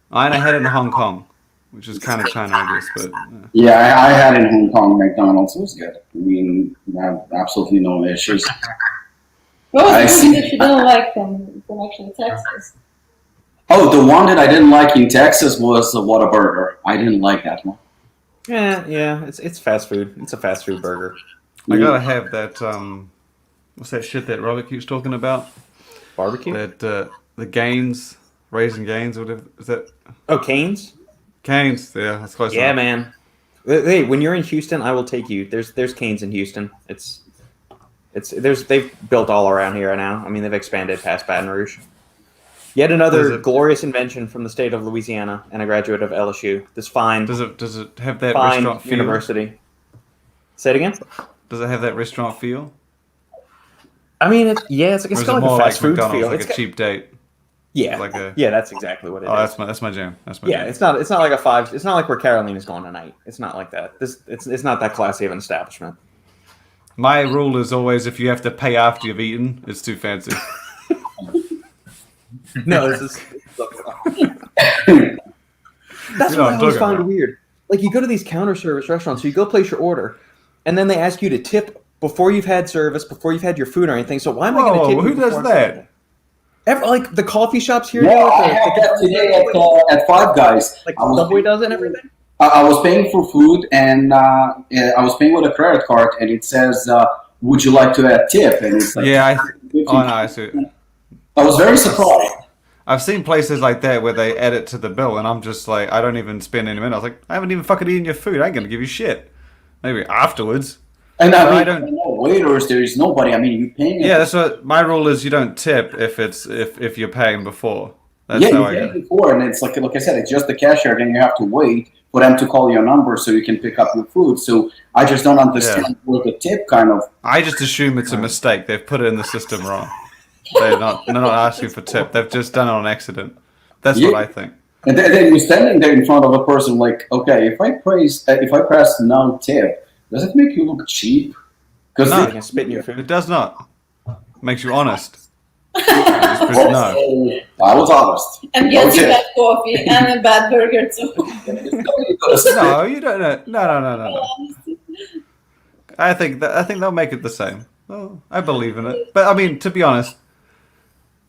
I had it in Hong Kong, which is kind of China, I guess, but. Yeah, I had in Hong Kong McDonald's. It was good. I mean, I have absolutely no issues. What I was the see. food that you didn't like from actually Texas? Oh, the one that I didn't like in Texas was the Whataburger. I didn't like that one. Yeah, it's fast food. It's a fast food burger. I gotta have that, what's that shit that Robert keeps talking about? Barbecue? That, the Gaines, Raisin Gaines, or whatever, is that? Oh, Cane's? Canes, yeah, that's close Yeah, enough. man. Hey, when you're in Houston, I will take you. There's Cane's in Houston. They've built all around here now. I mean, they've expanded past Baton Rouge. Yet another glorious invention from the state of Louisiana and a graduate of LSU. This fine, Does it have that fine restaurant feel? university. Say it again? Does it have that restaurant feel? I mean, it's Or got is it like more a fast like food McDonald's, feel. like It's a got- cheap date? yeah, like a- yeah, that's exactly what it is. Oh, that's my jam. That's my Yeah, jam. it's not like a five. It's not like where Karalina's going tonight. It's not like that. It's not that classy of an establishment. My rule is always if you have to pay after you've eaten, it's too fancy. No, this is. That's You know what what I I'm always talking find about. weird. Like you go to these counter service restaurants, so you go place your order, and then they ask you to tip before you've had service, before you've had your food or anything. So why am I going to Whoa, tip you? who does before I've that? like the coffee shops here. Yeah, do it, I had that today at Five Guys. like I was- Subway does it and everything. I was paying for food, and I was paying with a credit card, and it says, "Would you like to add tip?" And it's like, Yeah, 50. oh no, I see. I was very surprised. I've seen places like that where they add it to the bill, and I'm just like, I don't even spend any minute. I was like, I haven't even fucking eaten your food. I ain't gonna give you shit. Maybe afterwards. And But I mean, I don't- there are no waiters. There is nobody. I mean, you're paying. Yeah, that's what my rule is. You don't tip if you're paying before. That's Yeah, how you I pay go. before, and it's like I said, it's just the cashier. Then you have to wait for them to call your number so you can pick up your food. So I just don't understand where the tip kind of. I just assume it's a mistake. They've put it in the system wrong. They're not asking for tip. They've just done it on accident. That's Yeah. what I think. And then you're standing there in front of a person like, okay, if I press no tip, does it make you look cheap? Because No. You can spit in your food. It does not. Makes you honest. Just press no. I was honest. And gets you Okay. bad coffee and a bad burger too. No, you don't know. No. I think they'll make it the same. Oh, I believe in it. But I mean, to be honest,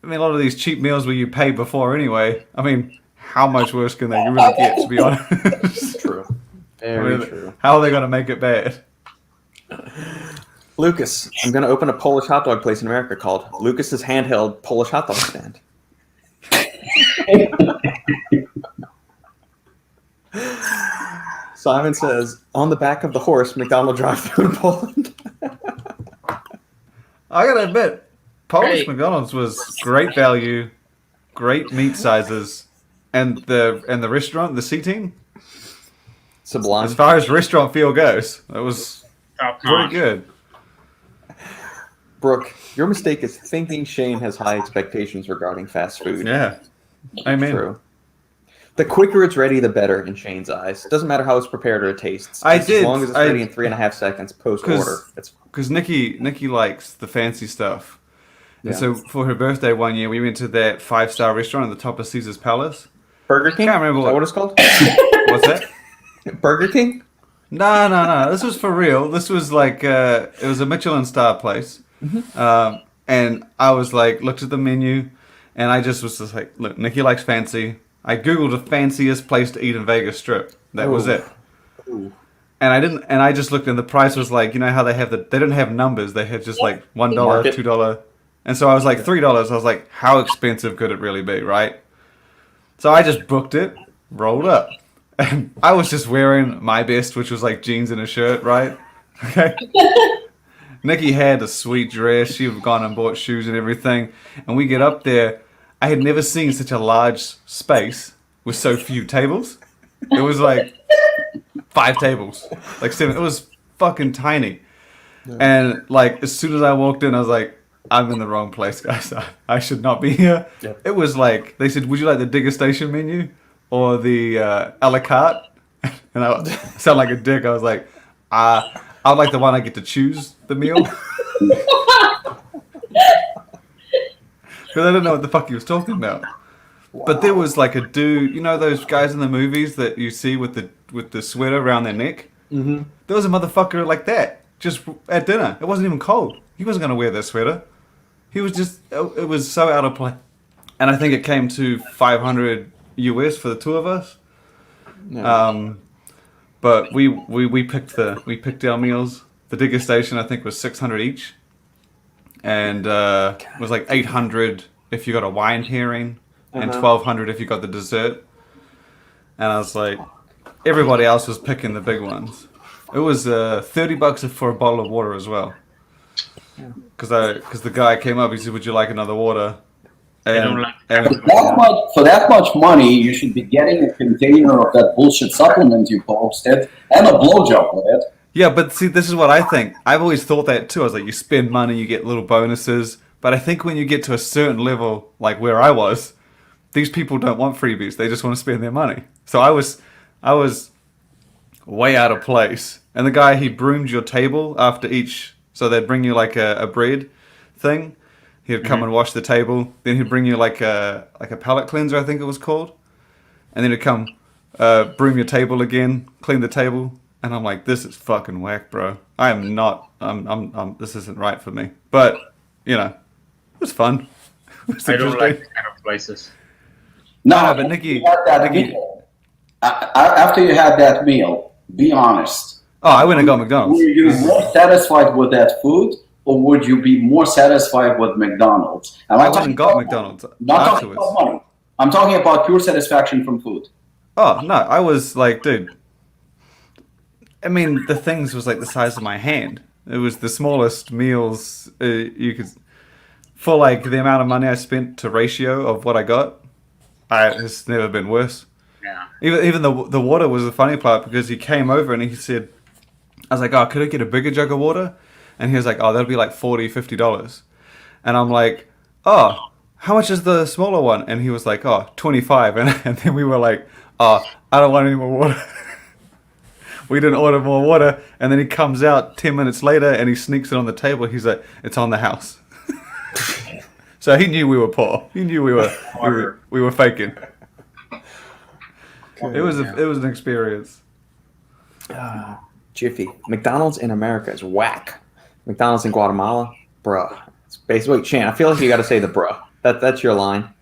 I mean, a lot of these cheap meals where you pay before anyway. I mean, how much worse can they really get? To be honest, True. Very true. How are they going to make it bad? Lukasz, I'm going to open a Polish hot dog place in America called Lukasz's Handheld Polish Hot Dog Stand. Simon says, on the back of the horse, McDonald drive-thru in Poland. I gotta admit, Polish Great. McDonald's was great value, great meat sizes, and the restaurant, the seating, Sublime. as far as restaurant feel goes, it was Top pretty notch. good. Brooke, your mistake is thinking Shane has high expectations regarding fast food. Yeah, I mean, True. The quicker it's ready, the better in Shane's eyes. It doesn't matter how it's prepared or it tastes. As long as it's ready in 3.5 seconds post-order. It's because Nikki likes the fancy stuff. Yeah. And so for her birthday one year, we went to that 5-star restaurant at the top of Caesar's Palace. Burger King? Can't remember Is that what it's called? What's that? Burger King? No. This was for real. This was like it was a Michelin star place, and I was like, looked at the menu, and I just was just like, look, Nikki likes fancy. I googled the fanciest place to eat in Vegas Strip. That was Ooh. it. Ooh. And I didn't. And I just looked, and the price was like, you know how they have they didn't have numbers. They had just like $1, Market. $2, and so I was like $3. I was like, how expensive could it really be, right? So I just booked it, rolled up, and I was just wearing my best, which was like jeans and a shirt, right? Okay. Nikki had a sweet dress. She had gone and bought shoes and everything, and we get up there. I had never seen such a large space with so few tables. It was like 5 tables, like 7. It was fucking tiny. And like as soon as I walked in, I was like, I'm in the wrong place, guys. I should not be here. Yep. It was like they said, would you like the degustation menu or the a la carte? And I sound like a dick. I was like, I'd like the one I get to choose the meal. Because I didn't know what the fuck he was talking about. Wow. But there was like a dude, you know those guys in the movies that you see with the sweater around their neck? Mm-hmm. There was a motherfucker like that, just at dinner. It wasn't even cold. He wasn't going to wear that sweater. He was just, it was so out of place. And I think it came to $500 US for the two of us. Yeah. But we picked our meals. The degustation I think was $600 each. And it was like $800 if you got a wine pairing, and $1,200 if you got the dessert. And I was like, everybody else was picking the big ones. It was $30 for a bottle of water as well. Because the guy came up, he said, "Would you like another water?" I don't like For that much money, you should be getting a container of that bullshit supplement you posted and a blowjob with it. Yeah, but see, this is what I think. I've always thought that too. I was like, you spend money, you get little bonuses. But I think when you get to a certain level, like where I was, these people don't want freebies. They just want to spend their money. So I was way out of place. And the guy, he broomed your table after each. So they'd bring you like a bread thing. He'd come and wash the table. Then he'd bring you like a palate cleanser, I think it was called. And then he'd come broom your table again, clean the table. And I'm like, this is fucking whack, bro. I am not. This isn't right for me. But you know, it was fun. It was I don't interesting. like that kind of places. No, but Nikki- meal. After you had that meal, be honest. Oh, I went and got McDonald's. Were you more satisfied with that food, or would you be more satisfied with McDonald's? And I went and got McDonald's Not talking afterwards. about money. I'm talking about pure satisfaction from food. Oh no, I was like, dude. I mean, the things was like the size of my hand. It was the smallest meals you could, for like the amount of money I spent to ratio of what I got. It's never been worse. Yeah. Even the water was the funny part because he came over and he said, I was like, oh, could I get a bigger jug of water? And he was like, oh, that'll be like $40, $50. And I'm like, oh, how much is the smaller one? And he was like, oh, 25. And then we were like, oh, I don't want any more water. We didn't order more water. And then he comes out 10 minutes later and he sneaks it on the table. He's like, it's on the house. So he knew we were poor. He knew we were faking. It was an experience. Jiffy. McDonald's in America is whack. McDonald's in Guatemala, bruh. It's basically, Shane, I feel like you got to say the bruh. That's your line.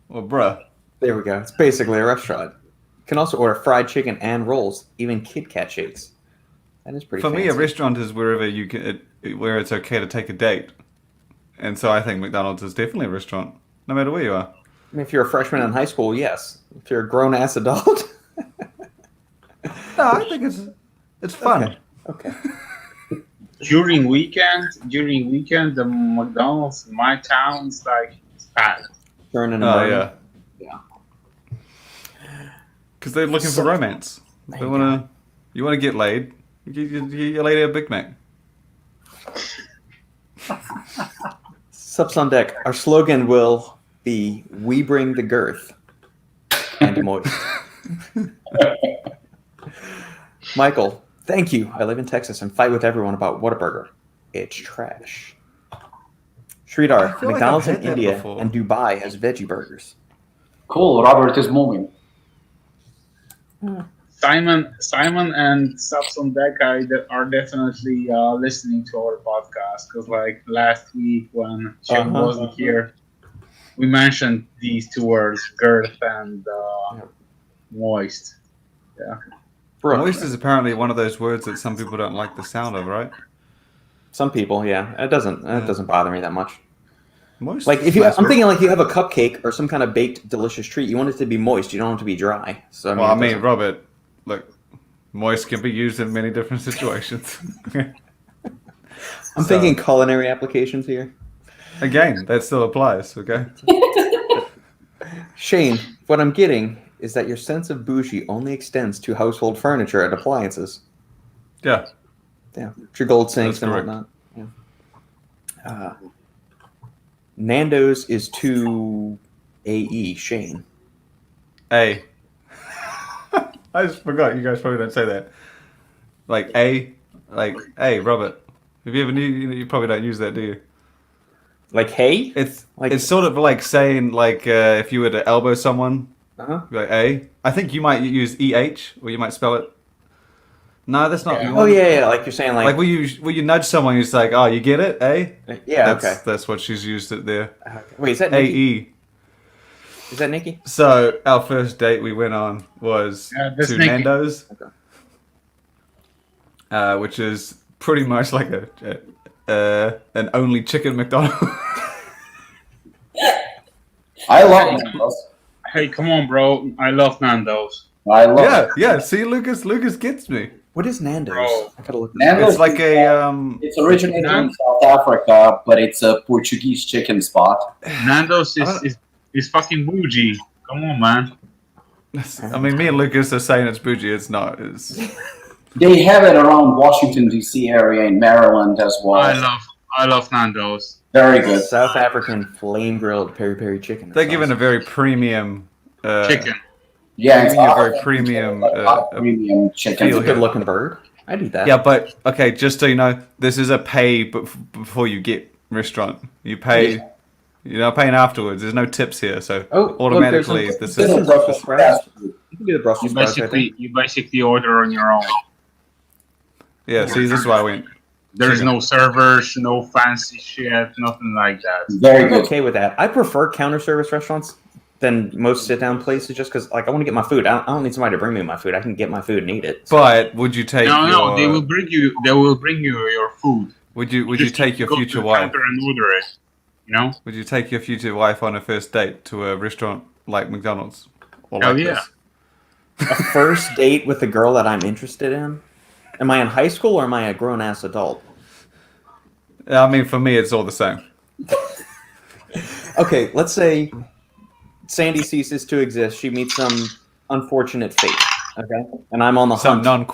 Well, bruh. There we go. It's basically a restaurant. You can also order fried chicken and rolls, even Kit Kat shakes. That is pretty For me, a fancy. restaurant is wherever where it's okay to take a date. And so I think McDonald's is definitely a restaurant, no matter where you are. I mean, if you're a freshman in high school, yes. If you're a grown-ass adult. No, I think it's fun. Okay. During weekend, the McDonald's in my town is like it's bad. Burning and Oh, burning. yeah. Because they're looking for romance. You want to get laid, get your lady a Big Mac. Subs on deck. Our slogan will be, we bring the girth and moist. Michael, thank you. I live in Texas and fight with everyone about Whataburger. It's trash. Sridhar, feel like McDonald's I've in had that India before. and Dubai has veggie burgers. Cool. Robert is moving. Simon and Subs on Deck are definitely listening to our podcast because like last week when Jim wasn't here, we mentioned these two words, girth and moist. Yeah. Bro, Moist is apparently one of those words that some people don't like the sound of, right? some people, yeah. It doesn't bother me that much. Moist. Like if Nice I'm word. thinking like you have a cupcake or some kind of baked delicious treat, you want it to be moist. You don't want it to be dry. So I mean, Well, I it mean, doesn't- Robert, look, moist can be used in many different situations. I'm thinking culinary applications here. Again, that still applies, okay? Shane, what I'm getting is that your sense of bougie only extends to household furniture and appliances. Yeah. Yeah, your gold sinks That's and correct. whatnot. Yeah. Nando's is too AE, Shane. A. I just forgot. You guys probably don't say that. Like A, Robert. Have you ever knew? You probably don't use that, do you? Like, hey? It's Like- it's sort of like saying like if you were to elbow someone, Uh-huh. you're like A. I think you might use EH, or you might spell it. No, that's not. Oh, yeah, like you're saying, Like like, will you nudge someone? You're just like, oh, you get it, A. yeah, That's, okay. That's what she's used it there. Wait, is that Nikki? AE. Is that Nikki? So our first date we went on was that's to Nikki. Nando's, Okay. which is pretty much like an only chicken McDonald's. I love Nando's. Hey, come on, bro! I love Nando's. I love yeah. See, Lucas gets me. What is Nando's? Bro. I gotta look. Nando's. It's like a It's originated in South Africa, but it's a Portuguese chicken spot. Nando's is fucking bougie. Come on, man. I mean, me and Lucas are saying it's bougie. It's not. It's They have it around Washington D.C. area in Maryland as well. I love Nando's. Very good. South African flame grilled peri peri chicken. they're given a very premium Chicken. Yeah, it's Giving you a very awesome. premium, Like hot premium It's chicken. a good looking bird. I'd eat that. Yeah, but okay, just so you know, this is a pay before you get restaurant. You pay. You're not paying afterwards. There's no tips here, so Oh, automatically look, this there's is. some Brussels sprouts. You can do the You Brussels sprouts right there. basically order on your own. Yeah, see, this is why I went. There's no servers, no fancy shit, nothing like that. Very I'm good. okay with that. I prefer counter service restaurants than most sit down places, just because like I want to get my food. I don't need somebody to bring me my food. I can get my food and eat it. So- But would you take No, your? they will bring you. They will bring you your food. Would you Just take your go to future the wife? counter and order it. You know? Would you take your future wife on a first date to a restaurant like McDonald's? Or Hell like yeah. this? a first date with a girl that I'm interested in. Am I in high school or am I a grown ass adult? I mean, for me, it's all the same. Okay, let's say Sandy ceases to exist. She meets some unfortunate fate. Okay, and I'm on the Some hunt.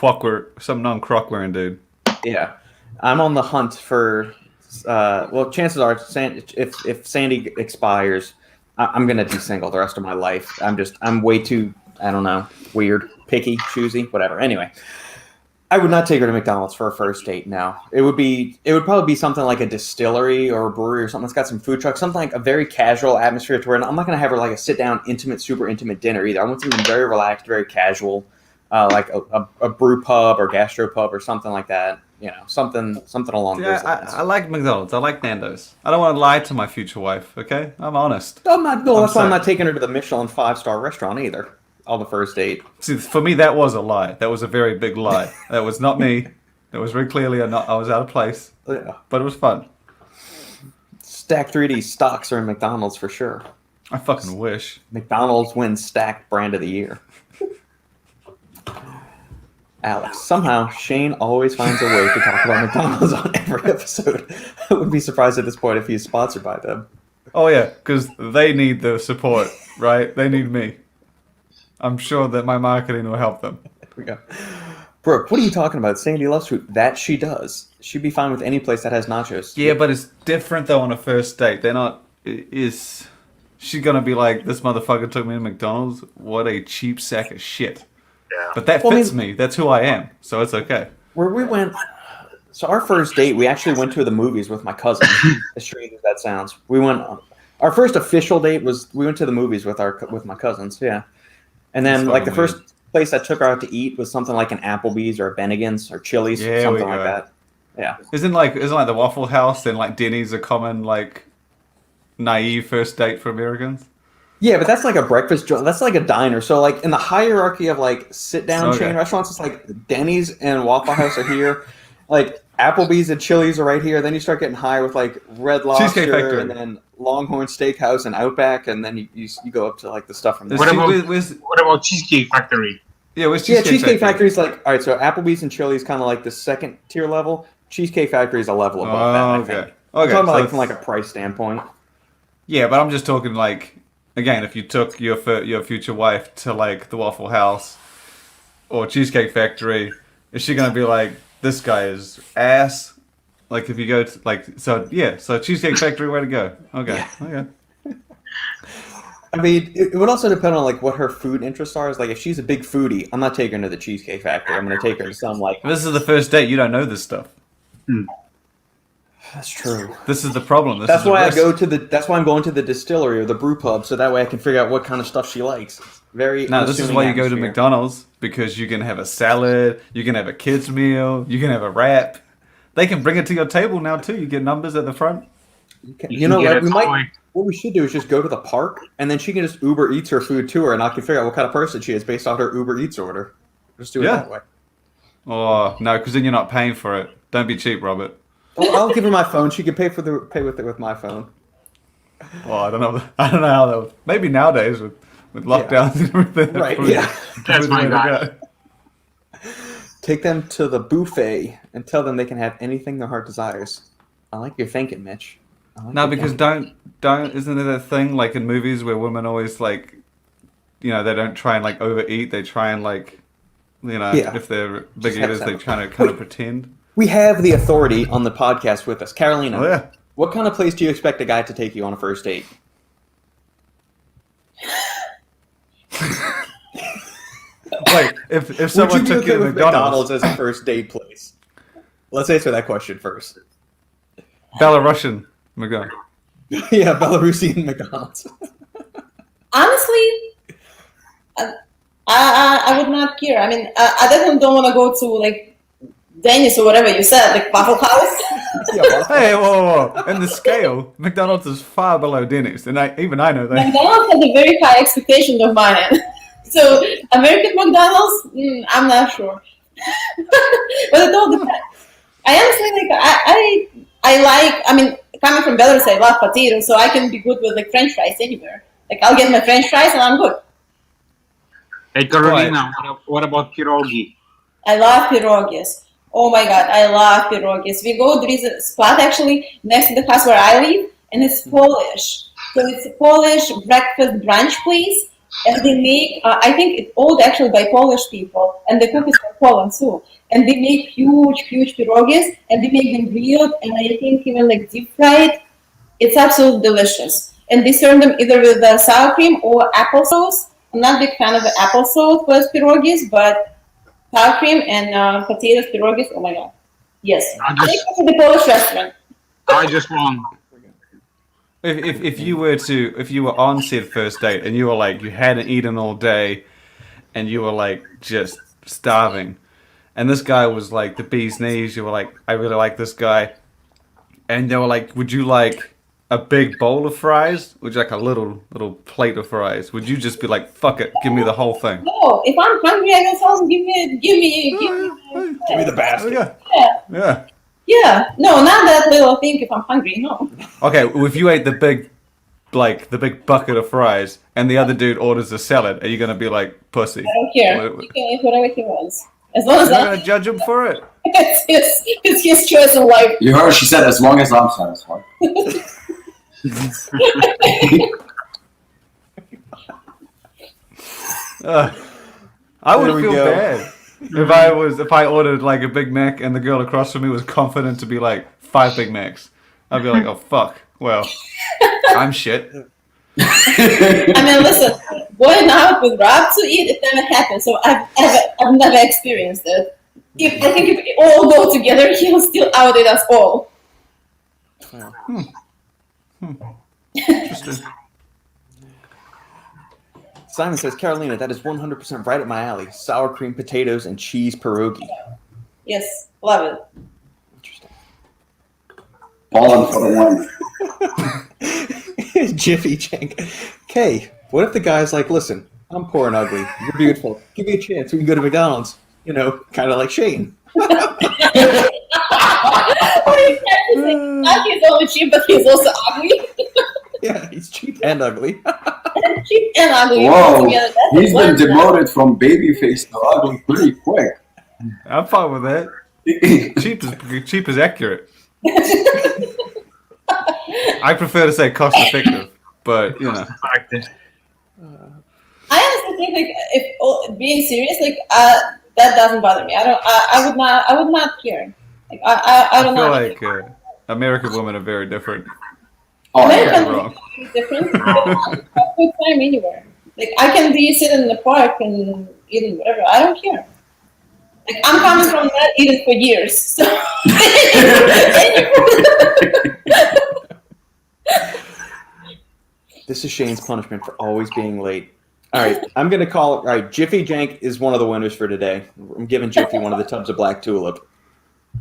non-croc wearing dude. Yeah, I'm on the hunt for. Well, chances are, if Sandy expires, I'm gonna be single the rest of my life. I'm way too, I don't know, weird, picky, choosy, whatever. Anyway, I would not take her to McDonald's for a first date. No, it would probably be something like a distillery or a brewery or something that's got some food trucks, something like a very casual atmosphere to where I'm not going to have her like a sit down, intimate, super intimate dinner either. I want something very relaxed, very casual, like a brew pub or gastro pub or something like that. You know, something along those lines. I like McDonald's. I like Nando's. I don't want to lie to my future wife. Okay, I'm honest. I'm not. No, that's why I'm not taking her to the Michelin 5-star restaurant either. On the first date. See, for me, that was a lie. That was a very big lie. That was not me. That was very clearly I was out of place. Yeah. But it was fun. Stack 3D stocks are in McDonald's for sure. I fucking wish. McDonald's wins Stack Brand of the Year. Alex, somehow Shane always finds a way to talk about McDonald's on every episode. I wouldn't be surprised at this point if he's sponsored by them. Oh yeah, because they need the support, right? They need me. I'm sure that my marketing will help them. There we go. Brooke, what are you talking about? Sandy loves food. That she does. She'd be fine with any place that has nachos. Yeah, but it's different though on a first date. They're not... Is she gonna be like, this motherfucker took me to McDonald's? What a cheap sack of shit. Yeah. But that fits me. That's who I am. So it's okay. Where we went... So our first date, we actually went to the movies with my cousin. As strange as that sounds. Our first official date was... We went to the movies with my cousins, yeah. And then, like, the first place I took her out to eat was something like an Applebee's or a Bennigan's or Chili's, something like that. Yeah. Isn't like the Waffle House and like Denny's a common like naive first date for Americans? Yeah, but that's like a breakfast joint. That's like a diner. So, like, in the hierarchy of like sit down chain restaurants, it's like Denny's and Waffle House are here. Like Applebee's and Chili's are right here. Then you start getting high with like Red Lobster and then Longhorn Steakhouse and Outback, and then you go up to like the stuff from there. What about Cheesecake Factory? Yeah, where's Cheesecake Factory's like, all right, so Applebee's and Chili's kind of like the second tier level. Cheesecake Factory's a level above that, I think. I'm talking about like from like a price standpoint. Yeah, but I'm just talking like, again, if you took your future wife to like the Waffle House or Cheesecake Factory, is she gonna be like, this guy is ass? Like if you go to like so Cheesecake Factory, way to go. Okay. Yeah. Okay. I mean, it would also depend on like what her food interests are. Is like if she's a big foodie, I'm not taking her to the Cheesecake Factory. I'm going to take her to some like. This is the first date. You don't know this stuff. That's true. This is the problem. That's why I'm going to the distillery or the brew pub, so that way I can figure out what kind of stuff she likes. This is why you go to McDonald's, because you can have a salad, you can have a kids meal, you can have a wrap. They can bring it to your table now too. You get numbers at the front. You know what? What we should do is just go to the park, and then she can just Uber Eats her food to her, and I can figure out what kind of person she is based on her Uber Eats order. Just do it that way. Oh no, because then you're not paying for it. Don't be cheap, Robert. Well, I'll give her my phone. She can pay with it with my phone. Well, I don't know how that would. Maybe nowadays with lockdowns and everything. Right. Yeah. That's my guy. Take them to the buffet and tell them they can have anything their heart desires. I like your thinking, Mitch. Because don't isn't there that thing like in movies where women always like, they don't try and like overeat. They try and like, if they're big eaters, they try to kind of pretend. We have the authority on the podcast with us, Karalina. What kind of place do you expect a guy to take you on a first date? Like, if someone took you to McDonald's as a first date place, let's answer that question first. Belarusian McDonald's. Yeah, Belarusian McDonald's. Honestly, I would not care. I mean, I definitely don't want to go to like Denny's or whatever you said, like Waffle House. Hey, whoa. In the scale, McDonald's is far below Denny's, and I know that. McDonald's has a very high expectation of mine. So American McDonald's, I'm not sure. But it all depends. I honestly I mean, coming from Belarus, I love potatoes, so I can be good with like French fries anywhere. Like I'll get my French fries and I'm good. Hey Karolina, what about pierogi? I love pierogies. Oh my god, I love pierogies. There is a spot actually next to the house where I live, and it's Polish. So it's a Polish breakfast brunch place. And they make, I think it's owned actually by Polish people, and the cook is from Poland too. And they make huge pierogies, and they make them grilled, and I think even like deep fried. It's absolutely delicious. And they serve them either with sour cream or applesauce. I'm not a big fan of the applesauce with pierogies, but sour cream and potatoes, pierogies. Oh my god. Yes. I Take just, it to the Polish restaurant. I just won. If you were on said first date and you were like you hadn't eaten all day, and you were like just starving, and this guy was like the bee's knees, you were like, I really like this guy, and they were like, would you like a big bowl of fries? Would you like a little plate of fries? Would you just be like, fuck it, give me the whole thing? No, if I'm hungry, I will tell them, give me. Give me the basket. Yeah. Yeah. No, not that little thing. If I'm hungry, no. Okay, well, if you ate the big bucket of fries, and the other dude orders a salad, are you gonna be like pussy? I don't care. What- You can eat whatever he wants, as long as You're not gonna judge him for it. it's his choice in life. You heard she said, as long as I'm satisfied. I There would we feel go. bad if I ordered like a Big Mac and the girl across from me was confident to be like 5 Big Macs. I'd be like, oh fuck. Well, I'm shit. I mean, listen, going out with Rob to eat, it never happened. So I've never experienced it. I think if we all go together, he'll still outdate us all. Interesting. Simon says, Karalina, that is 100% right up my alley. Sour cream potatoes and cheese pierogi. Yes, love it. Interesting. Falling for the one. Jiffy Jank. Okay, what if the guy's like, listen, I'm poor and ugly. You're beautiful. Give me a chance. We can go to McDonald's. You know, kind of like Shane. What are you trying to say? Not he's only cheap, but he's also ugly. Yeah, he's cheap and ugly. Cheap and ugly. Whoa, Together. That's he's been one demoted from babyface to ugly pretty quick. I'm fine with that. Cheap is accurate. I prefer to say cost effective, but you know. I honestly think like if being serious, like that doesn't bother me. I would not care. Like I don't feel know. like American women are very different. Oh, American yeah. wrong. is different. I have a good time anywhere. Like I can be sitting in the park and eating whatever. I don't care. Like I'm coming from that eating for years. So This is Shane's punishment for always being late. All right, I'm going to call it. All right, Jiffy Jank is one of the winners for today. I'm giving Jiffy one of the tubs of Black Tulip.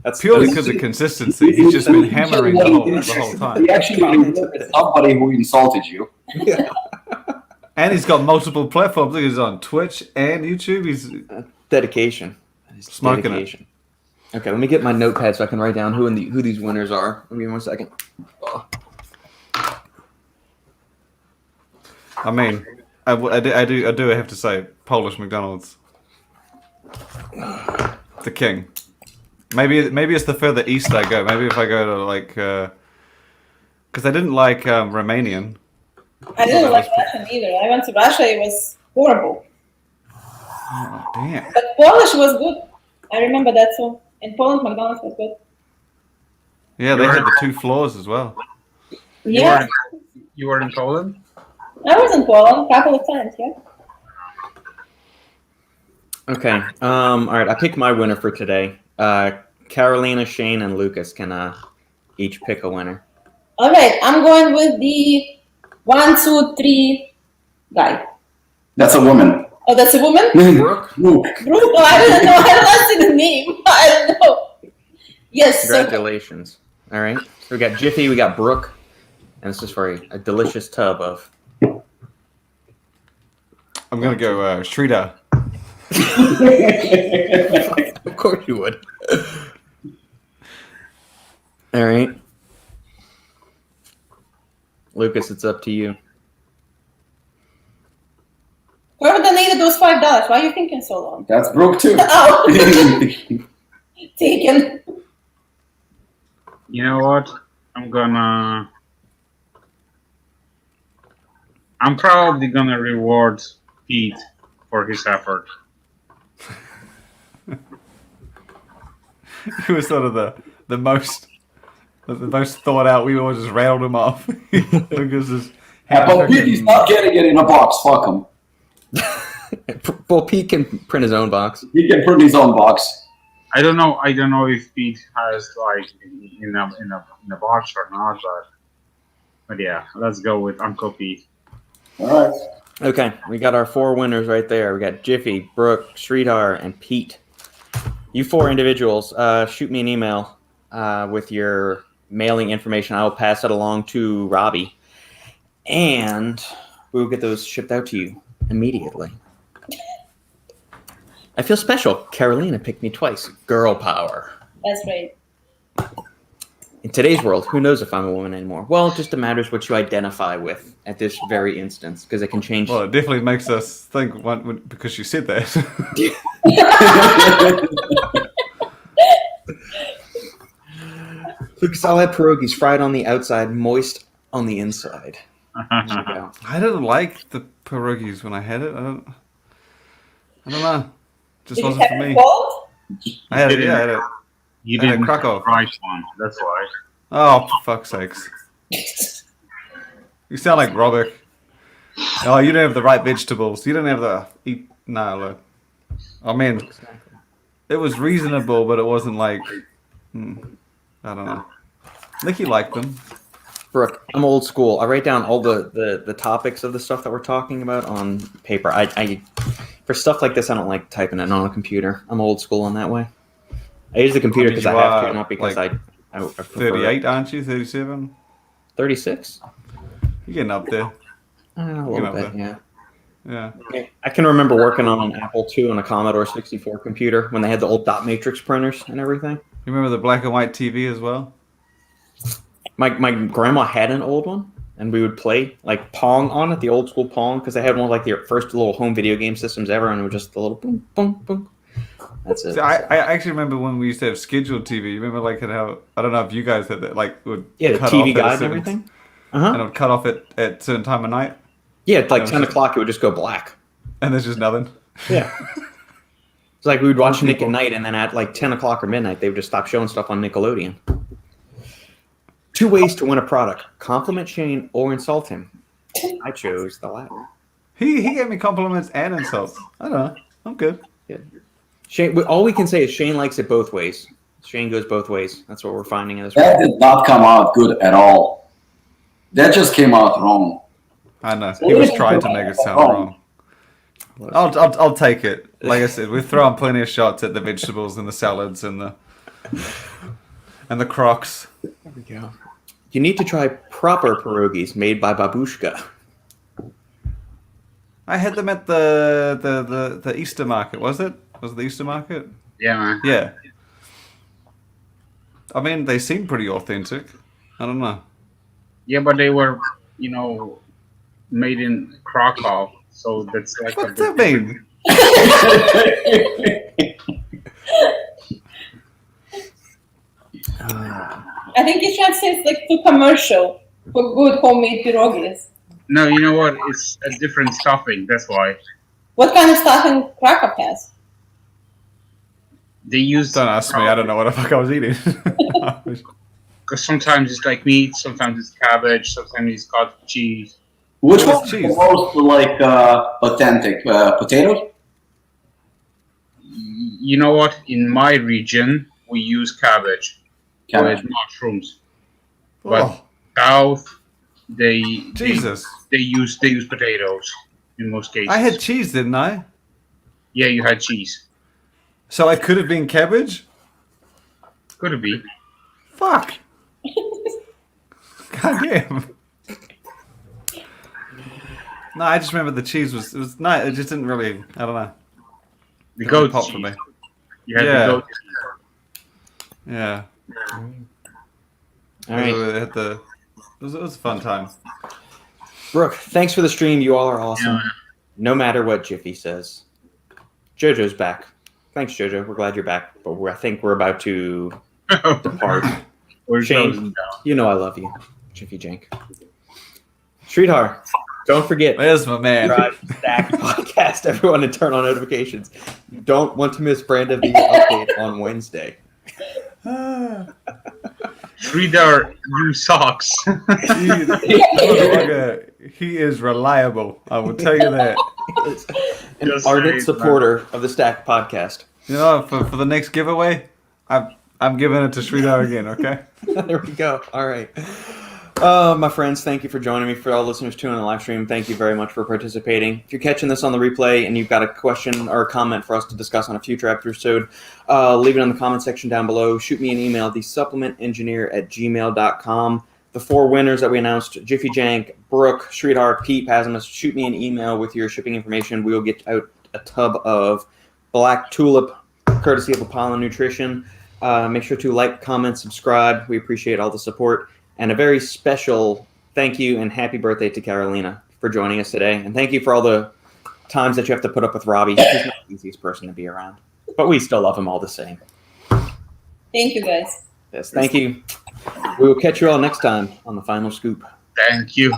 That's Purely because of consistency. He's just been hammering the whole time. He actually it's somebody who insulted you. Yeah. And he's got multiple platforms. Look, he's on Twitch and YouTube. He's Dedication. It's Smoking it. dedication. Okay, let me get my notepad so I can write down who these winners are. Give me 1 second. I mean, I do have to say, Polish McDonald's, the king. Maybe it's the further east I go. Maybe if I go to like, because I didn't like Romanian. I didn't like Russian either. I went to Russia. It was horrible. Oh damn! But Polish was good. I remember that too. In Poland, McDonald's was good. Yeah, they had the 2 floors as well. Yeah, You were in Poland? I was in Poland a couple of times. Yeah. Okay. All right. I picked my winner for today. Karalina, Shane, and Lukasz can each pick a winner. All right, I'm going with the 1, 2, 3 guy. That's a woman. Oh, that's a woman? Brooke. Luke. Brooke? Oh, I don't know. I don't see the name. I don't know. Yes. So, Congratulations. All right. So we got Jiffy, we got Brooke, and this is for a delicious tub of. I'm gonna go Shrita. Of course you would. All right. Lukasz, it's up to you. whoever donated those $5, why are you thinking so long? That's Brooke too. Oh, taken. You know what? I'm probably gonna reward Pete for his effort. He was sort of the most thought out. We all just rattled him off. Lucas is Yeah, but Pete, he's not getting it in a box. Fuck him. Well, Pete can print his own box. He can print his own box. I don't know if Pete has like in a box or not, but yeah, let's go with Uncle Pete. All right. Okay, we got our 4 winners right there. We got Jiffy, Brooke, Sridhar, and Pete. You 4 individuals, shoot me an email with your mailing information. I will pass it along to Robbie, and we will get those shipped out to you immediately. I feel special. Karalina picked me twice. Girl power. That's right. In today's world, who knows if I'm a woman anymore? Well, it just matters what you identify with at this very instance, because it can change. Well, it definitely makes us think because you said that. Lucas, I'll have pierogies fried on the outside, moist on the inside. I didn't like the pierogies when I had it. I don't know. Just Did you wasn't have for it me. cold? I had it. Yeah, I had it. You And a didn't Krakow. price one. That's why. Oh, for fuck's sakes! You sound like Robert. Oh, you don't have the right vegetables. You don't have the no. Look. I mean, it was reasonable, but it wasn't like. I don't know. Nicky liked them. Brooke, I'm old school. I write down all the topics of the stuff that we're talking about on paper. I for stuff like this, I don't like typing it on a computer. I'm old school in that way. I use the computer because I have to, not because like I prefer 38, aren't you? 37? 36? You're getting up there. A little bit, yeah. Yeah. I can remember working on an Apple II and a Commodore 64 computer when they had the old dot matrix printers and everything. You remember the black and white TV as well? My grandma had an old one, and we would play like Pong on it, the old school Pong, because they had one of like the first little home video game systems ever, and it was just the little boom, boom, boom. That's it. See, I actually remember when we used to have scheduled TV. You remember like how, I don't know if you guys had that, like would The cut TV off at a guide and certain- everything. And it would cut off at a certain time of night, Yeah, like was 10 just- o'clock, it would just go black. and there's just nothing. Yeah. It's like we would watch Nick at night, and then at like 10 o'clock or midnight, they would just stop showing stuff on Nickelodeon. 2 ways to win a product: compliment Shane or insult him. I chose the latter. He gave me compliments and insults. I don't know. I'm good. Shane, all we can say is Shane likes it both ways. Shane goes both ways. That's what we're finding in this That world. did not come out good at all. That just came out wrong. I know. He was trying to make it sound wrong. I'll take it. Like I said, we're throwing plenty of shots at the vegetables and the salads and the crocs. There we go. You need to try proper pierogies made by Babushka. I had them at the Easter market. Was it? Was it the Easter market? Yeah, man. Yeah. I mean, they seem pretty authentic. I don't know. Yeah, but they were, made in Krakow, so that's like. What's that mean? I think it translates like too commercial for good homemade pierogies. No, you know what? It's a different stuffing. That's why What kind of stuffing Krakow has? they use. Don't ask me. I don't know what the fuck I was eating. Because sometimes it's like meat, sometimes it's cabbage, sometimes it's got cheese. Which What's one's cheese? the most like authentic? Potatoes? You know what? In my region, we use cabbage with mushrooms. But Oh, south, they Jesus. they use potatoes in most cases. I had cheese, didn't I? Yeah, you had cheese. So it could have been cabbage? Could it be? Fuck. God damn. No, I just remember the cheese was nice. It just didn't really, I don't know. The Didn't goat pop cheese. for me. You had Yeah. the goat. Yeah. All right. It was a fun time. Brooke, thanks for the stream. You all are awesome. Yeah. No matter what Jiffy says. JoJo's back. Thanks, JoJo. We're glad you're back. But I think we're about to depart. We're Shane. closing down. You know I love you, Jiffy Jank. Sridhar, don't forget. There's my man. Drive Stack podcast, everyone, and turn on notifications. You don't want to miss Brand of the update on Wednesday. Sridhar, you socks. Motherfucker, he is reliable. I will tell you that. An Just ardent saying, supporter of the Stack podcast. You know, for the next giveaway, I'm giving it to Sridhar again. Okay. There we go. All right. My friends, thank you for joining me. For all listeners tuning in the live stream, thank you very much for participating. If you're catching this on the replay and you've got a question or a comment for us to discuss on a future episode, leave it in the comment section down below. Shoot me an email, thesupplementengineer@gmail.com. The 4 winners that we announced, Jiffy Jank, Brooke, Sridhar, Pete, Pasimus, shoot me an email with your shipping information. We will get out a tub of Black Tulip, courtesy of Apollon Nutrition. Make sure to like, comment, subscribe. We appreciate all the support. And a very special thank you and happy birthday to Karalina for joining us today. And thank you for all the times that you have to put up with Robbie. He's not the easiest person to be around. But we still love him all the same. Thank you, guys. Yes, thank you. We will catch you all next time on The Final Scoop. Thank you.